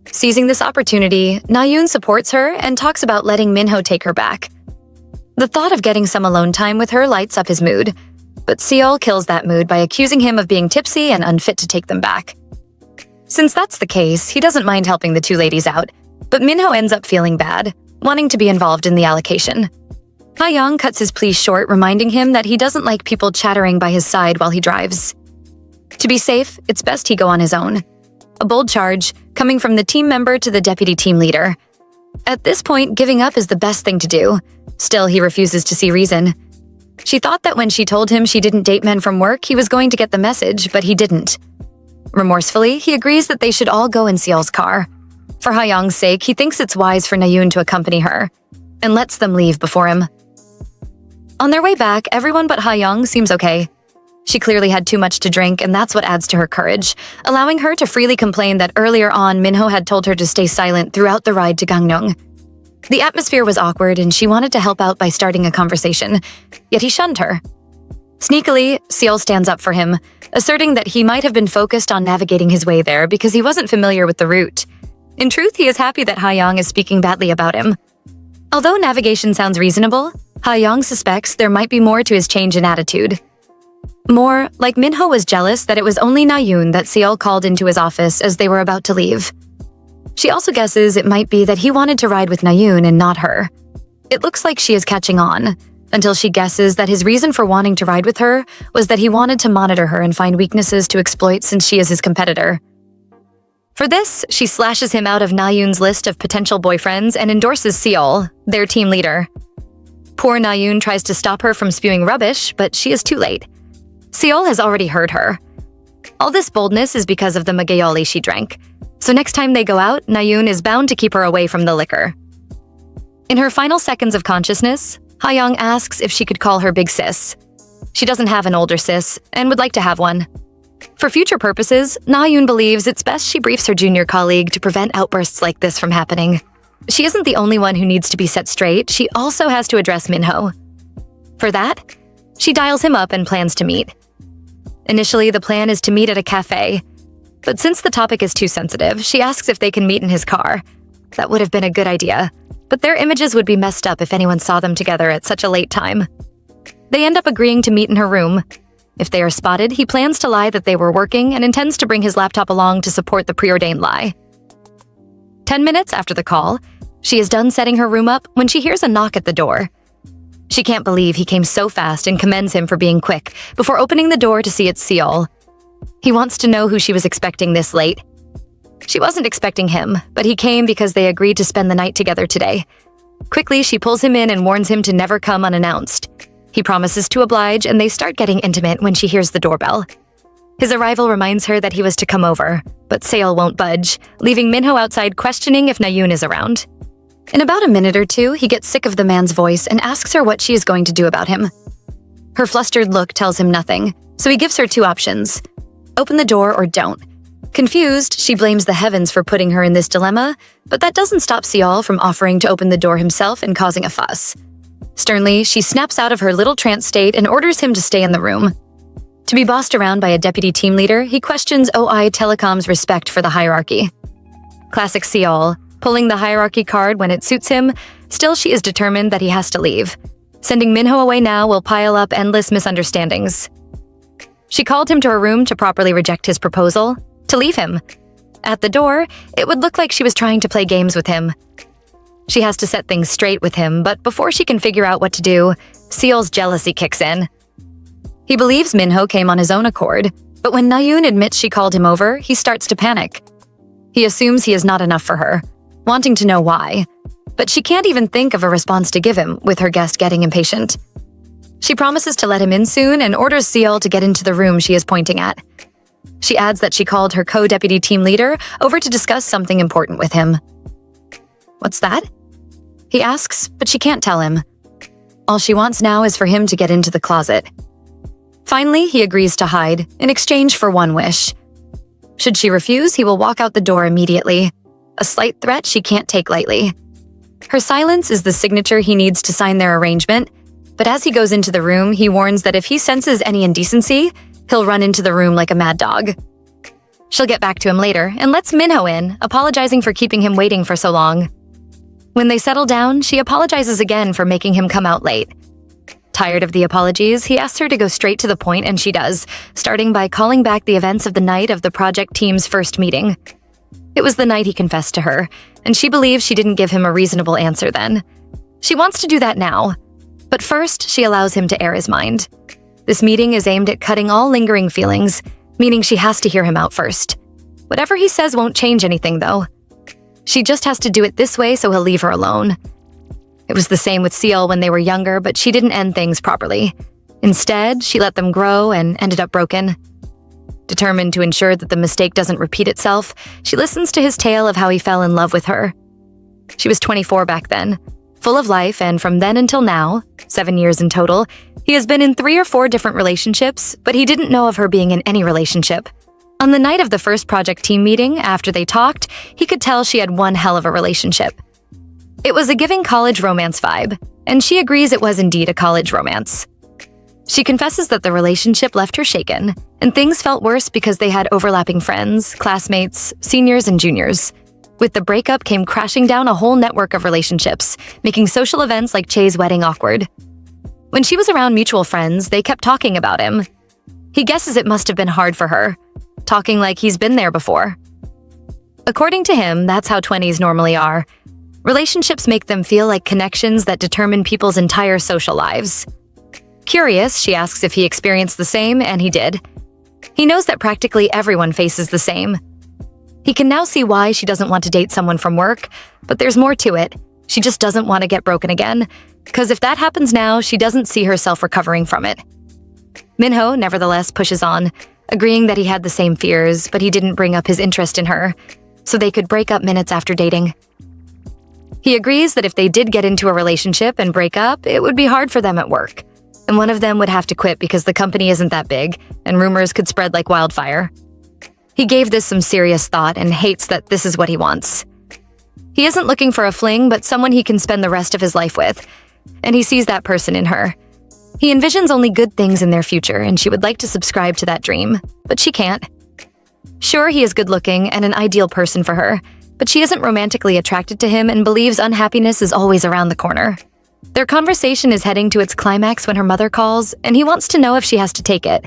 Seizing this opportunity, Na-yoon supports her and talks about letting Minho take her back. The thought of getting some alone time with her lights up his mood, but Seol kills that mood by accusing him of being tipsy and unfit to take them back. Since that's the case, he doesn't mind helping the two ladies out, but Minho ends up feeling bad, wanting to be involved in the allocation. Ha-young cuts his plea short, reminding him that he doesn't like people chattering by his side while he drives. To be safe, it's best he go on his own. A bold charge, coming from the team member to the deputy team leader. At this point, giving up is the best thing to do. Still, he refuses to see reason. She thought that when she told him she didn't date men from work, he was going to get the message, but he didn't. Remorsefully, he agrees that they should all go in Seol's car. For Ha-young's sake, he thinks it's wise for Na-yoon to accompany her, and lets them leave before him. On their way back, everyone but Ha-young seems okay. She clearly had too much to drink, and that's what adds to her courage, allowing her to freely complain that earlier on Minho had told her to stay silent throughout the ride to Gangneung. The atmosphere was awkward, and she wanted to help out by starting a conversation, yet he shunned her. Sneakily, Seol stands up for him, asserting that he might have been focused on navigating his way there because he wasn't familiar with the route. In truth, he is happy that Ha-young is speaking badly about him. Although navigation sounds reasonable, Ha-young suspects there might be more to his change in attitude. More, like Minho was jealous that it was only Na-yoon that Seol called into his office as they were about to leave. She also guesses it might be that he wanted to ride with Na-yoon and not her. It looks like she is catching on, until she guesses that his reason for wanting to ride with her was that he wanted to monitor her and find weaknesses to exploit since she is his competitor. For this, she slashes him out of Na-yoon's list of potential boyfriends and endorses Seol, their team leader. Poor Na-yoon tries to stop her from spewing rubbish, but she is too late. Seol has already heard her. All this boldness is because of the Maggioli she drank, so next time they go out, Na-yoon is bound to keep her away from the liquor. In her final seconds of consciousness, Ha-young asks if she could call her big sis. She doesn't have an older sis, and would like to have one. For future purposes, Na-yoon believes it's best she briefs her junior colleague to prevent outbursts like this from happening. She isn't the only one who needs to be set straight, she also has to address Minho. For that, she dials him up and plans to meet. Initially, the plan is to meet at a cafe, but since the topic is too sensitive, she asks if they can meet in his car. That would have been a good idea, but their images would be messed up if anyone saw them together at such a late time. They end up agreeing to meet in her room. If they are spotted, he plans to lie that they were working and intends to bring his laptop along to support the preordained lie. 10 minutes after the call, she is done setting her room up when she hears a knock at the door. She can't believe he came so fast and commends him for being quick before opening the door to see it's Seol. He wants to know who she was expecting this late. She wasn't expecting him, but he came because they agreed to spend the night together today. Quickly, she pulls him in and warns him to never come unannounced. He promises to oblige, and they start getting intimate when she hears the doorbell. His arrival reminds her that he was to come over, but Seol won't budge, leaving Minho outside questioning if Na-yoon is around. In about a minute or two, he gets sick of the man's voice and asks her what she is going to do about him. Her flustered look tells him nothing, so he gives her two options: open the door or don't. Confused, she blames the heavens for putting her in this dilemma, but that doesn't stop Seol from offering to open the door himself and causing a fuss. Sternly, she snaps out of her little trance state and orders him to stay in the room. To be bossed around by a deputy team leader, he questions OI Telecom's respect for the hierarchy. Classic Seol, pulling the hierarchy card when it suits him, still she is determined that he has to leave. Sending Minho away now will pile up endless misunderstandings. She called him to her room to properly reject his proposal, to leave him. At the door, it would look like she was trying to play games with him. She has to set things straight with him, but before she can figure out what to do, Seol's jealousy kicks in. He believes Minho came on his own accord, but when Na-yoon admits she called him over, he starts to panic. He assumes he is not enough for her, wanting to know why, but she can't even think of a response to give him, with her guest getting impatient. She promises to let him in soon and orders Seol to get into the room she is pointing at. She adds that she called her co-deputy team leader over to discuss something important with him. "What's that?" he asks, but she can't tell him. All she wants now is for him to get into the closet. Finally, he agrees to hide, in exchange for one wish. Should she refuse, he will walk out the door immediately. A slight threat she can't take lightly. Her silence is the signature he needs to sign their arrangement, but as he goes into the room, he warns that if he senses any indecency, he'll run into the room like a mad dog. She'll get back to him later and lets Minho in, apologizing for keeping him waiting for so long. When they settle down, she apologizes again for making him come out late. Tired of the apologies, he asks her to go straight to the point, and she does, starting by calling back the events of the night of the project team's first meeting. It was the night he confessed to her, and she believes she didn't give him a reasonable answer then. She wants to do that now, but first she allows him to air his mind. This meeting is aimed at cutting all lingering feelings, meaning she has to hear him out first. Whatever he says won't change anything, though. She just has to do it this way so he'll leave her alone. It was the same with Seol when they were younger, but she didn't end things properly. Instead, she let them grow and ended up broken. Determined to ensure that the mistake doesn't repeat itself, she listens to his tale of how he fell in love with her. She was 24 back then, full of life, and from then until now, 7 years in total, he has been in 3 or 4 different relationships, but he didn't know of her being in any relationship. On the night of the first project team meeting, after they talked, he could tell she had one hell of a relationship. It was a giving college romance vibe, and she agrees it was indeed a college romance. She confesses that the relationship left her shaken, and things felt worse because they had overlapping friends, classmates, seniors, and juniors. With the breakup came crashing down a whole network of relationships, making social events like Che's wedding awkward. When she was around mutual friends, they kept talking about him. He guesses it must have been hard for her, talking like he's been there before. According to him, that's how 20s normally are. Relationships make them feel like connections that determine people's entire social lives. Curious, she asks if he experienced the same, and he did. He knows that practically everyone faces the same. He can now see why she doesn't want to date someone from work, but there's more to it. She just doesn't want to get broken again, because if that happens now, she doesn't see herself recovering from it. Minho, nevertheless, pushes on, agreeing that he had the same fears, but he didn't bring up his interest in her, so they could break up minutes after dating. He agrees that if they did get into a relationship and break up, it would be hard for them at work, and one of them would have to quit because the company isn't that big, and rumors could spread like wildfire. He gave this some serious thought and hates that this is what he wants. He isn't looking for a fling, but someone he can spend the rest of his life with, and he sees that person in her. He envisions only good things in their future, and she would like to subscribe to that dream, but she can't. Sure, he is good-looking and an ideal person for her, but she isn't romantically attracted to him and believes unhappiness is always around the corner. Their conversation is heading to its climax when her mother calls, and he wants to know if she has to take it.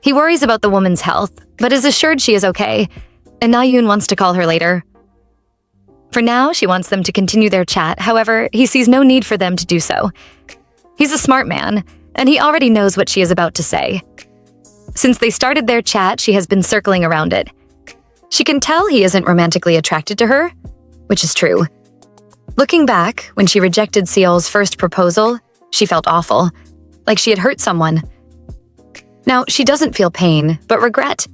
He worries about the woman's health, but is assured she is okay, and Na-yoon wants to call her later. For now, she wants them to continue their chat, however, he sees no need for them to do so. He's a smart man, and he already knows what she is about to say. Since they started their chat, she has been circling around it. She can tell he isn't romantically attracted to her, which is true. Looking back, when she rejected Seol's first proposal, she felt awful, like she had hurt someone. Now, she doesn't feel pain, but regret.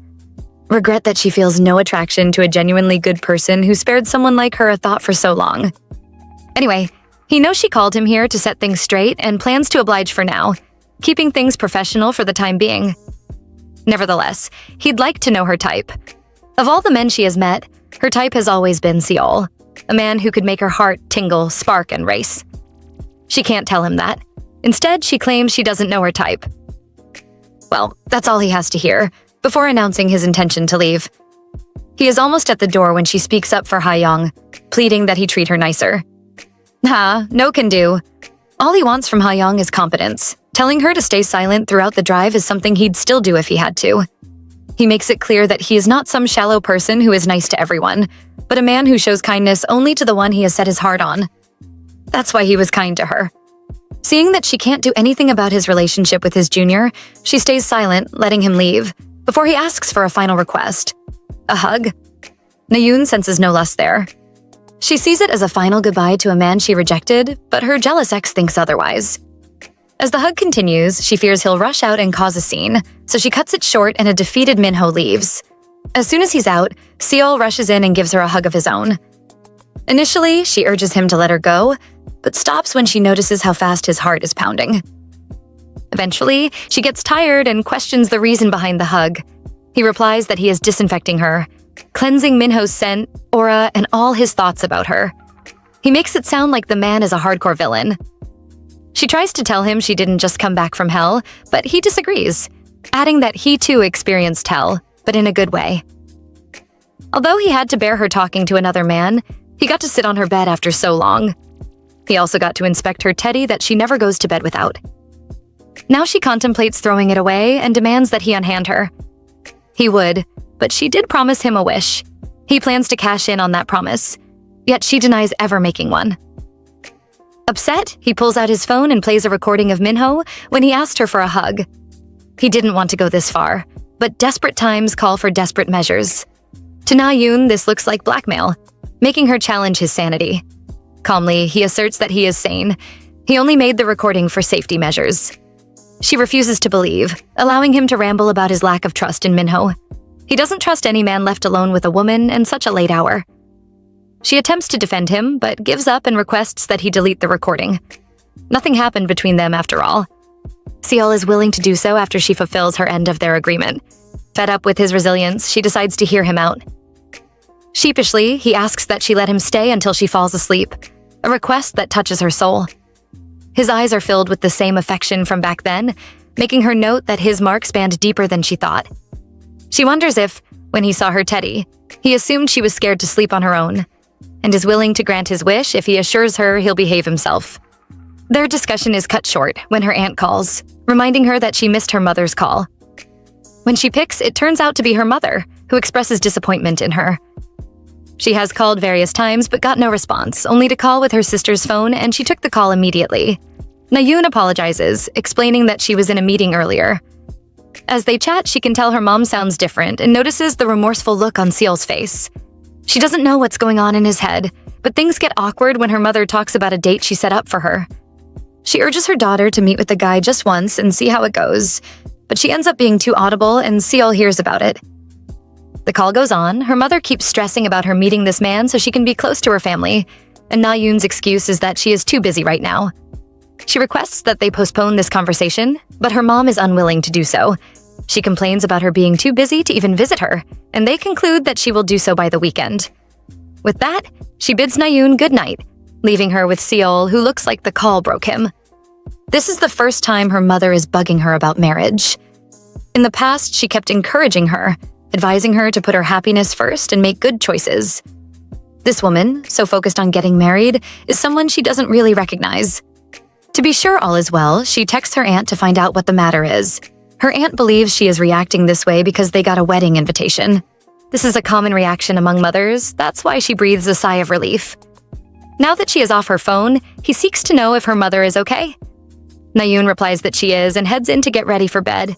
Regret that she feels no attraction to a genuinely good person who spared someone like her a thought for so long. Anyway, he knows she called him here to set things straight and plans to oblige for now, keeping things professional for the time being. Nevertheless, he'd like to know her type. Of all the men she has met, her type has always been Seol, a man who could make her heart tingle, spark, and race. She can't tell him that. Instead, she claims she doesn't know her type. Well, that's all he has to hear, before announcing his intention to leave. He is almost at the door when she speaks up for Ha-young, pleading that he treat her nicer. No can do. All he wants from Ha-young is competence. Telling her to stay silent throughout the drive is something he'd still do if he had to. He makes it clear that he is not some shallow person who is nice to everyone, but a man who shows kindness only to the one he has set his heart on. That's why he was kind to her. Seeing that she can't do anything about his relationship with his junior, she stays silent, letting him leave, before he asks for a final request. A hug? Na-yoon senses no lust there. She sees it as a final goodbye to a man she rejected, but her jealous ex thinks otherwise. As the hug continues, she fears he'll rush out and cause a scene, so she cuts it short and a defeated Minho leaves. As soon as he's out, Seol rushes in and gives her a hug of his own. Initially, she urges him to let her go, but stops when she notices how fast his heart is pounding. Eventually, she gets tired and questions the reason behind the hug. He replies that he is disinfecting her, cleansing Minho's scent, aura, and all his thoughts about her. He makes it sound like the man is a hardcore villain. She tries to tell him she didn't just come back from hell, but he disagrees, adding that he too experienced hell, but in a good way. Although he had to bear her talking to another man, he got to sit on her bed after so long. He also got to inspect her teddy that she never goes to bed without. Now she contemplates throwing it away and demands that he unhand her. He would, but she did promise him a wish. He plans to cash in on that promise, yet she denies ever making one. Upset, he pulls out his phone and plays a recording of Minho when he asked her for a hug. He didn't want to go this far, but desperate times call for desperate measures. To Na-yoon, this looks like blackmail, making her challenge his sanity. Calmly, he asserts that he is sane. He only made the recording for safety measures. She refuses to believe, allowing him to ramble about his lack of trust in Minho. He doesn't trust any man left alone with a woman in such a late hour. She attempts to defend him, but gives up and requests that he delete the recording. Nothing happened between them after all. Seol is willing to do so after she fulfills her end of their agreement. Fed up with his resilience, she decides to hear him out. Sheepishly, he asks that she let him stay until she falls asleep, a request that touches her soul. His eyes are filled with the same affection from back then, making her note that his mark spanned deeper than she thought. She wonders if, when he saw her teddy, he assumed she was scared to sleep on her own, and is willing to grant his wish if he assures her he'll behave himself. Their discussion is cut short when her aunt calls, reminding her that she missed her mother's call. When she picks, it turns out to be her mother, who expresses disappointment in her. She has called various times but got no response, only to call with her sister's phone, and she took the call immediately. Na-yoon apologizes, explaining that she was in a meeting earlier. As they chat, she can tell her mom sounds different and notices the remorseful look on Seol's face. She doesn't know what's going on in his head, but things get awkward when her mother talks about a date she set up for her. She urges her daughter to meet with the guy just once and see how it goes, but she ends up being too audible and Seol hears about it. The call goes on. Her mother keeps stressing about her meeting this man so she can be close to her family, and Na-yoon's excuse is that she is too busy right now. She requests that they postpone this conversation, but her mom is unwilling to do so. She complains about her being too busy to even visit her, and they conclude that she will do so by the weekend. With that, she bids Na-yoon good night, leaving her with Seol, who looks like the call broke him. This is the first time her mother is bugging her about marriage. In the past, she kept encouraging her, advising her to put her happiness first and make good choices. This woman, so focused on getting married, is someone she doesn't really recognize. To be sure all is well, she texts her aunt to find out what the matter is. Her aunt believes she is reacting this way because they got a wedding invitation. This is a common reaction among mothers, that's why she breathes a sigh of relief. Now that she is off her phone, he seeks to know if her mother is okay. Na-yoon replies that she is and heads in to get ready for bed.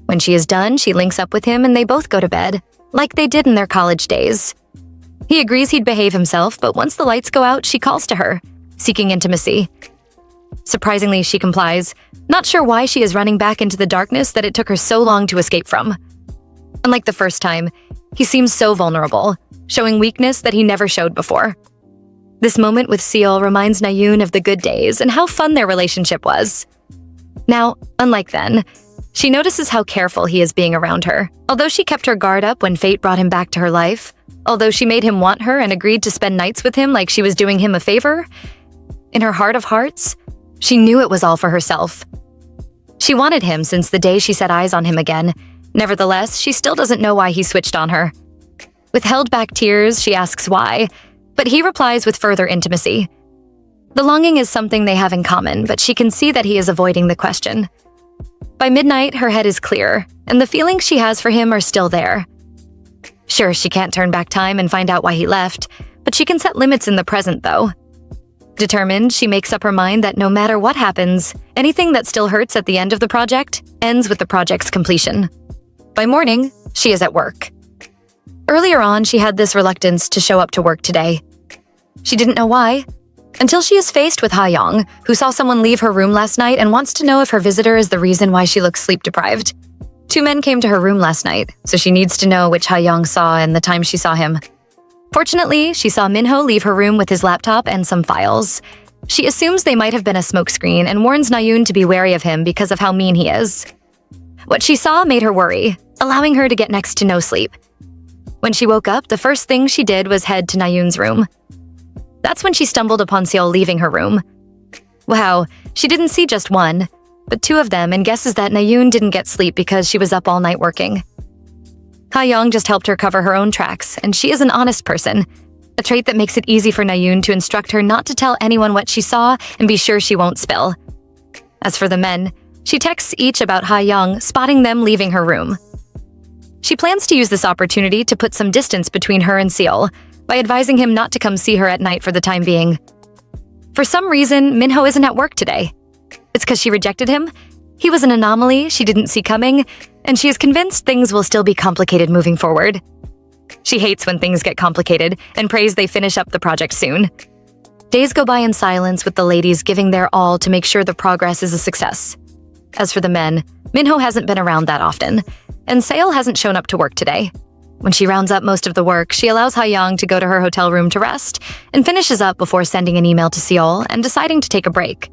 When she is done, she links up with him and they both go to bed, like they did in their college days. He agrees he'd behave himself, but once the lights go out, she calls to her, seeking intimacy. Surprisingly, she complies, not sure why she is running back into the darkness that it took her so long to escape from. Unlike the first time, he seems so vulnerable, showing weakness that he never showed before. This moment with Seol reminds Na-yoon of the good days and how fun their relationship was. Now, unlike then, she notices how careful he is being around her. Although she kept her guard up when fate brought him back to her life, although she made him want her and agreed to spend nights with him like she was doing him a favor, in her heart of hearts, she knew it was all for herself. She wanted him since the day she set eyes on him again. Nevertheless, she still doesn't know why he switched on her. With held-back tears, she asks why, but he replies with further intimacy. The longing is something they have in common, but she can see that he is avoiding the question. By midnight, her head is clear, and the feelings she has for him are still there. Sure, she can't turn back time and find out why he left, but she can set limits in the present, though. Determined, she makes up her mind that no matter what happens, anything that still hurts at the end of the project ends with the project's completion. By morning, she is at work. Earlier on, she had this reluctance to show up to work today. She didn't know why. until she is faced with Ha-young, who saw someone leave her room last night and wants to know if her visitor is the reason why she looks sleep-deprived. 2 men came to her room last night, so she needs to know which Ha-young saw and the time she saw him. Fortunately, she saw Minho leave her room with his laptop and some files. She assumes they might have been a smokescreen and warns Na-yoon to be wary of him because of how mean he is. What she saw made her worry, allowing her to get next to no sleep. When she woke up, the first thing she did was head to Na-yoon's room. That's when she stumbled upon Seol leaving her room. Wow, she didn't see just one, but 2 of them, and guesses that Na-yoon didn't get sleep because she was up all night working. Ha-young just helped her cover her own tracks, and she is an honest person, a trait that makes it easy for Na-yoon to instruct her not to tell anyone what she saw and be sure she won't spill. As for the men, she texts each about Ha-young, spotting them leaving her room. She plans to use this opportunity to put some distance between her and Seol by advising him not to come see her at night for the time being. For some reason, Minho isn't at work today. It's because she rejected him? He was an anomaly she didn't see coming, and she is convinced things will still be complicated moving forward. She hates when things get complicated and prays they finish up the project soon. Days go by in silence with the ladies giving their all to make sure the progress is a success. As for the men, Minho hasn't been around that often, and Seol hasn't shown up to work today. When she rounds up most of the work, she allows Ha-young to go to her hotel room to rest and finishes up before sending an email to Seol and deciding to take a break.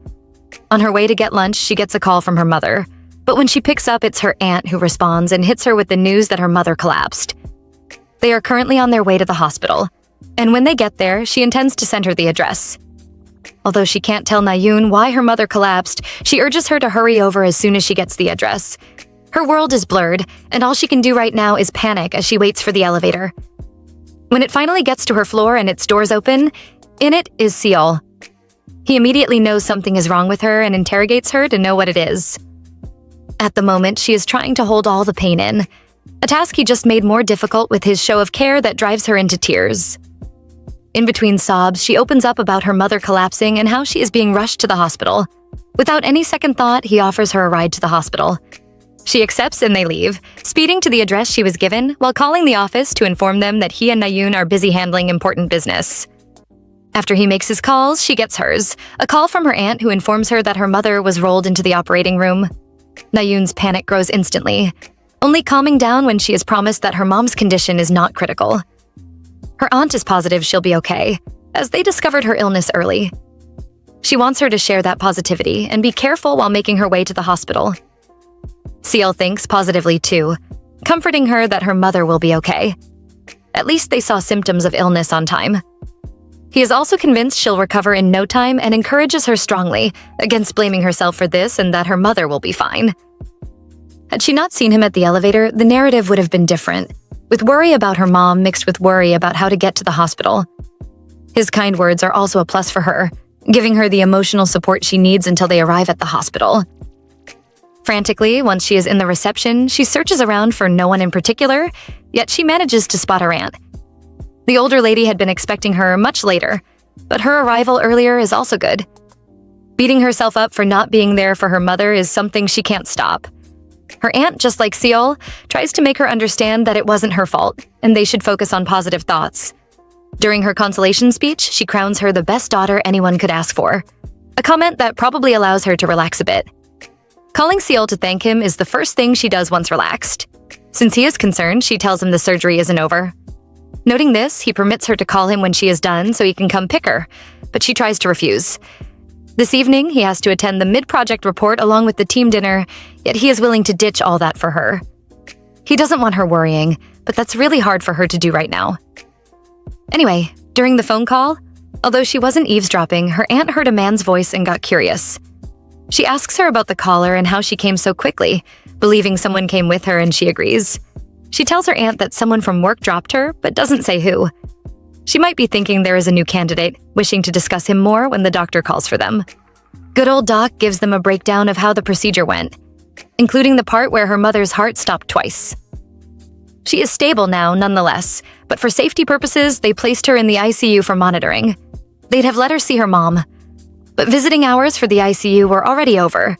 On her way to get lunch, she gets a call from her mother, but when she picks up, it's her aunt who responds and hits her with the news that her mother collapsed. They are currently on their way to the hospital, and when they get there, she intends to send her the address. Although she can't tell Na-yoon why her mother collapsed, she urges her to hurry over as soon as she gets the address. Her world is blurred, and all she can do right now is panic as she waits for the elevator. When it finally gets to her floor and its doors open, in it is Seol. He immediately knows something is wrong with her and interrogates her to know what it is. At the moment, she is trying to hold all the pain in, a task he just made more difficult with his show of care that drives her into tears. In between sobs, she opens up about her mother collapsing and how she is being rushed to the hospital. Without any second thought, he offers her a ride to the hospital. She accepts and they leave, speeding to the address she was given while calling the office to inform them that he and Na-yoon are busy handling important business. After he makes his calls, she gets hers, a call from her aunt who informs her that her mother was rolled into the operating room. Na-yoon's panic grows instantly, only calming down when she is promised that her mom's condition is not critical. Her aunt is positive she'll be okay, as they discovered her illness early. She wants her to share that positivity and be careful while making her way to the hospital. Seol thinks positively too, comforting her that her mother will be okay. At least they saw symptoms of illness on time. He is also convinced she'll recover in no time and encourages her strongly, against blaming herself for this and that her mother will be fine. Had she not seen him at the elevator, the narrative would have been different, with worry about her mom mixed with worry about how to get to the hospital. His kind words are also a plus for her, giving her the emotional support she needs until they arrive at the hospital. Frantically, once she is in the reception, she searches around for no one in particular, yet she manages to spot her aunt. The older lady had been expecting her much later, but her arrival earlier is also good. Beating herself up for not being there for her mother is something she can't stop. Her aunt, just like Seol, tries to make her understand that it wasn't her fault, and they should focus on positive thoughts. During her consolation speech, she crowns her the best daughter anyone could ask for, a comment that probably allows her to relax a bit. Calling Seol to thank him is the first thing she does once relaxed. Since he is concerned, she tells him the surgery isn't over. Noting this, he permits her to call him when she is done so he can come pick her, but she tries to refuse. This evening, he has to attend the mid-project report along with the team dinner, yet he is willing to ditch all that for her. He doesn't want her worrying, but that's really hard for her to do right now. Anyway, during the phone call, although she wasn't eavesdropping, her aunt heard a man's voice and got curious. She asks her about the caller and how she came so quickly, believing someone came with her, and she agrees. She tells her aunt that someone from work dropped her, but doesn't say who. She might be thinking there is a new candidate, wishing to discuss him more when the doctor calls for them. Good old Doc gives them a breakdown of how the procedure went, including the part where her mother's heart stopped twice. She is stable now, nonetheless, but for safety purposes, they placed her in the ICU for monitoring. They'd have let her see her mom, but visiting hours for the ICU were already over.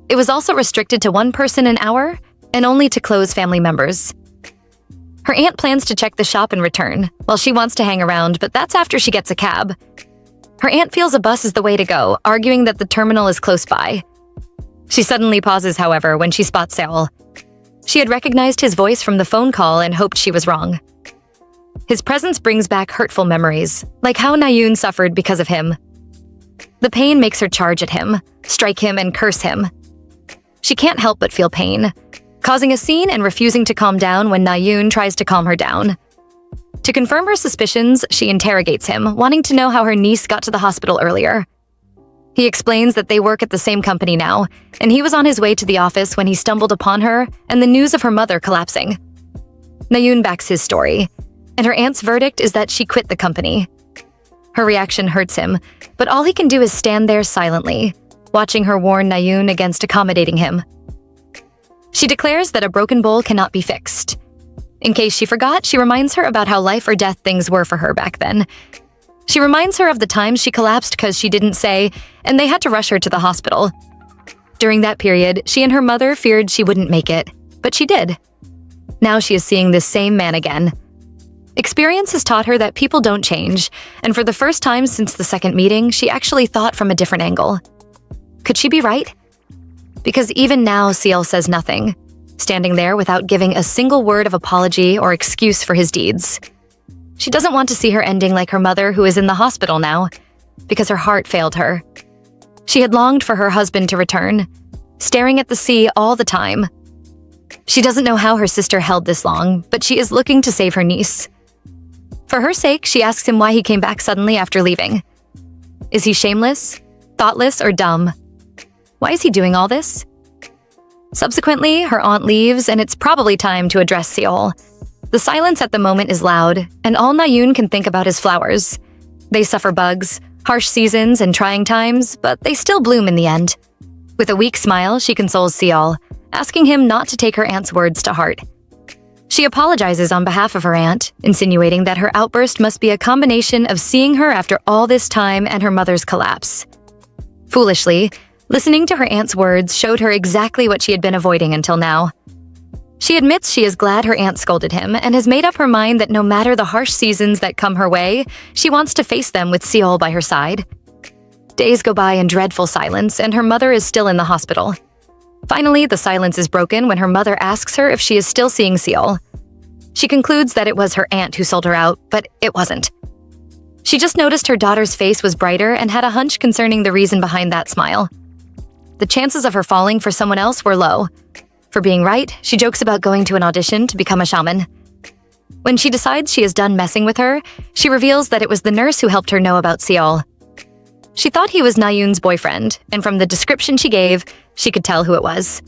It was also restricted to one person an hour, and only to close family members. Her aunt plans to check the shop and return, while she wants to hang around, but that's after she gets a cab. Her aunt feels a bus is the way to go, arguing that the terminal is close by. She suddenly pauses, however, when she spots Seol. She had recognized his voice from the phone call and hoped she was wrong. His presence brings back hurtful memories, like how Na-yoon suffered because of him. The pain makes her charge at him, strike him, and curse him. She can't help but feel pain, causing a scene and refusing to calm down when Na-yoon tries to calm her down. To confirm her suspicions, she interrogates him, wanting to know how her niece got to the hospital earlier. He explains that they work at the same company now, and he was on his way to the office when he stumbled upon her and the news of her mother collapsing. Na-yoon backs his story, and her aunt's verdict is that she quit the company. Her reaction hurts him, but all he can do is stand there silently, watching her warn Na-yoon against accommodating him. She declares that a broken bowl cannot be fixed. In case she forgot, she reminds her about how life or death things were for her back then. She reminds her of the times she collapsed because she didn't say, and they had to rush her to the hospital. During that period, she and her mother feared she wouldn't make it, but she did. Now she is seeing this same man again. Experience has taught her that people don't change, and for the first time since the second meeting, she actually thought from a different angle. Could she be right? Because even now, Seol says nothing, standing there without giving a single word of apology or excuse for his deeds. She doesn't want to see her ending like her mother, who is in the hospital now, because her heart failed her. She had longed for her husband to return, staring at the sea all the time. She doesn't know how her sister held this long, but she is looking to save her niece. For her sake, she asks him why he came back suddenly after leaving. Is he shameless, thoughtless, or dumb? Why is he doing all this? Subsequently, her aunt leaves, and it's probably time to address Seol. The silence at the moment is loud, and all Na-yoon can think about is flowers. They suffer bugs, harsh seasons, and trying times, but they still bloom in the end. With a weak smile, she consoles Seol, asking him not to take her aunt's words to heart. She apologizes on behalf of her aunt, insinuating that her outburst must be a combination of seeing her after all this time and her mother's collapse. Foolishly, listening to her aunt's words showed her exactly what she had been avoiding until now. She admits she is glad her aunt scolded him and has made up her mind that no matter the harsh seasons that come her way, she wants to face them with Seol by her side. Days go by in dreadful silence, and her mother is still in the hospital. Finally, the silence is broken when her mother asks her if she is still seeing Seol. She concludes that it was her aunt who sold her out, but it wasn't. She just noticed her daughter's face was brighter and had a hunch concerning the reason behind that smile. The chances of her falling for someone else were low. For being right, she jokes about going to an audition to become a shaman. When she decides she is done messing with her, she reveals that it was the nurse who helped her know about Seol. She thought he was Na-yoon's boyfriend, and from the description she gave, she could tell who it was.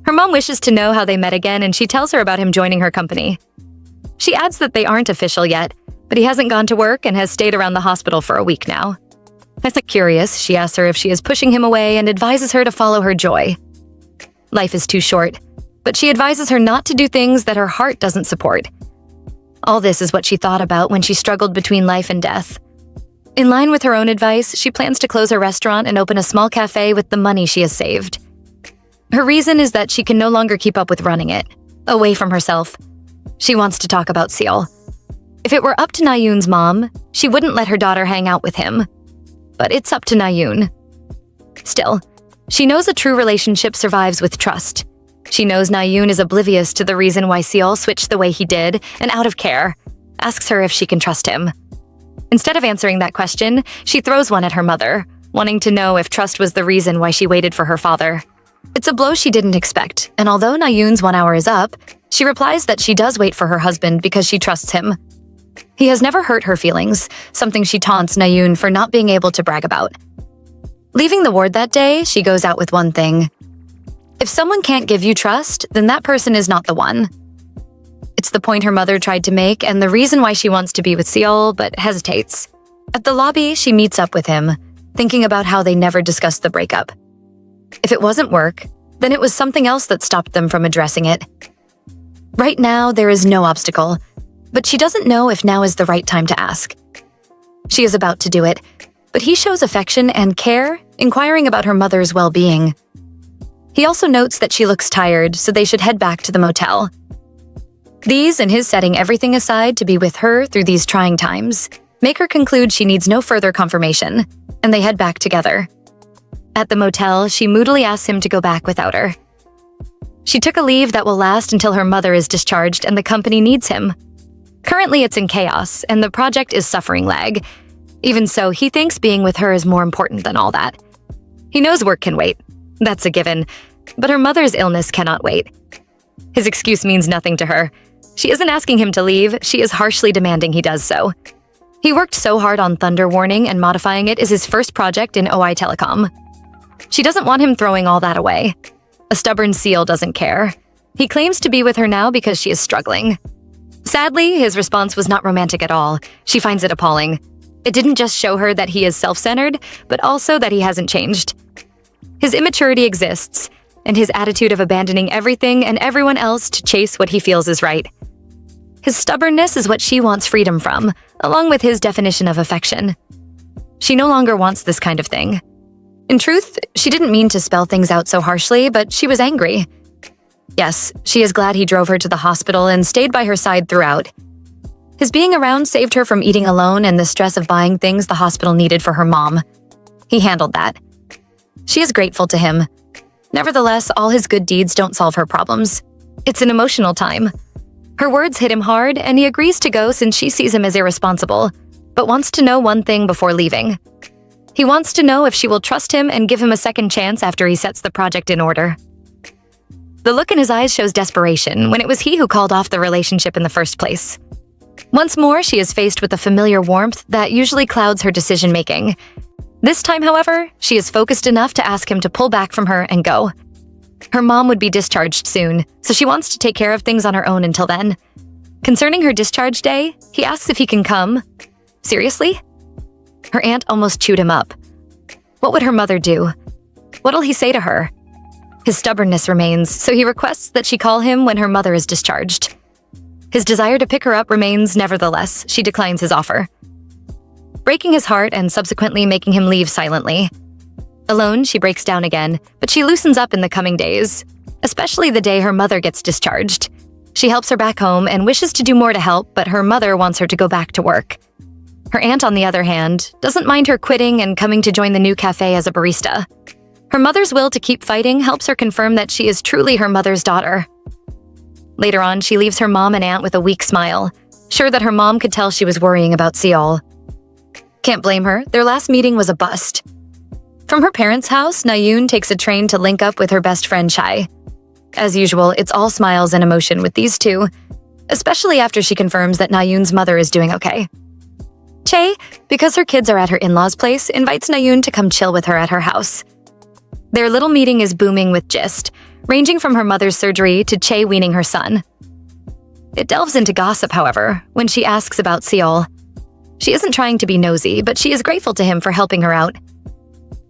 Her mom wishes to know how they met again, and she tells her about him joining her company. She adds that they aren't official yet, but he hasn't gone to work and has stayed around the hospital for a week now. As curious, she asks her if she is pushing him away and advises her to follow her joy. Life is too short, but she advises her not to do things that her heart doesn't support. All this is what she thought about when she struggled between life and death. In line with her own advice, she plans to close her restaurant and open a small cafe with the money she has saved. Her reason is that she can no longer keep up with running it, away from herself. She wants to talk about Seol. If it were up to Na-yoon's mom, she wouldn't let her daughter hang out with him. But it's up to Na-yoon. Still, she knows a true relationship survives with trust. She knows Na-yoon is oblivious to the reason why Seol switched the way he did, and out of care, asks her if she can trust him. Instead of answering that question, she throws one at her mother, wanting to know if trust was the reason why she waited for her father. It's a blow she didn't expect, and although Na-yoon's 1 hour is up, she replies that she does wait for her husband because she trusts him. He has never hurt her feelings, something she taunts Na-yoon for not being able to brag about. Leaving the ward that day, she goes out with one thing. If someone can't give you trust, then that person is not the one. It's the point her mother tried to make and the reason why she wants to be with Seol but hesitates. At the lobby, she meets up with him, thinking about how they never discussed the breakup. If it wasn't work, then it was something else that stopped them from addressing it. Right now, there is no obstacle, but she doesn't know if now is the right time to ask. She is about to do it, but he shows affection and care, inquiring about her mother's well-being. He also notes that she looks tired, so they should head back to the motel. These and his setting everything aside to be with her through these trying times. make her conclude she needs no further confirmation, and they head back together. At the motel, she moodily asks him to go back without her. She took a leave that will last until her mother is discharged and the company needs him. Currently, it's in chaos, and the project is suffering lag. Even so, he thinks being with her is more important than all that. He knows work can wait. That's a given. But her mother's illness cannot wait. His excuse means nothing to her. She isn't asking him to leave, she is harshly demanding he does so. He worked so hard on Thunder Warning, and modifying it is his first project in OI Telecom. She doesn't want him throwing all that away. A stubborn seal doesn't care. He claims to be with her now because she is struggling. Sadly, his response was not romantic at all. She finds it appalling. It didn't just show her that he is self-centered, but also that he hasn't changed. His immaturity exists, and his attitude of abandoning everything and everyone else to chase what he feels is right. His stubbornness is what she wants freedom from, along with his definition of affection. She no longer wants this kind of thing. In truth, she didn't mean to spell things out so harshly, but she was angry. Yes, she is glad he drove her to the hospital and stayed by her side throughout. His being around saved her from eating alone and the stress of buying things the hospital needed for her mom. He handled that. She is grateful to him. Nevertheless, all his good deeds don't solve her problems. It's an emotional time. Her words hit him hard, and he agrees to go since she sees him as irresponsible, but wants to know one thing before leaving. He wants to know if she will trust him and give him a second chance after he sets the project in order. The look in his eyes shows desperation when it was he who called off the relationship in the first place. Once more, she is faced with a familiar warmth that usually clouds her decision-making. This time, however, she is focused enough to ask him to pull back from her and go. Her mom would be discharged soon, so she wants to take care of things on her own until then. Concerning her discharge day, he asks if he can come. Seriously? Her aunt almost chewed him up. What would her mother do? What'll he say to her? His stubbornness remains, so he requests that she call him when her mother is discharged. His desire to pick her up remains, nevertheless, she declines his offer, breaking his heart and subsequently making him leave silently. Alone, she breaks down again, but she loosens up in the coming days, especially the day her mother gets discharged. She helps her back home and wishes to do more to help, but her mother wants her to go back to work. Her aunt, on the other hand, doesn't mind her quitting and coming to join the new cafe as a barista. Her mother's will to keep fighting helps her confirm that she is truly her mother's daughter. Later on, she leaves her mom and aunt with a weak smile, sure that her mom could tell she was worrying about Seol. Can't blame her, their last meeting was a bust. From her parents' house, Nayoon takes a train to link up with her best friend Chai. As usual, it's all smiles and emotion with these two, especially after she confirms that Nayoon's mother is doing okay. Chae, because her kids are at her in-laws' place, invites Nayoon to come chill with her at her house. Their little meeting is booming with gist, ranging from her mother's surgery to Chae weaning her son. It delves into gossip, however, when she asks about Seol. She isn't trying to be nosy, but she is grateful to him for helping her out.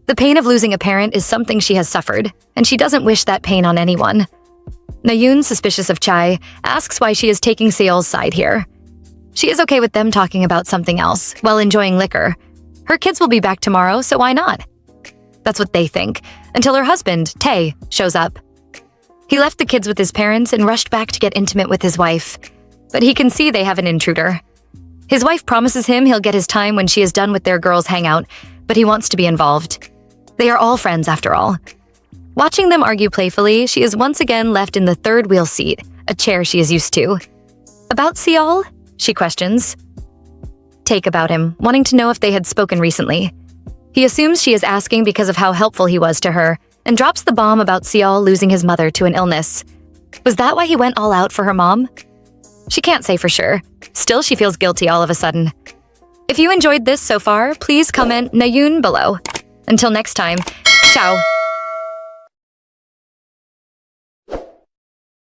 The pain of losing a parent is something she has suffered, and she doesn't wish that pain on anyone. Nayoon, suspicious of Chai, asks why she is taking Seol's side here. She is okay with them talking about something else, while enjoying liquor. Her kids will be back tomorrow, so why not? That's what they think, until her husband, Tae, shows up. He left the kids with his parents and rushed back to get intimate with his wife, but he can see they have an intruder. His wife promises him he'll get his time when she is done with their girls' hangout, but he wants to be involved. They are all friends, after all. Watching them argue playfully, she is once again left in the third wheel seat, a chair she is used to. About Seol? She questions. Take about him, wanting to know if they had spoken recently. He assumes she is asking because of how helpful he was to her, and drops the bomb about Seol losing his mother to an illness. Was that why he went all out for her mom? She can't say for sure. Still, she feels guilty all of a sudden. If you enjoyed this so far, please comment Nayoon below. Until next time, ciao.